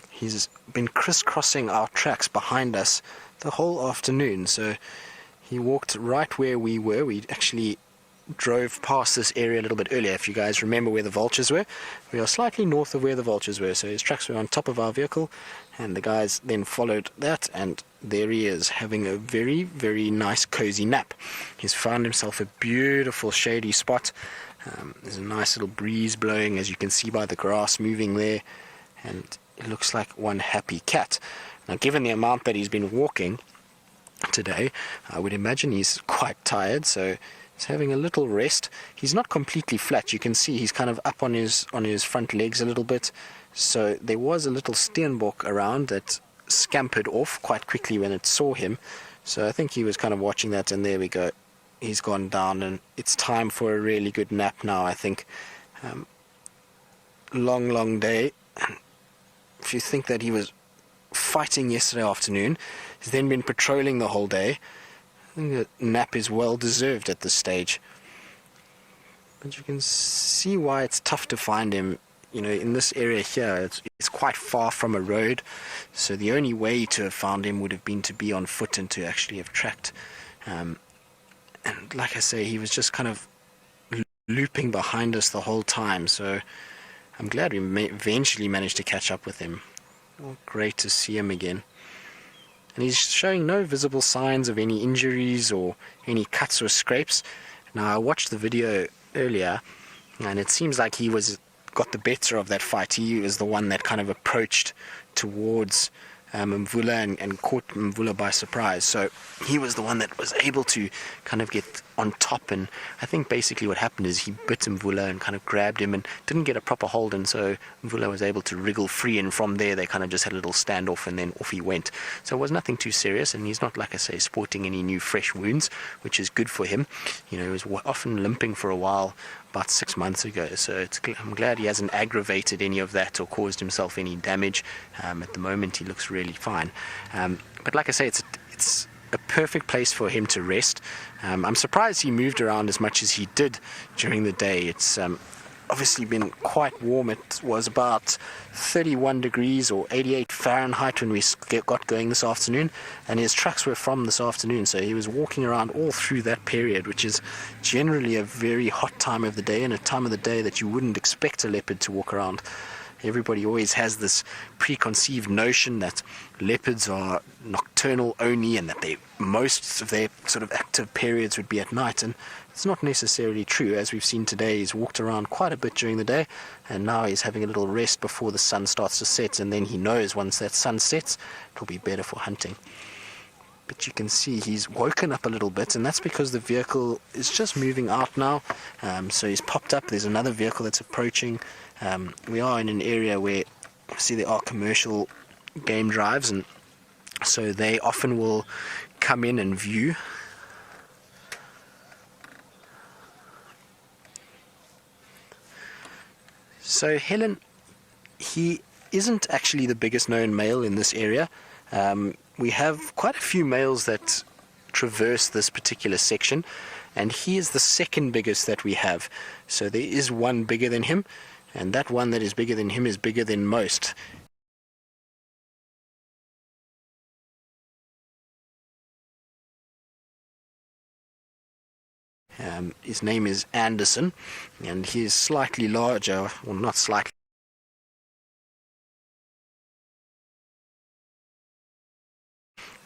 He's been crisscrossing our tracks behind us the whole afternoon, so he walked right where we were. We actually drove past this area a little bit earlier. If you guys remember where the vultures were, we are slightly north of where the vultures were, so his tracks were on top of our vehicle, and the guys then followed that, and there he is, having a very nice cozy nap. He's found himself a beautiful shady spot. There's a nice little breeze blowing, as you can see by the grass moving there, and it looks like one happy cat. Now, given the amount that he's been walking today, I would imagine he's quite tired, so he's having a little rest. He's not completely flat. You can see he's kind of up on his front legs a little bit. So there was a little steenbok around that scampered off quite quickly when it saw him. So I think he was kind of watching that, and there we go. He's gone down, and it's time for a really good nap now, I think. Long day. If you think that he was fighting yesterday afternoon, He's then been patrolling the whole day. I think the nap is well deserved at this stage. But you can see why it's tough to find him. You know, in this area here, it's quite far from a road, so the only way to have found him would have been to be on foot and to actually have tracked. And like I say, he was just kind of looping behind us the whole time, so I'm glad we eventually managed to catch up with him. Oh, great to see him again. And he's showing no visible signs of any injuries or any cuts or scrapes. Now, I watched the video earlier, and it seems like he got the better of that fight. He was the one that kind of approached towards Mvula and caught Mvula by surprise. So he was the one that was able to kind of get on top, and I think basically what happened is he bit Mvula and kind of grabbed him and didn't get a proper hold, and so Mvula was able to wriggle free, and from there they kind of just had a little standoff and then off he went. So it was nothing too serious, and he's not, like I say, sporting any new fresh wounds, which is good for him. You know, he was often limping for a while about 6 months ago, so I'm glad he hasn't aggravated any of that or caused himself any damage. At the moment he looks really fine, but like I say, it's a perfect place for him to rest. I'm surprised he moved around as much as he did during the day. It's obviously been quite warm. It was about 31 degrees or 88 Fahrenheit when we got going this afternoon, and his tracks were from this afternoon, so he was walking around all through that period, which is generally a very hot time of the day and a time of the day that you wouldn't expect a leopard to walk around. Everybody always has this preconceived notion that leopards are nocturnal only and that most of their sort of active periods would be at night, and it's not necessarily true. As we've seen today, he's walked around quite a bit during the day, and now he's having a little rest before the sun starts to set, and then he knows once that sun sets it'll be better for hunting. But you can see he's woken up a little bit, and that's because the vehicle is just moving out now. So he's popped up. There's another vehicle that's approaching. We are in an area where, see, there are commercial game drives, and so they often will come in and view. So Helen, he isn't actually the biggest known male in this area. We have quite a few males that traverse this particular section, and he is the second biggest that we have. So there is one bigger than him, and that one that is bigger than him is bigger than most. His name is Anderson, and he is slightly larger, or not slightly.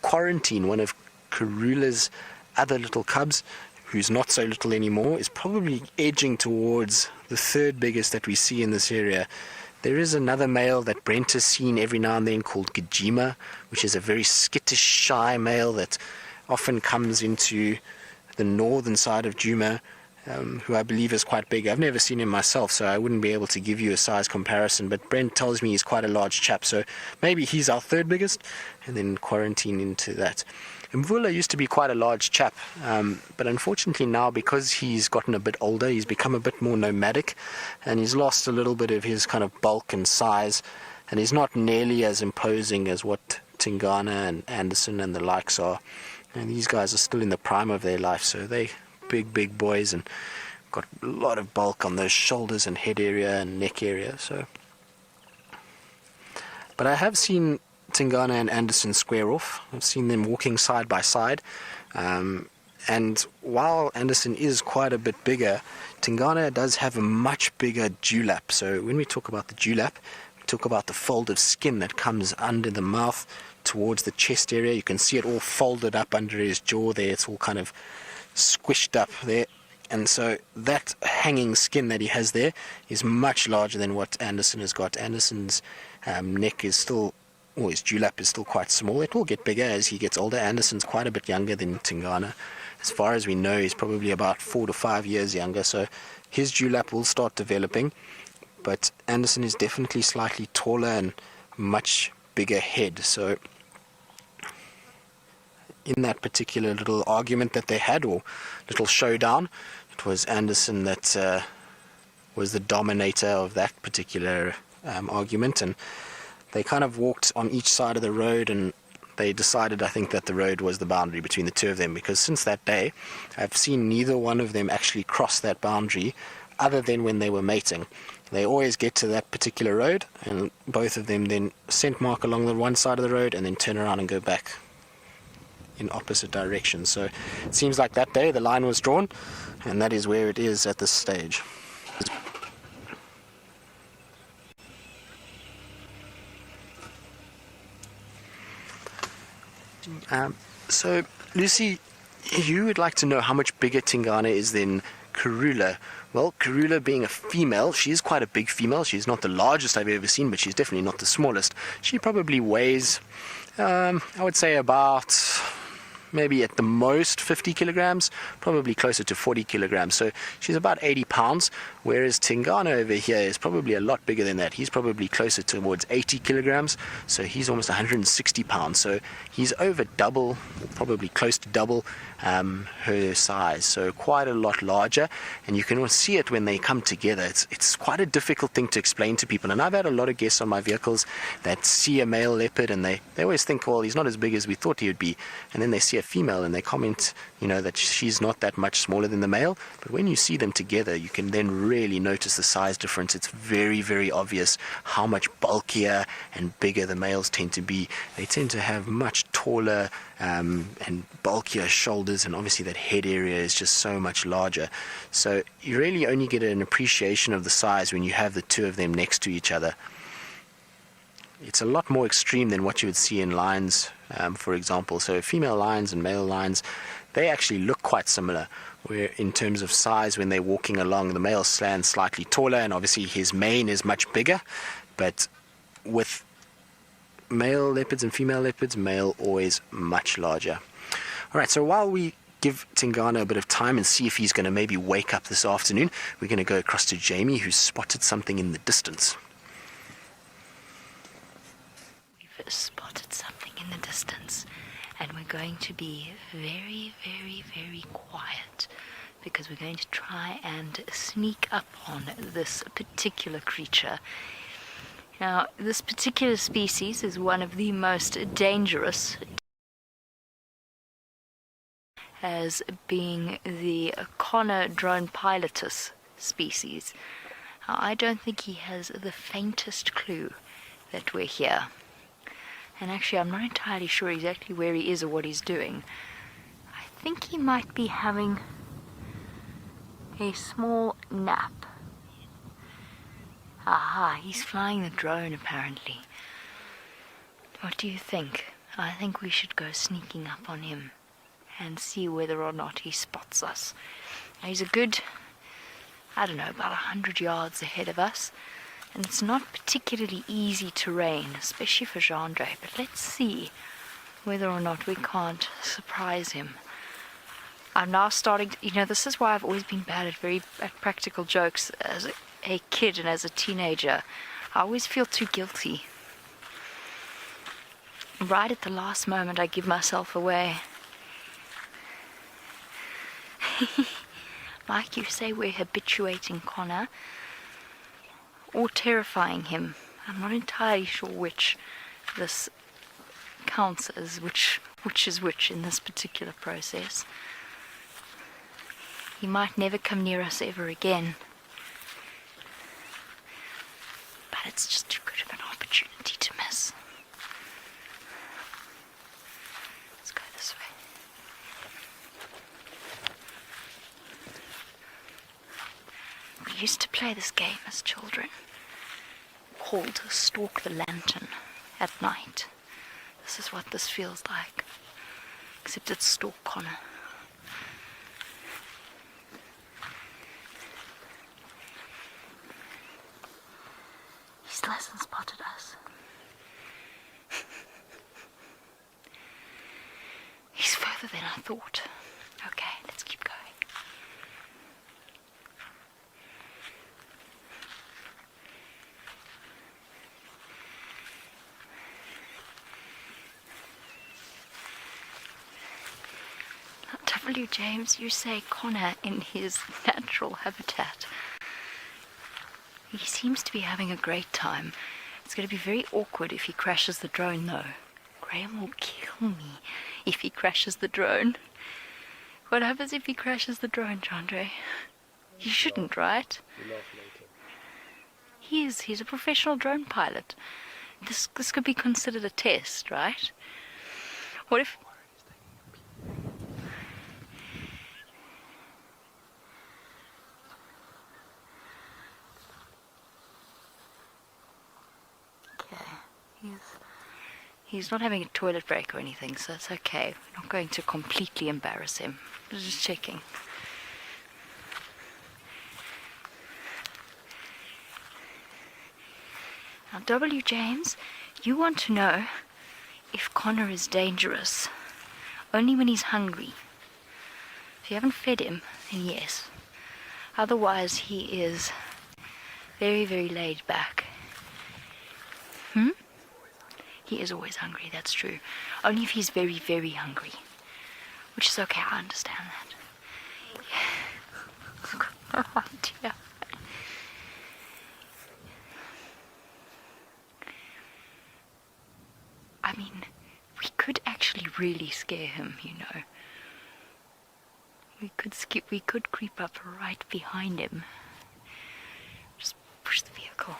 Quarantine, one of Karula's other little cubs, who's not so little anymore, is probably edging towards the third biggest that we see in this area. There is another male that Brent has seen every now and then called Djuma, which is a very skittish, shy male that often comes into the northern side of Djuma, who I believe is quite big. I've never seen him myself, so I wouldn't be able to give you a size comparison, but Brent tells me he's quite a large chap, so maybe he's our third biggest, and then Quarantine into that. Mvula used to be quite a large chap, but unfortunately now, because he's gotten a bit older, he's become a bit more nomadic, and he's lost a little bit of his kind of bulk and size, and he's not nearly as imposing as what Tingana and Anderson and the likes are. And these guys are still in the prime of their life, so they big boys and got a lot of bulk on those shoulders and head area and neck area. So, but I have seen Tingana and Anderson square off. I've seen them walking side by side, and while Anderson is quite a bit bigger, Tingana does have a much bigger dewlap. So when we talk about the dewlap, we talk about the fold of skin that comes under the mouth towards the chest area. You can see it all folded up under his jaw there. It's all kind of squished up there, and so that hanging skin that he has there is much larger than what Anderson has got. Anderson's neck is still, or his dewlap is still quite small. It will get bigger as he gets older. Anderson's quite a bit younger than Tingana. As far as we know, he's probably about 4 to 5 years younger, so his dewlap will start developing, but Anderson is definitely slightly taller and much bigger head. So in that particular little argument that they had, or little showdown, it was Anderson that was the dominator of that particular argument, and they kind of walked on each side of the road, and they decided, I think, that the road was the boundary between the two of them, because since that day, I've seen neither one of them actually cross that boundary other than when they were mating. They always get to that particular road, and both of them then scent mark along the one side of the road and then turn around and go back in opposite directions. So it seems like that day the line was drawn, and that is where it is at this stage. So Lucy, you would like to know how much bigger Tingana is than Karula. Well, Karula being a female, she is quite a big female. She's not the largest I've ever seen, but she's definitely not the smallest. She probably weighs, I would say about maybe at the most 50 kilograms, probably closer to 40 kilograms. So she's about 80 pounds, whereas Tingana over here is probably a lot bigger than that. He's probably closer towards 80 kilograms, so he's almost 160 pounds. So he's over double, probably close to double her size, so quite a lot larger. And you can see it when they come together. It's quite a difficult thing to explain to people, and I've had a lot of guests on my vehicles that see a male leopard and they always think, well, he's not as big as we thought he would be, and then they see a female and they comment, that she's not that much smaller than the male. But when you see them together, you can then really notice the size difference. It's very, very obvious how much bulkier and bigger the males tend to be. They tend to have much taller and bulkier shoulders, and obviously that head area is just so much larger. So you really only get an appreciation of the size when you have the two of them next to each other. It's a lot more extreme than what you would see in lions, for example. So female lions and male lions, they actually look quite similar, where in terms of size, when they're walking along, the male stands slightly taller, and obviously his mane is much bigger. But with male leopards and female leopards, male always much larger. All right, so while we give Tingana a bit of time and see if he's going to maybe wake up this afternoon, we're going to go across to Jamie, who's spotted something in the distance. We've spotted something in the distance, and we're going to be very, very, very quiet, because we're going to try and sneak up on this particular creature. Now, this particular species is one of the most dangerous, as being the Karula&hosana&Xongile species. Now, I don't think he has the faintest clue that we're here. And actually, I'm not entirely sure exactly where he is or what he's doing. I think he might be having a small nap. Aha, he's flying the drone apparently. What do you think? I think we should go sneaking up on him and see whether or not he spots us. Now, he's a good, I don't know, about 100 yards ahead of us. And it's not particularly easy terrain, especially for Gendre, but let's see whether or not we can't surprise him. I'm now starting to, this is why I've always been bad at practical jokes as a kid and as a teenager. I always feel too guilty. Right at the last moment I give myself away. Like you say, we're habituating Connor or terrifying him. I'm not entirely sure which this counts as, which is which in this particular process. He might never come near us ever again, but it's just too good of an opportunity to miss. Let's go this way. We used to play this game as children, called Stalk the Lantern at night. This is what this feels like, except it's Stalk Connor. He still hasn't spotted us. He's further than I thought. Okay, let's keep going. W. James, you say Connor in his natural habitat. He seems to be having a great time. It's going to be very awkward if he crashes the drone though. Graham will kill me if he crashes the drone. What happens if he crashes the drone, Chandra? He shouldn't, right? He's a professional drone pilot. This could be considered a test, right? What if... Okay, he's not having a toilet break or anything, so it's okay. We're not going to completely embarrass him. Just checking. Now, W. James, you want to know if Connor is dangerous only when he's hungry. If you haven't fed him, then yes. Otherwise, he is very, very laid back. He is always hungry, that's true. Only if he's very, very hungry. Which is okay, I understand that. Oh dear. I mean, we could actually really scare him, you know. We could creep up right behind him. Just push the vehicle.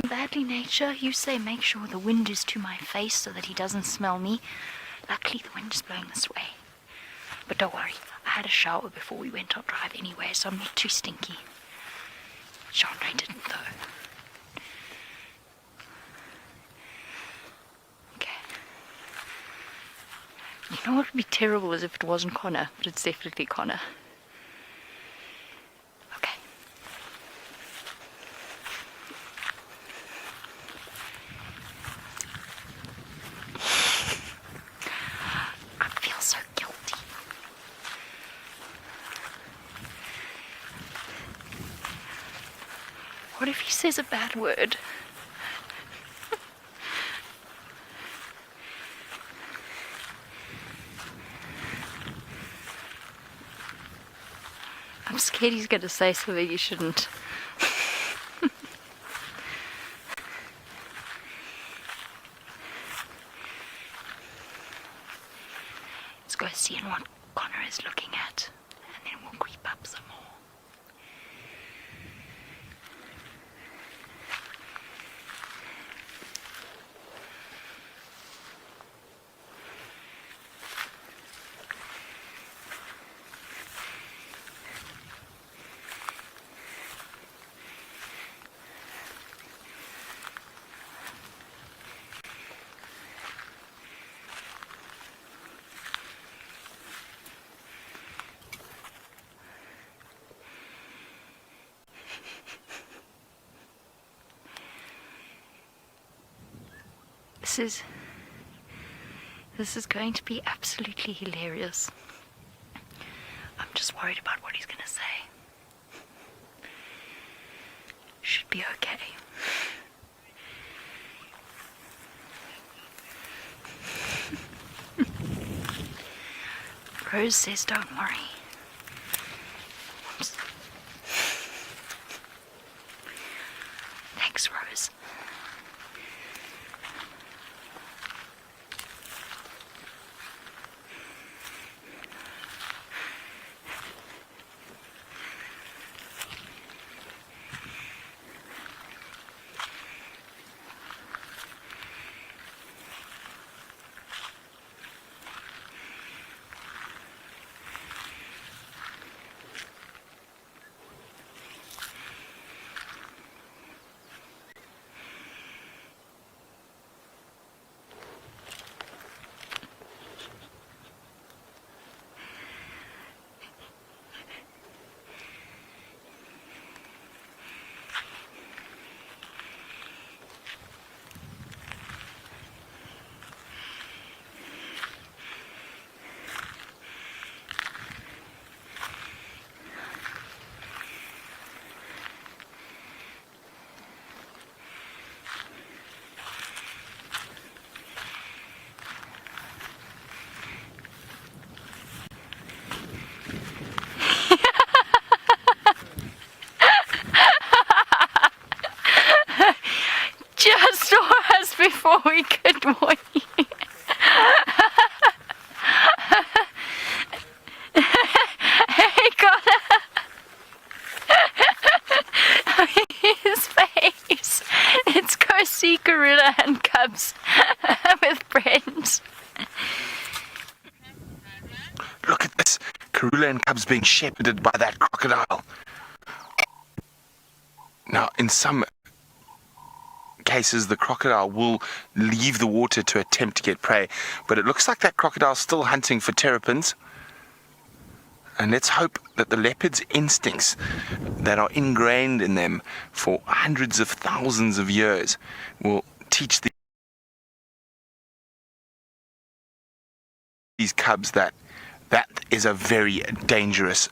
Badly nature, you say make sure the wind is to my face so that he doesn't smell me. Luckily the wind is blowing this way. But don't worry, I had a shower before we went on drive anyway, so I'm not too stinky. Chandra didn't though. Okay. You know what would be terrible is if it wasn't Connor, but it's definitely Connor. Okay. I feel so guilty. What if he says a bad word? I'm scared he's going to say something he shouldn't. Let's go see what Connor is looking at, and then we'll creep up some more. This is going to be absolutely hilarious. I'm just worried about what he's going to say. Should be okay. Rose says don't worry. Oops. Thanks, Rose. we could warn you. Hey, Connor. His face. Let's go see Karula&cubs with Brent. Look at this. Karula&cubs being shepherded by that crocodile. Now, in some cases, the crocodile will leave the water to attempt to get prey, but it looks like that crocodile's still hunting for terrapins. And let's hope that the leopard's instincts that are ingrained in them for hundreds of thousands of years will teach these cubs that is a very dangerous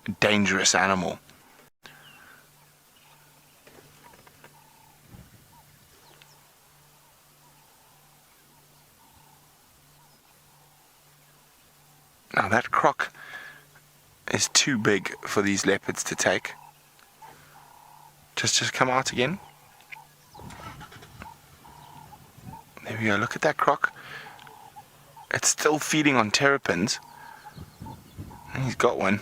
animal. Now that croc is too big for these leopards to take. Just come out again. There we go, look at that croc. It's still feeding on terrapins. And he's got one.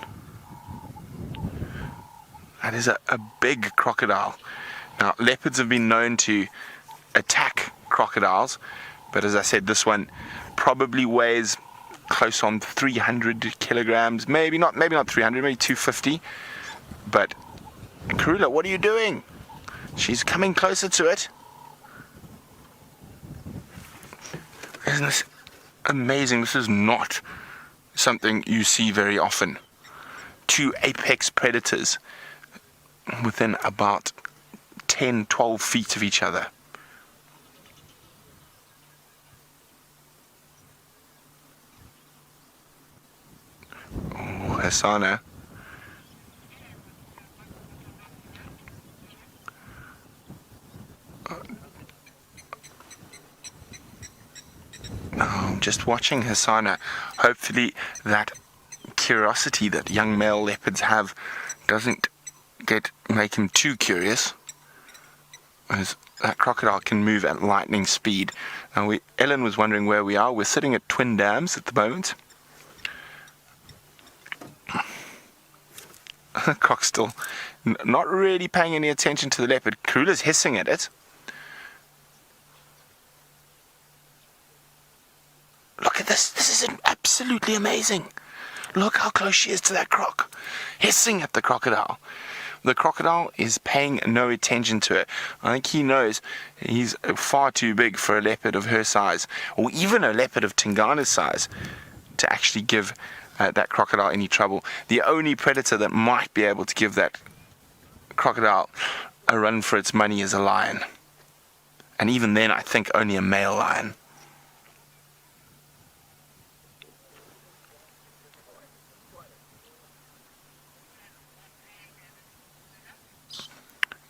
That is a big crocodile. Now, leopards have been known to attack crocodiles, but as I said, this one probably weighs close on 300 kilograms. Maybe not 300, maybe 250. But Karula, what are you doing? She's coming closer to it. Isn't this amazing? This is not something you see very often. Two apex predators within about 10-12 feet of each other. Oh, Hosana. I'm just watching Hosana. Hopefully that curiosity that young male leopards have doesn't make him too curious, as that crocodile can move at lightning speed. Now Ellen was wondering where we are. We're sitting at Twin Dams at the moment. The croc's still not really paying any attention to the leopard. Karula's hissing at it. Look at this. This is absolutely amazing. Look how close she is to that croc. Hissing at the crocodile. The crocodile is paying no attention to it. I think he knows he's far too big for a leopard of her size, or even a leopard of Tingana's size, to actually give that crocodile any trouble. The only predator that might be able to give that crocodile a run for its money is a lion. And even then, I think only a male lion.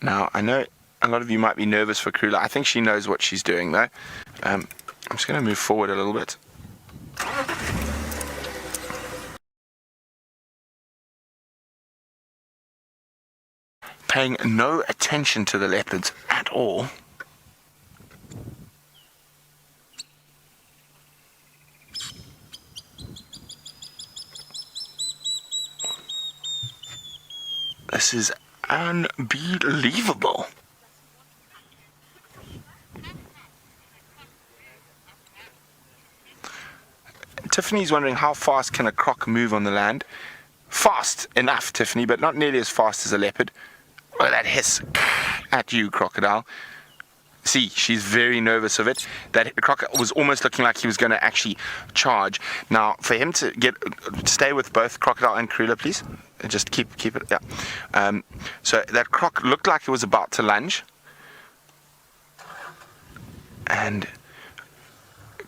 Now, I know a lot of you might be nervous for Karula. I think she knows what she's doing, though. I'm just going to move forward a little bit. Paying no attention to the leopards at all. This is unbelievable. Tiffany's wondering how fast can a croc move on the land. Fast enough, Tiffany, but not nearly as fast as a leopard. Oh, that hiss at you, crocodile. See, she's very nervous of it. That crocodile was almost looking like he was going to actually charge. Now, for him to stay with both crocodile and Karula, please. Just keep it, yeah. So that croc looked like it was about to lunge. And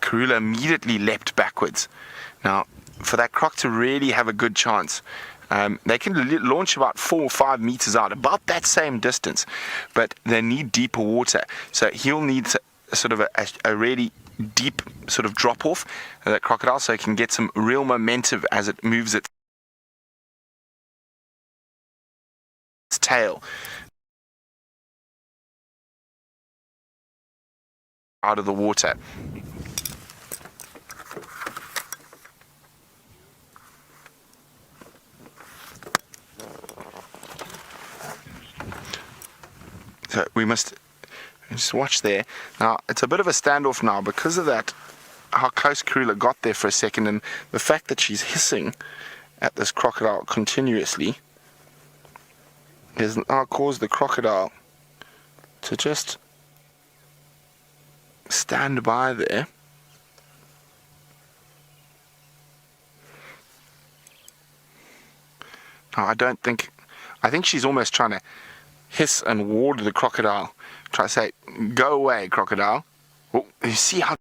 Karula immediately leapt backwards. Now, for that croc to really have a good chance, they can launch about 4 or 5 meters out, about that same distance, but they need deeper water. So he'll need sort of a really deep sort of drop off, that crocodile, so it can get some real momentum as it moves its tail. out of the water. So we must just watch there. Now it's a bit of a standoff now because of that, how close Karula got there for a second, and the fact that she's hissing at this crocodile continuously has now caused the crocodile to just stand by there. Now I think she's almost trying to hiss and ward the crocodile. Try to say, go away, crocodile. Oh, you see how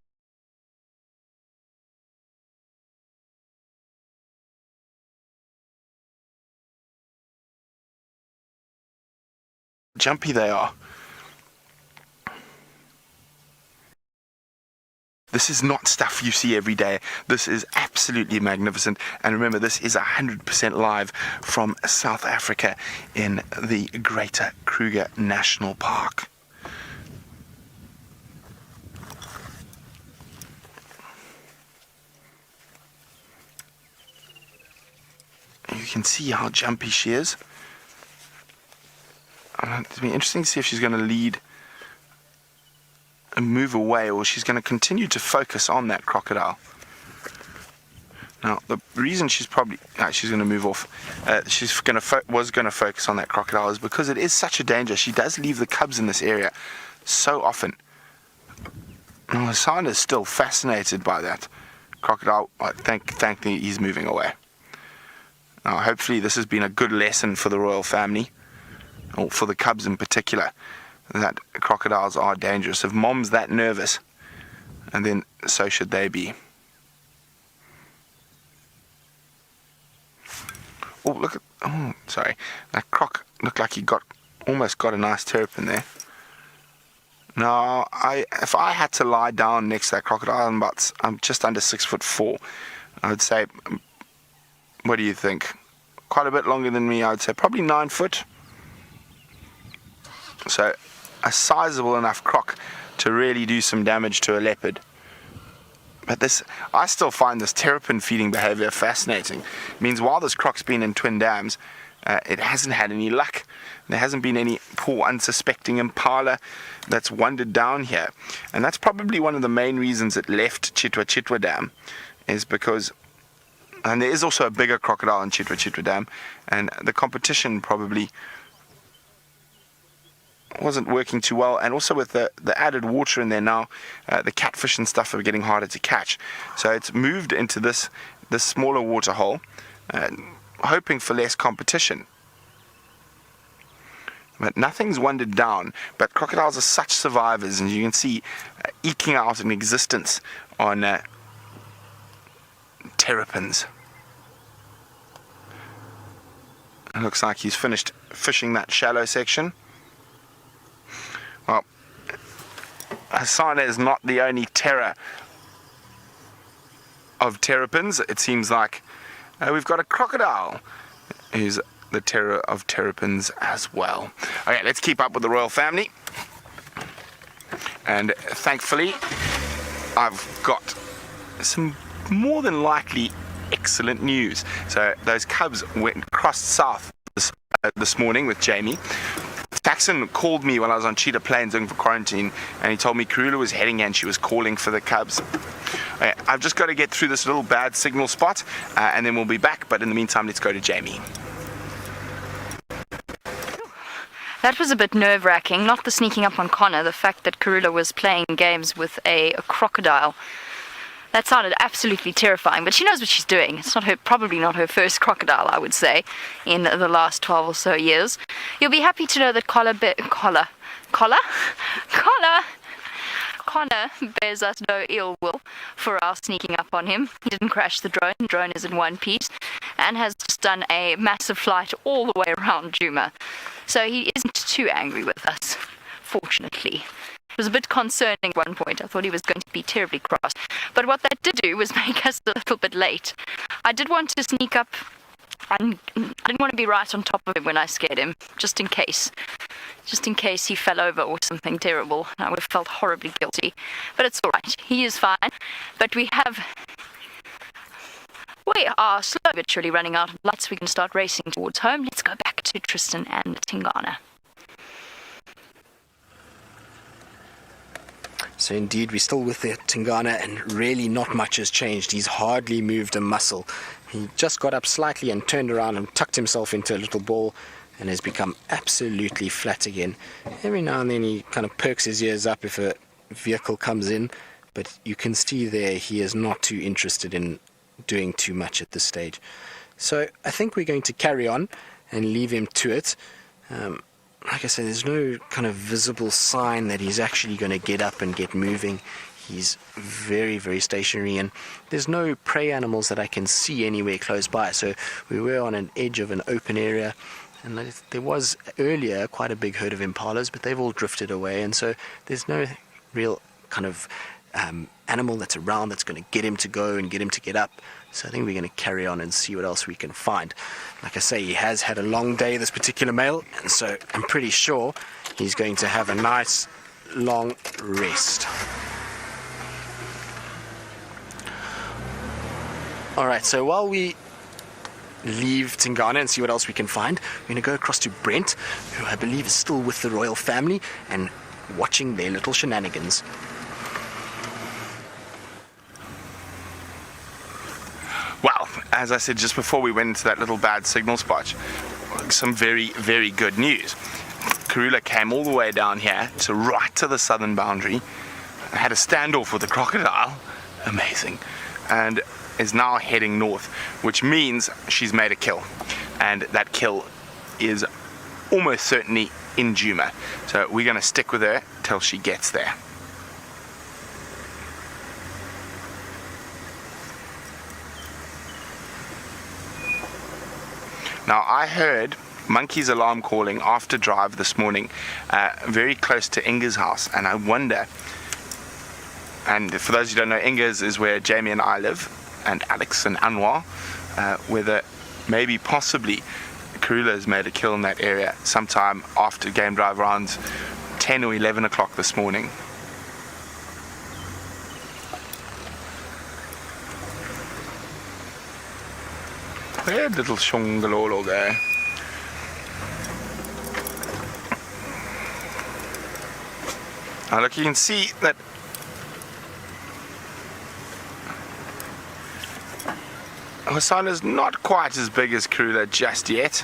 jumpy they are. This is not stuff you see every day. This is absolutely magnificent. And remember, this is 100% live from South Africa in the Greater Kruger National Park. You can see how jumpy she is. It'll be interesting to see if she's going to lead and move away, or she's going to continue to focus on that crocodile. Now, the reason she's probably she's going to move off, was going to focus on that crocodile, is because it is such a danger. She does leave the cubs in this area so often. Now, Hassan is still fascinated by that crocodile. Thankfully, he's moving away. Now, hopefully, this has been a good lesson for the royal family, or for the cubs in particular, that crocodiles are dangerous. If mom's that nervous, and then so should they be. Oh, look at, oh, sorry, that croc looked like he almost got a nice terrapin there. Now, if I had to lie down next to that crocodile, I'm just under 6'4", I would say, what do you think? Quite a bit longer than me, I would say, probably 9 foot. So, a sizable enough croc to really do some damage to a leopard. But I still find this terrapin feeding behavior fascinating. It means while this croc's been in Twin Dams, it hasn't had any luck. There hasn't been any poor unsuspecting impala that's wandered down here. And that's probably one of the main reasons it left Chitwa Dam, is because, and there is also a bigger crocodile in Chitwa Dam, and the competition probably wasn't working too well, and also with the added water in there now, the catfish and stuff are getting harder to catch. So it's moved into this smaller water hole, hoping for less competition. But nothing's wandered down. But crocodiles are such survivors, and you can see eking out an existence on terrapins. It looks like he's finished fishing that shallow section. Well, Hasana is not the only terror of terrapins. It seems like we've got a crocodile who's the terror of terrapins as well. Okay, let's keep up with the royal family. And thankfully, I've got some more than likely excellent news. So those cubs crossed south this morning with Jamie. Saxon called me when I was on Cheetah Plains looking for quarantine, and he told me Karula was heading and she was calling for the cubs. Okay, I've just got to get through this little bad signal spot, and then we'll be back. But in the meantime, let's go to Jamie. That was a bit nerve-wracking, not the sneaking up on Connor, the fact that Karula was playing games with a crocodile. That sounded absolutely terrifying, but she knows what she's doing. It's probably not her first crocodile, I would say, in the last 12 or so years. You'll be happy to know that Connor bears us no ill will for our sneaking up on him. He didn't crash the drone. The drone is in one piece and has just done a massive flight all the way around Djuma. So he isn't too angry with us, fortunately. It was a bit concerning at one point. I thought he was going to be terribly cross. But what that did do was make us a little bit late. I did want to sneak up, and I didn't want to be right on top of him when I scared him, just in case. just in case he fell over or something terrible. I would have felt horribly guilty. But it's alright, he is fine. But we are slowly but surely running out of lights. We can start racing towards home. Let's go back to Tristan and Tingana. So indeed, we're still with the Tingana, and really not much has changed. He's hardly moved a muscle. He just got up slightly and turned around and tucked himself into a little ball and has become absolutely flat again. Every now and then he kind of perks his ears up if a vehicle comes in, but you can see there he is not too interested in doing too much at this stage. So I think we're going to carry on and leave him to it. Like I said, there's no kind of visible sign that he's actually going to get up and get moving. He's very, very stationary, and there's no prey animals that I can see anywhere close by. So we were on an edge of an open area, and there was earlier quite a big herd of impalas, but they've all drifted away, and so there's no real kind of animal that's around that's going to get him to go and get him to get up. So I think we're going to carry on and see what else we can find. Like I say, he has had a long day, this particular male, and so I'm pretty sure he's going to have a nice long rest. Alright, so while we leave Tingana and see what else we can find, we're going to go across to Brent, who I believe is still with the royal family and watching their little shenanigans. Well, as I said just before we went into that little bad signal spot, some very, very good news. Karula came all the way down here to right to the southern boundary, had a standoff with the crocodile, amazing, and is now heading north, which means she's made a kill, and that kill is almost certainly in Djuma. So we're going to stick with her till she gets there. Now, I heard Monkey's alarm calling after drive this morning, very close to Inga's house, and I wonder, and for those who don't know, Inga's is where Jamie and I live, and Alex and Anwar, whether maybe possibly Karula has made a kill in that area sometime after game drive around 10 or 11 o'clock this morning. Where'd little Xongile go? Now look, you can see that Hosana's not quite as big as Karula just yet,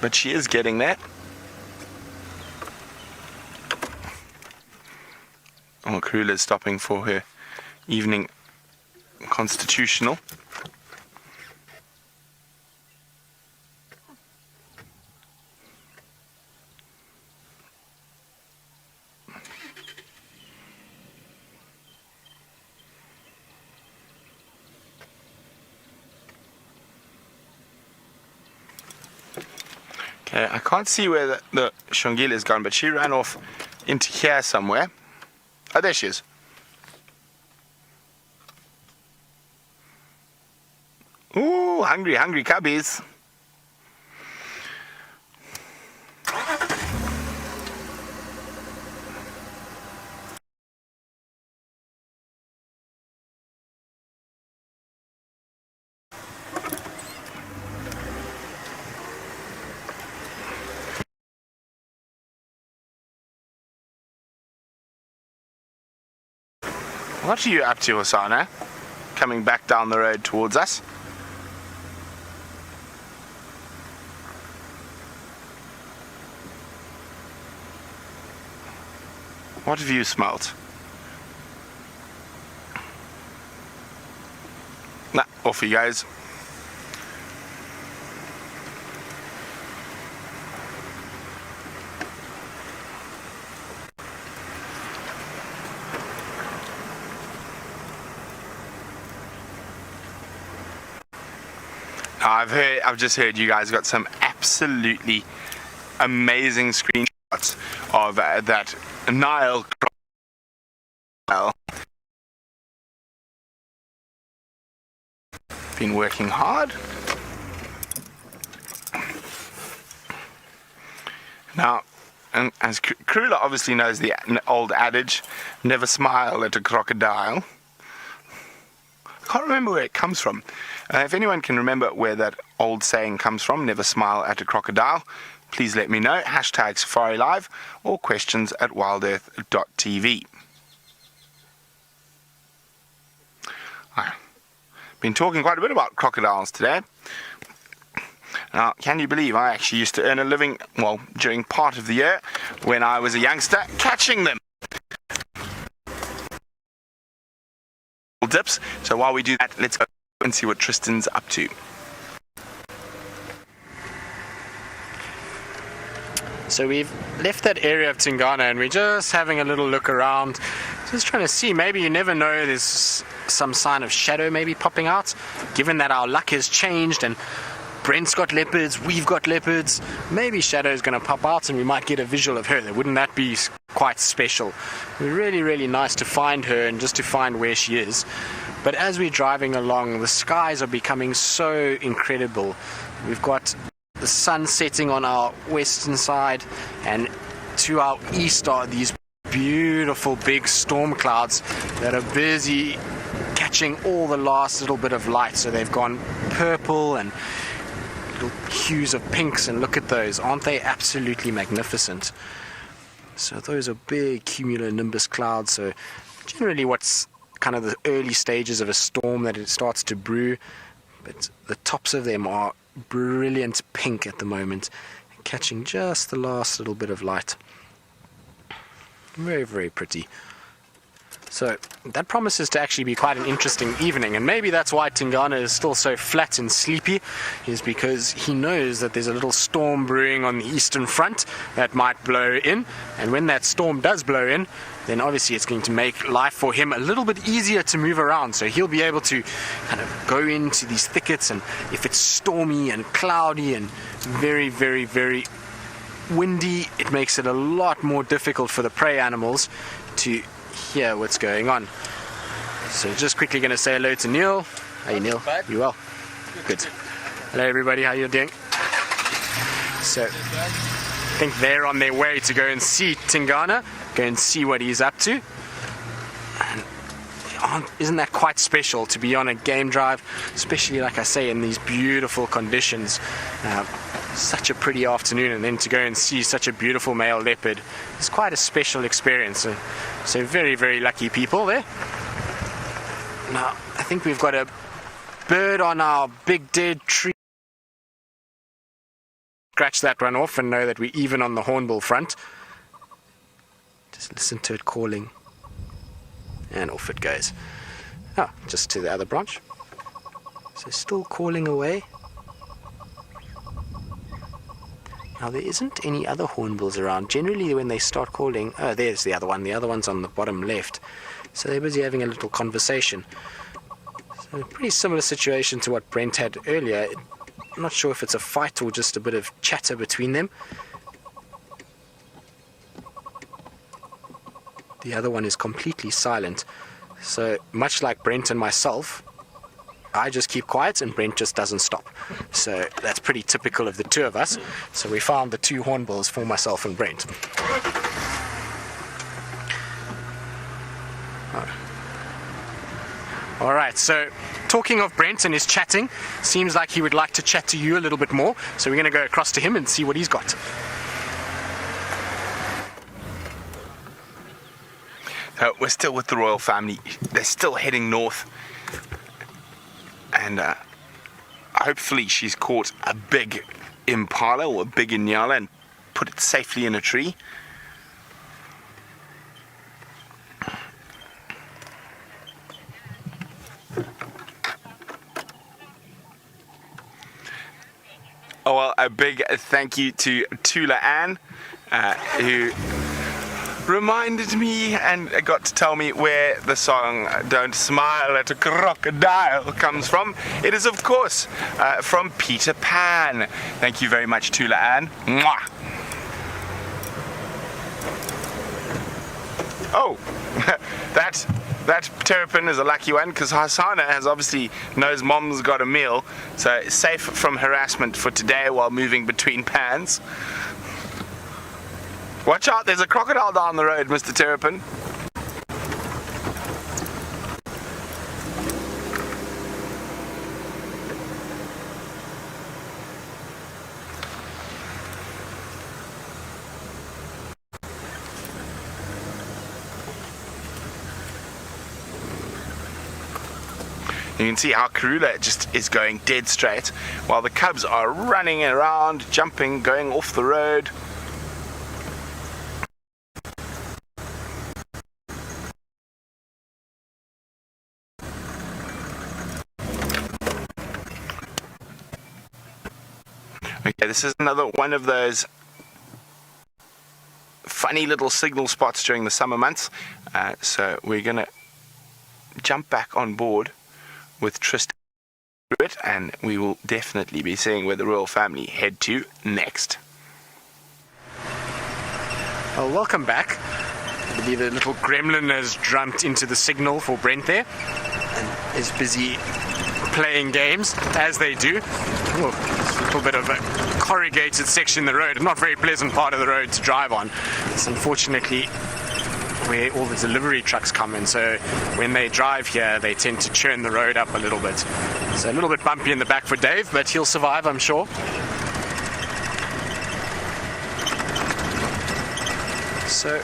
but she is getting there. Oh, Karula's stopping for her evening constitutional. Okay, I can't see where the Xongile is gone, but she ran off into here somewhere. Oh, there she is. Ooh, hungry, hungry cubbies. What are you up to, Hosana? Coming back down the road towards us? What have you smelt? Nah, off you guys. I've just heard you guys got some absolutely amazing screenshots of that Nile crocodile. Been working hard. Now, and as Karula obviously knows the old adage, never smile at a crocodile. I can't remember where it comes from. If anyone can remember where that old saying comes from, never smile at a crocodile, please let me know. Hashtag Safari Live or questions at wildearth.tv. I've been talking quite a bit about crocodiles today. Now, can you believe I actually used to earn a living, well, during part of the year when I was a youngster, catching them. Dips. So while we do that, let's go and see what Tristan's up to. So we've left that area of Tingana and we're just having a little look around, just trying to see, maybe you never know, there's some sign of shadow maybe popping out, given that our luck has changed and Brent's got leopards, we've got leopards, maybe Shadow's going to pop out and we might get a visual of her. Wouldn't that be quite special? It would be really, really nice to find her and just to find where she is. But as we're driving along, the skies are becoming so incredible. We've got the sun setting on our western side, and to our east are these beautiful big storm clouds that are busy catching all the last little bit of light. So they've gone purple and little hues of pinks, and look at those, aren't they absolutely magnificent? So those are big cumulonimbus clouds, so generally what's kind of the early stages of a storm that it starts to brew, but the tops of them are brilliant pink at the moment, catching just the last little bit of light. Very, very pretty. So that promises to actually be quite an interesting evening, and maybe that's why Tingana is still so flat and sleepy, is because he knows that there's a little storm brewing on the eastern front that might blow in, and when that storm does blow in, then obviously it's going to make life for him a little bit easier to move around. So he'll be able to kind of go into these thickets, and if it's stormy and cloudy and very, very, very windy, it makes it a lot more difficult for the prey animals to hear what's going on. So just quickly going to say hello to Neil. How are you, Neil? You well? Good. Hello everybody, how you doing? So I think they're on their way to go and see Tingana, go and see what he's up to. And isn't that quite special to be on a game drive, especially like I say in these beautiful conditions, such a pretty afternoon, and then to go and see such a beautiful male leopard. It's quite a special experience. So very, very lucky people there. Now I think we've got a bird on our big dead tree. Scratch that one off and know that we're even on the hornbill front. Just listen to it calling. And off it goes. Oh, just to the other branch. So still calling away. Now there isn't any other hornbills around. Generally when they start calling, oh, there's the other one. The other one's on the bottom left. So they're busy having a little conversation. So a pretty similar situation to what Brent had earlier. I'm not sure if it's a fight or just a bit of chatter between them. The other one is completely silent. So much like Brent and myself, I just keep quiet and Brent just doesn't stop. So that's pretty typical of the two of us. So we found the two hornbills for myself and Brent. Alright, so talking of Brent and his chatting, seems like he would like to chat to you a little bit more. So we're going to go across to him and see what he's got. We're still with the royal family. They're still heading north. And hopefully she's caught a big impala or a big inyala and put it safely in a tree. Oh well, a big thank you to Tula Ann, who reminded me and got to tell me where the song "Don't Smile at a Crocodile" comes from. It is of course from Peter Pan. Thank you very much, Tula Ann. Mwah. Oh, that terrapin is a lucky one, because Hosana has obviously knows mom's got a meal, so safe from harassment for today while moving between pans. Watch out, there's a crocodile down the road, Mr. Terrapin. You can see how Karula just is going dead straight, while the cubs are running around, jumping, going off the road. Okay, this is another one of those funny little signal spots during the summer months. So we're going to jump back on board with Tristan and we will definitely be seeing where the royal family head to next. Well, welcome back. I believe the little gremlin has jumped into the signal for Brent there and is busy playing games, as they do. Oh, a little bit of a corrugated section of the road, not very pleasant part of the road to drive on. It's unfortunately where all the delivery trucks come in, so when they drive here they tend to churn the road up a little bit. So a little bit bumpy in the back for Dave, but he'll survive, I'm sure. So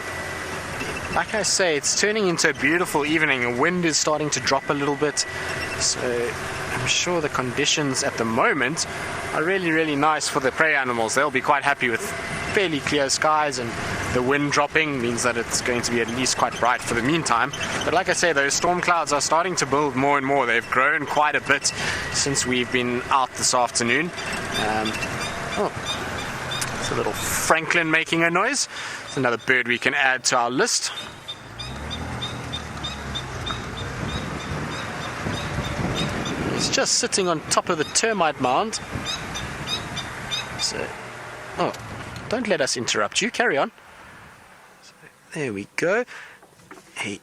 like I say, it's turning into a beautiful evening. The wind is starting to drop a little bit, so I'm sure the conditions at the moment are really nice for the prey animals. They'll be quite happy with fairly clear skies, and the wind dropping means that it's going to be at least quite bright for the meantime. But like I say, those storm clouds are starting to build more and more. They've grown quite a bit since we've been out this afternoon. It's a little Franklin making a noise. It's another bird we can add to our list. It's just sitting on top of the termite mound. So, oh, don't let us interrupt you. Carry on. So, there we go. A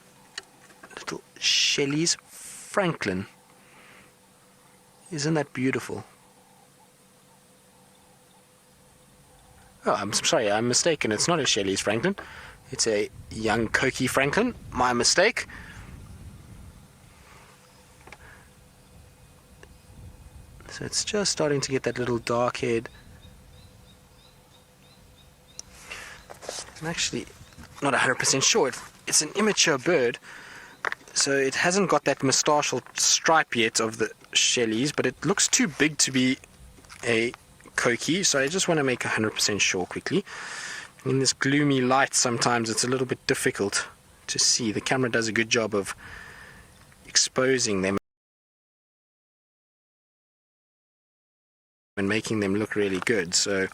little Shelley's Franklin. Isn't that beautiful? Oh, I'm sorry, I'm mistaken. It's not a Shelley's Franklin. It's a young Coqui Franklin. My mistake. So it's just starting to get that little dark head. I'm actually not 100% sure. It's an immature bird, so it hasn't got that moustachial stripe yet of the Shelley's, but it looks too big to be a Coqui, so I just want to make 100% sure quickly. In this gloomy light sometimes it's a little bit difficult to see. The camera does a good job of exposing them and making them look really good. So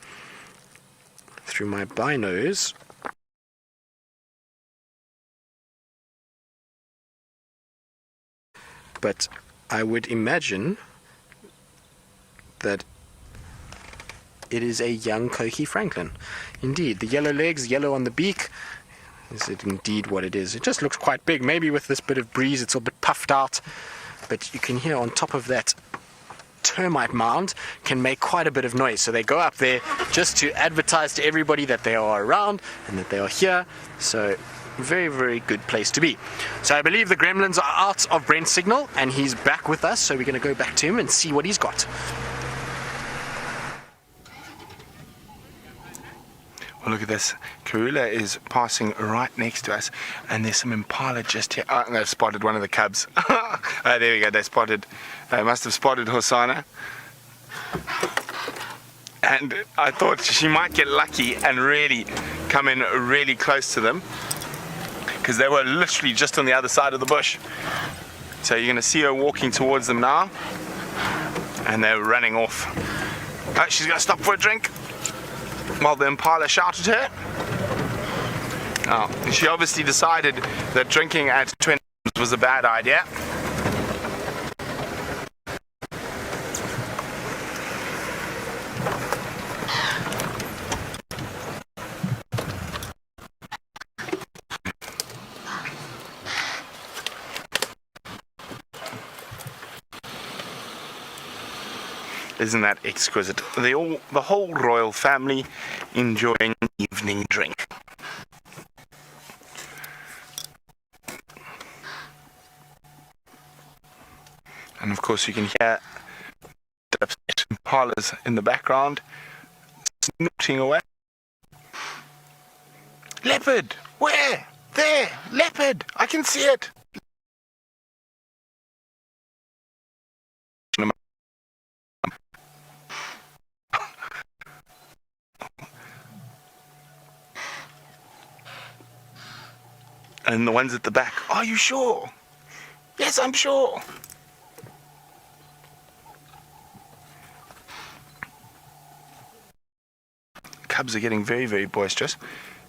through my binos, but I would imagine that it is a young Coqui Franklin. Indeed, the yellow legs, yellow on the beak. Is it indeed what it is? It just looks quite big. Maybe with this bit of breeze it's a bit puffed out, but you can hear on top of that termite mound can make quite a bit of noise. So they go up there just to advertise to everybody that they are around and that they are here. So very good place to be. So I believe the gremlins are out of Brent's signal and he's back with us, so we're going to go back to him and see what he's got. Well, look at this. Karula is passing right next to us, and there's some impala just here. Oh, they've spotted one of the cubs. There we go. They must have spotted Hosana. And I thought she might get lucky and really come in really close to them, because they were literally just on the other side of the bush. So you're going to see her walking towards them now, and they're running off. Oh, she's going to stop for a drink while the impala shouted her. Oh, she obviously decided that drinking at Twin Dam was a bad idea. Isn't that exquisite? The whole royal family enjoying an evening drink. And of course you can hear the impalas in the background snorting away. Leopard! Where? There! Leopard! I can see it! And the ones at the back, are you sure? Yes, I'm sure. Cubs are getting very, very boisterous.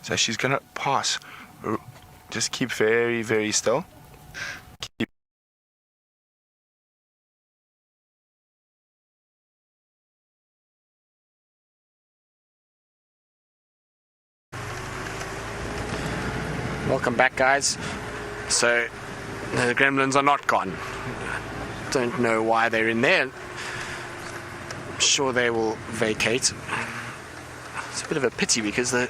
So she's going to pass. Just keep very, very still. Keep. Welcome back, guys. So the gremlins are not gone. Don't know why they're in there. I'm sure they will vacate. It's a bit of a pity because I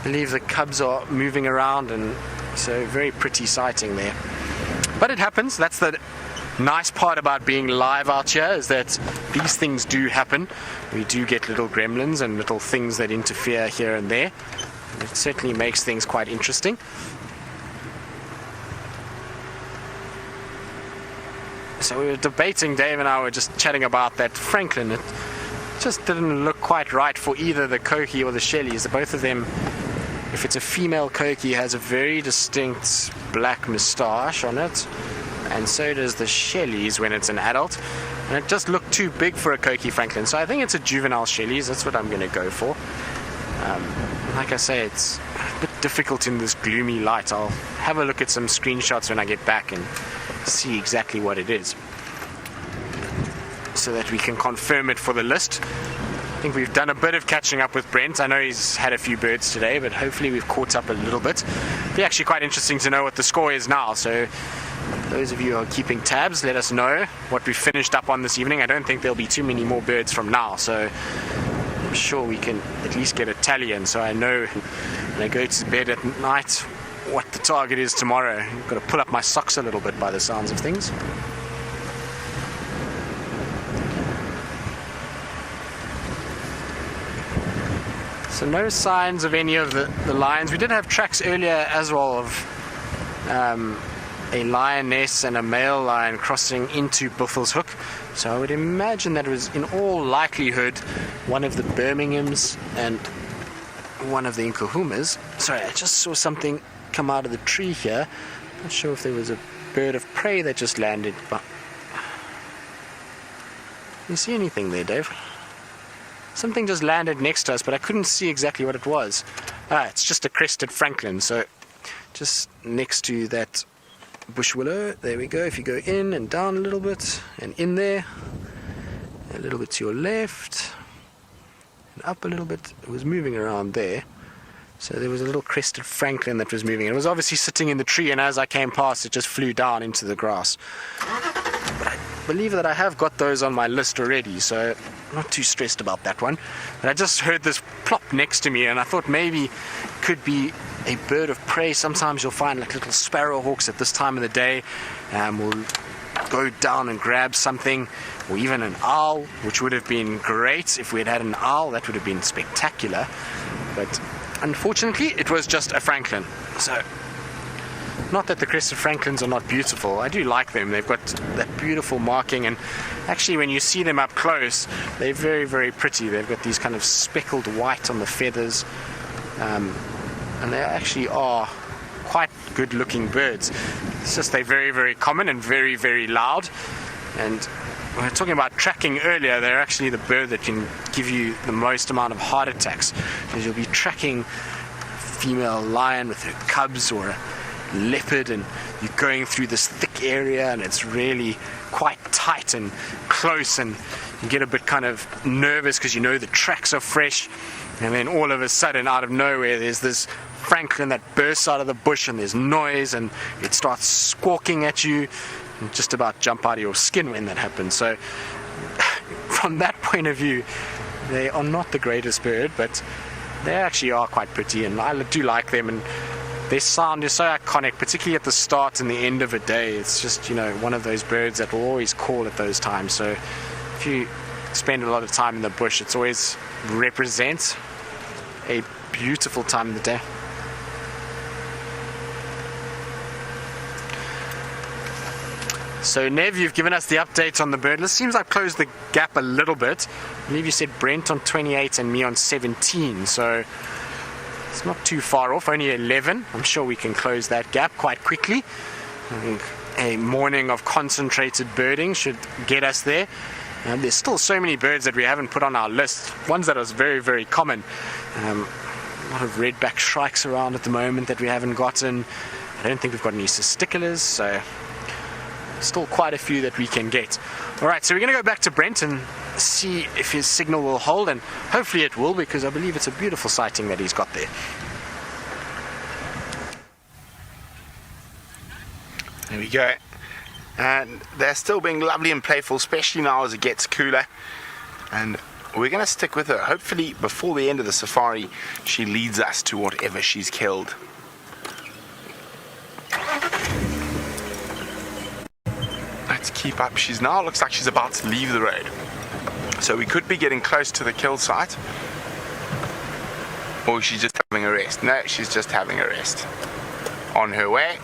believe the cubs are moving around, and so very pretty sighting there. But it happens. That's the nice part about being live out here, is that these things do happen. We do get little gremlins and little things that interfere here and there. It certainly makes things quite interesting. So we were debating, Dave and I were just chatting about that Franklin. It just didn't look quite right for either the Koki or the Shelleys. Both of them, if it's a female Koki, has a very distinct black moustache on it, and so does the Shelleys when it's an adult. And it just looked too big for a Koki Franklin, so I think it's a juvenile Shelleys. That's what I'm going to go for. Like I say, it's a bit difficult in this gloomy light. I'll have a look at some screenshots when I get back and see exactly what it is, so that we can confirm it for the list. I think we've done a bit of catching up with Brent. I know he's had a few birds today, but hopefully we've caught up a little bit. It'd be actually quite interesting to know what the score is now, so those of you who are keeping tabs, let us know what we finished up on this evening. I don't think there'll be too many more birds from now, so I'm sure we can at least get a tally in, so I know when I go to bed at night what the target is tomorrow. I've got to pull up my socks a little bit by the sounds of things. So no signs of any of the lions. We did have tracks earlier as well of a lioness and a male lion crossing into Buffel's Hook. So I would imagine that it was in all likelihood one of the Birminghams and one of the Nkuhumas. Sorry, I just saw something come out of the tree here. Not sure if there was a bird of prey that just landed, but you see anything there, Dave? Something just landed next to us, but I couldn't see exactly what it was. It's just a crested franklin, so just next to that bush willow. There we go. If you go in and down a little bit, and in there, a little bit to your left, and up a little bit. It was moving around there. So there was a little crested franklin that was moving. It was obviously sitting in the tree, and as I came past, it just flew down into the grass. But I believe that I have got those on my list already, so I'm not too stressed about that one. But I just heard this plop next to me, and I thought maybe it could be a bird of prey. Sometimes you'll find like little sparrowhawks at this time of the day, and will go down and grab something, or even an owl, which would have been great if we had had an owl. That would have been spectacular. But unfortunately, it was just a franklin. So, not that the crested franklins are not beautiful. I do like them. They've got that beautiful marking, and actually when you see them up close, they're very, very pretty. They've got these kind of speckled white on the feathers, and they actually are quite good looking birds. It's just they're very, very common and very, very loud. And we were talking about tracking earlier. They're actually the bird that can give you the most amount of heart attacks, because you'll be tracking a female lion with her cubs, or a leopard, and you're going through this thick area, and it's really quite tight and close, and you get a bit kind of nervous because you know the tracks are fresh, and then all of a sudden, out of nowhere, there's this franklin that bursts out of the bush, and there's noise, and it starts squawking at you, and just about jump out of your skin when that happens. So from that point of view, they are not the greatest bird, but they actually are quite pretty, and I do like them, and their sound is so iconic, particularly at the start and the end of a day. It's just, you know, one of those birds that will always call at those times. So if you spend a lot of time in the bush, it's always represents a beautiful time of the day. So Nev, you've given us the update on the bird. It seems I've closed the gap a little bit. I believe you said Brent on 28 and me on 17, so it's not too far off, only 11. I'm sure we can close that gap quite quickly. I think a morning of concentrated birding should get us there. There's still so many birds that we haven't put on our list, ones that are very, very common. A lot of redback shrikes around at the moment that we haven't gotten. I don't think we've got any cisticolas, so still quite a few that we can get. Alright, so we're going to go back to Brent and see if his signal will hold, and hopefully it will, because I believe it's a beautiful sighting that he's got there. There we go. And they're still being lovely and playful, especially now as it gets cooler. And we're going to stick with her. Hopefully before the end of the safari she leads us to whatever she's killed. Let's keep up. She's now, looks like she's about to leave the road. So we could be getting close to the kill site. Or she's just having a rest. No, she's just having a rest. On her way.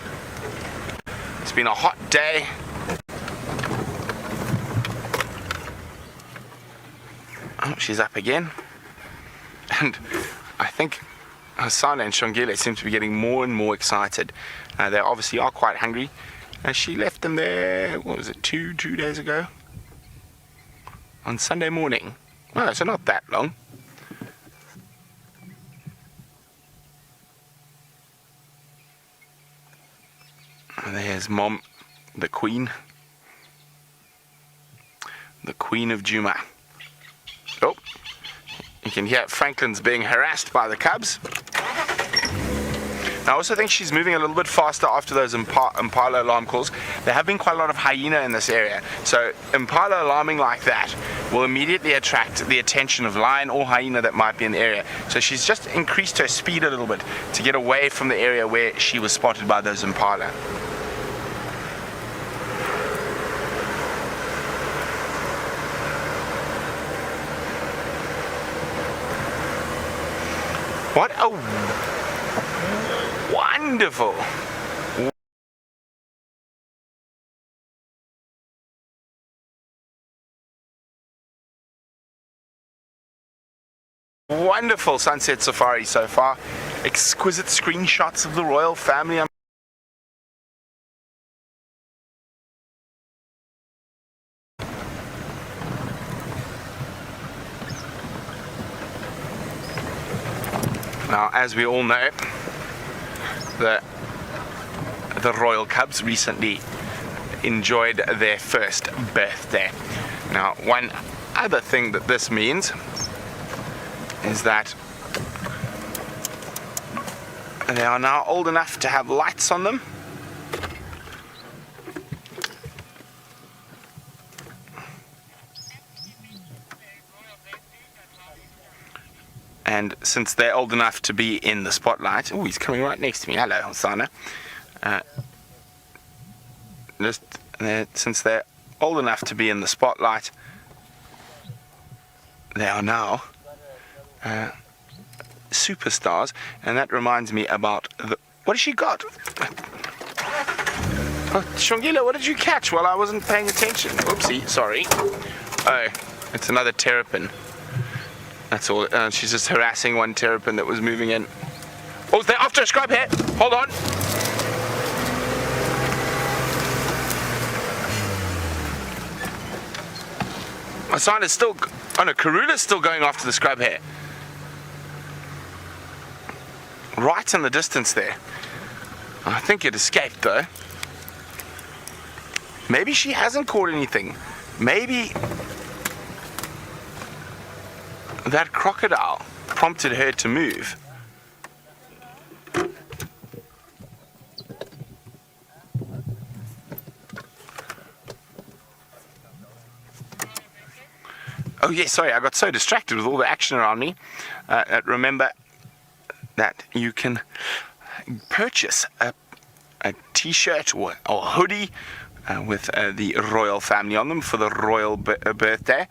It's been a hot day. Oh, she's up again. And I think Hosana&Xongile seem to be getting more and more excited. They obviously are quite hungry. And she left them there, what was it, two days ago? On Sunday morning. Oh, so not that long. And there's Mom, the Queen. The Queen of Djuma. Oh, you can hear Franklin's being harassed by the cubs. I also think she's moving a little bit faster after those impala alarm calls. There have been quite a lot of hyena in this area, so impala alarming like that will immediately attract the attention of lion or hyena that might be in the area. So she's just increased her speed a little bit to get away from the area where she was spotted by those impala. What a wonderful, wonderful sunset safari so far. Exquisite screenshots of the royal family. Now, as we all know, the royal cubs recently enjoyed their first birthday. Now, one other thing that this means is that they are now old enough to have lights on them. And since they're old enough to be in the spotlight, oh, he's coming right next to me. Hello, Hosana. Since they're old enough to be in the spotlight, they are now superstars. And that reminds me about what has she got? Oh, Xongile, what did you catch while I wasn't paying attention? Oopsie, sorry. Oh, it's another terrapin. That's all. She's just harassing one terrapin that was moving in. Oh, they're after a scrub hare. Hold on. My sign is still. Oh no, Karula's still going after the scrub hare. Right in the distance there. I think it escaped though. Maybe she hasn't caught anything. Maybe that crocodile prompted her to move. Oh yes, sorry, I got so distracted with all the action around me. Remember that you can purchase a t-shirt or a hoodie with the royal family on them for the royal birthday.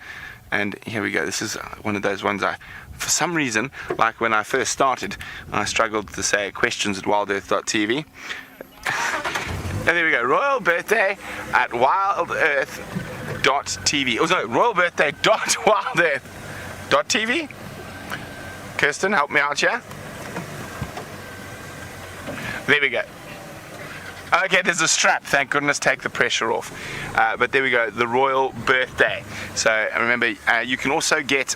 And here we go. This is one of those ones for some reason, like when I first started, I struggled to say questions at WildEarth.tv. And there we go, royal birthday at WildEarth.tv. Oh no, royal birthday.wildearth.tv. Kirsten, help me out here. There we go. Okay, there's a strap, thank goodness, take the pressure off. But there we go, the royal birthday. So remember, you can also get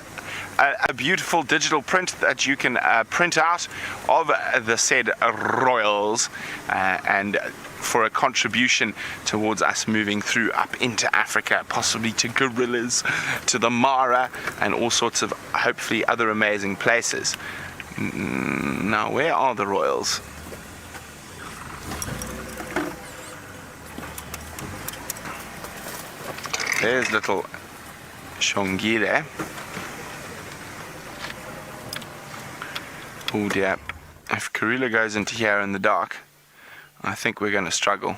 a beautiful digital print that you can print out of the said royals, and for a contribution towards us moving through up into Africa, possibly to gorillas, to the Mara, and all sorts of hopefully other amazing places. Now, where are the royals? There's little Xongile. Oh dear, if Karula goes into here in the dark, I think we're going to struggle.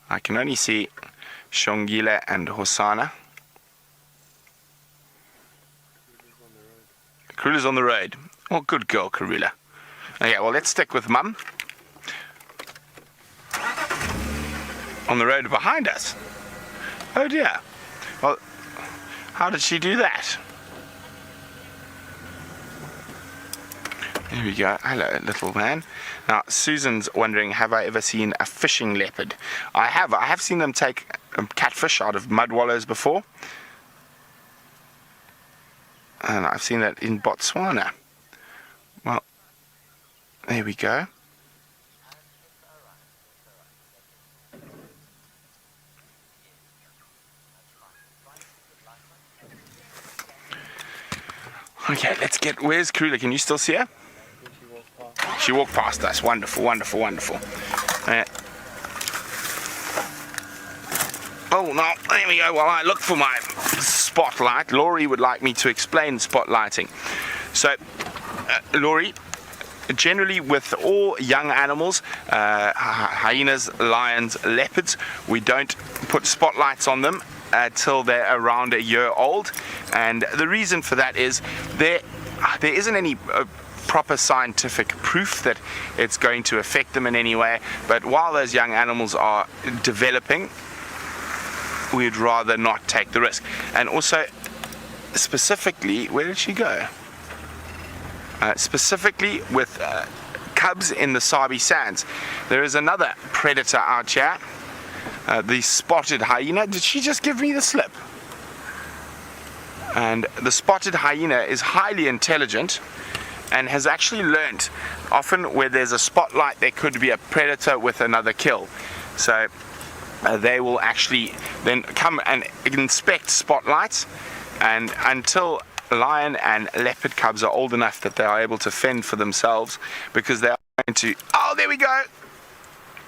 I can only see Xongile and Hosana. Karula's on the road. Oh, good girl, Karula. Okay, well, let's stick with Mum. On the road behind us. Oh dear. Well, how did she do that? There we go. Hello, little man. Now, Susan's wondering, have I ever seen a fishing leopard? I have. I have seen them take catfish out of mud wallows before. And I've seen that in Botswana. Well, there we go. Okay, let's get, where's Karula? Can you still see her? She walked past us. Wonderful, wonderful, wonderful. Oh, no, there we go. While I look for my spotlight, Laurie would like me to explain spotlighting. So, Laurie, generally with all young animals, hyenas, lions, leopards, we don't put spotlights on them till they're around a year old. And the reason for that is there isn't any proper scientific proof that it's going to affect them in any way, but while those young animals are developing, we'd rather not take the risk. And also, specifically, where did she go? Specifically with cubs in the Sabi Sands, there is another predator out here, the spotted hyena. Did she just give me the slip? And the spotted hyena is highly intelligent and has actually learnt, often where there's a spotlight there could be a predator with another kill. So they will actually then come and inspect spotlights, and until lion and leopard cubs are old enough that they are able to fend for themselves, because they are going to, oh there we go,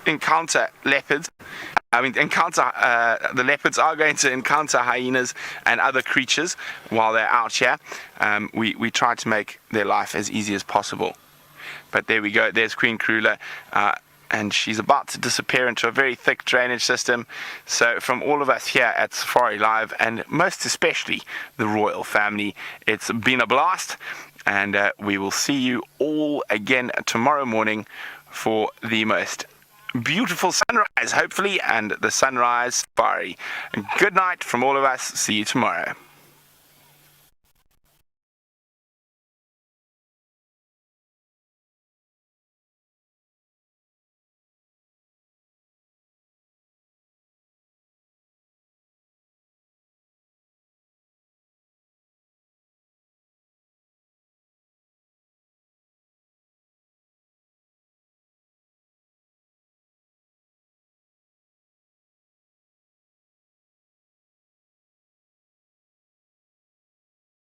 encounter leopards. The leopards are going to encounter hyenas and other creatures while they're out here. We try to make their life as easy as possible. But there we go, there's Queen Karula, and she's about to disappear into a very thick drainage system. So from all of us here at Safari Live, and most especially the royal family, it's been a blast, and we will see you all again tomorrow morning for the most beautiful sunrise, hopefully, and the sunrise safari. Good night from all of us. See you tomorrow.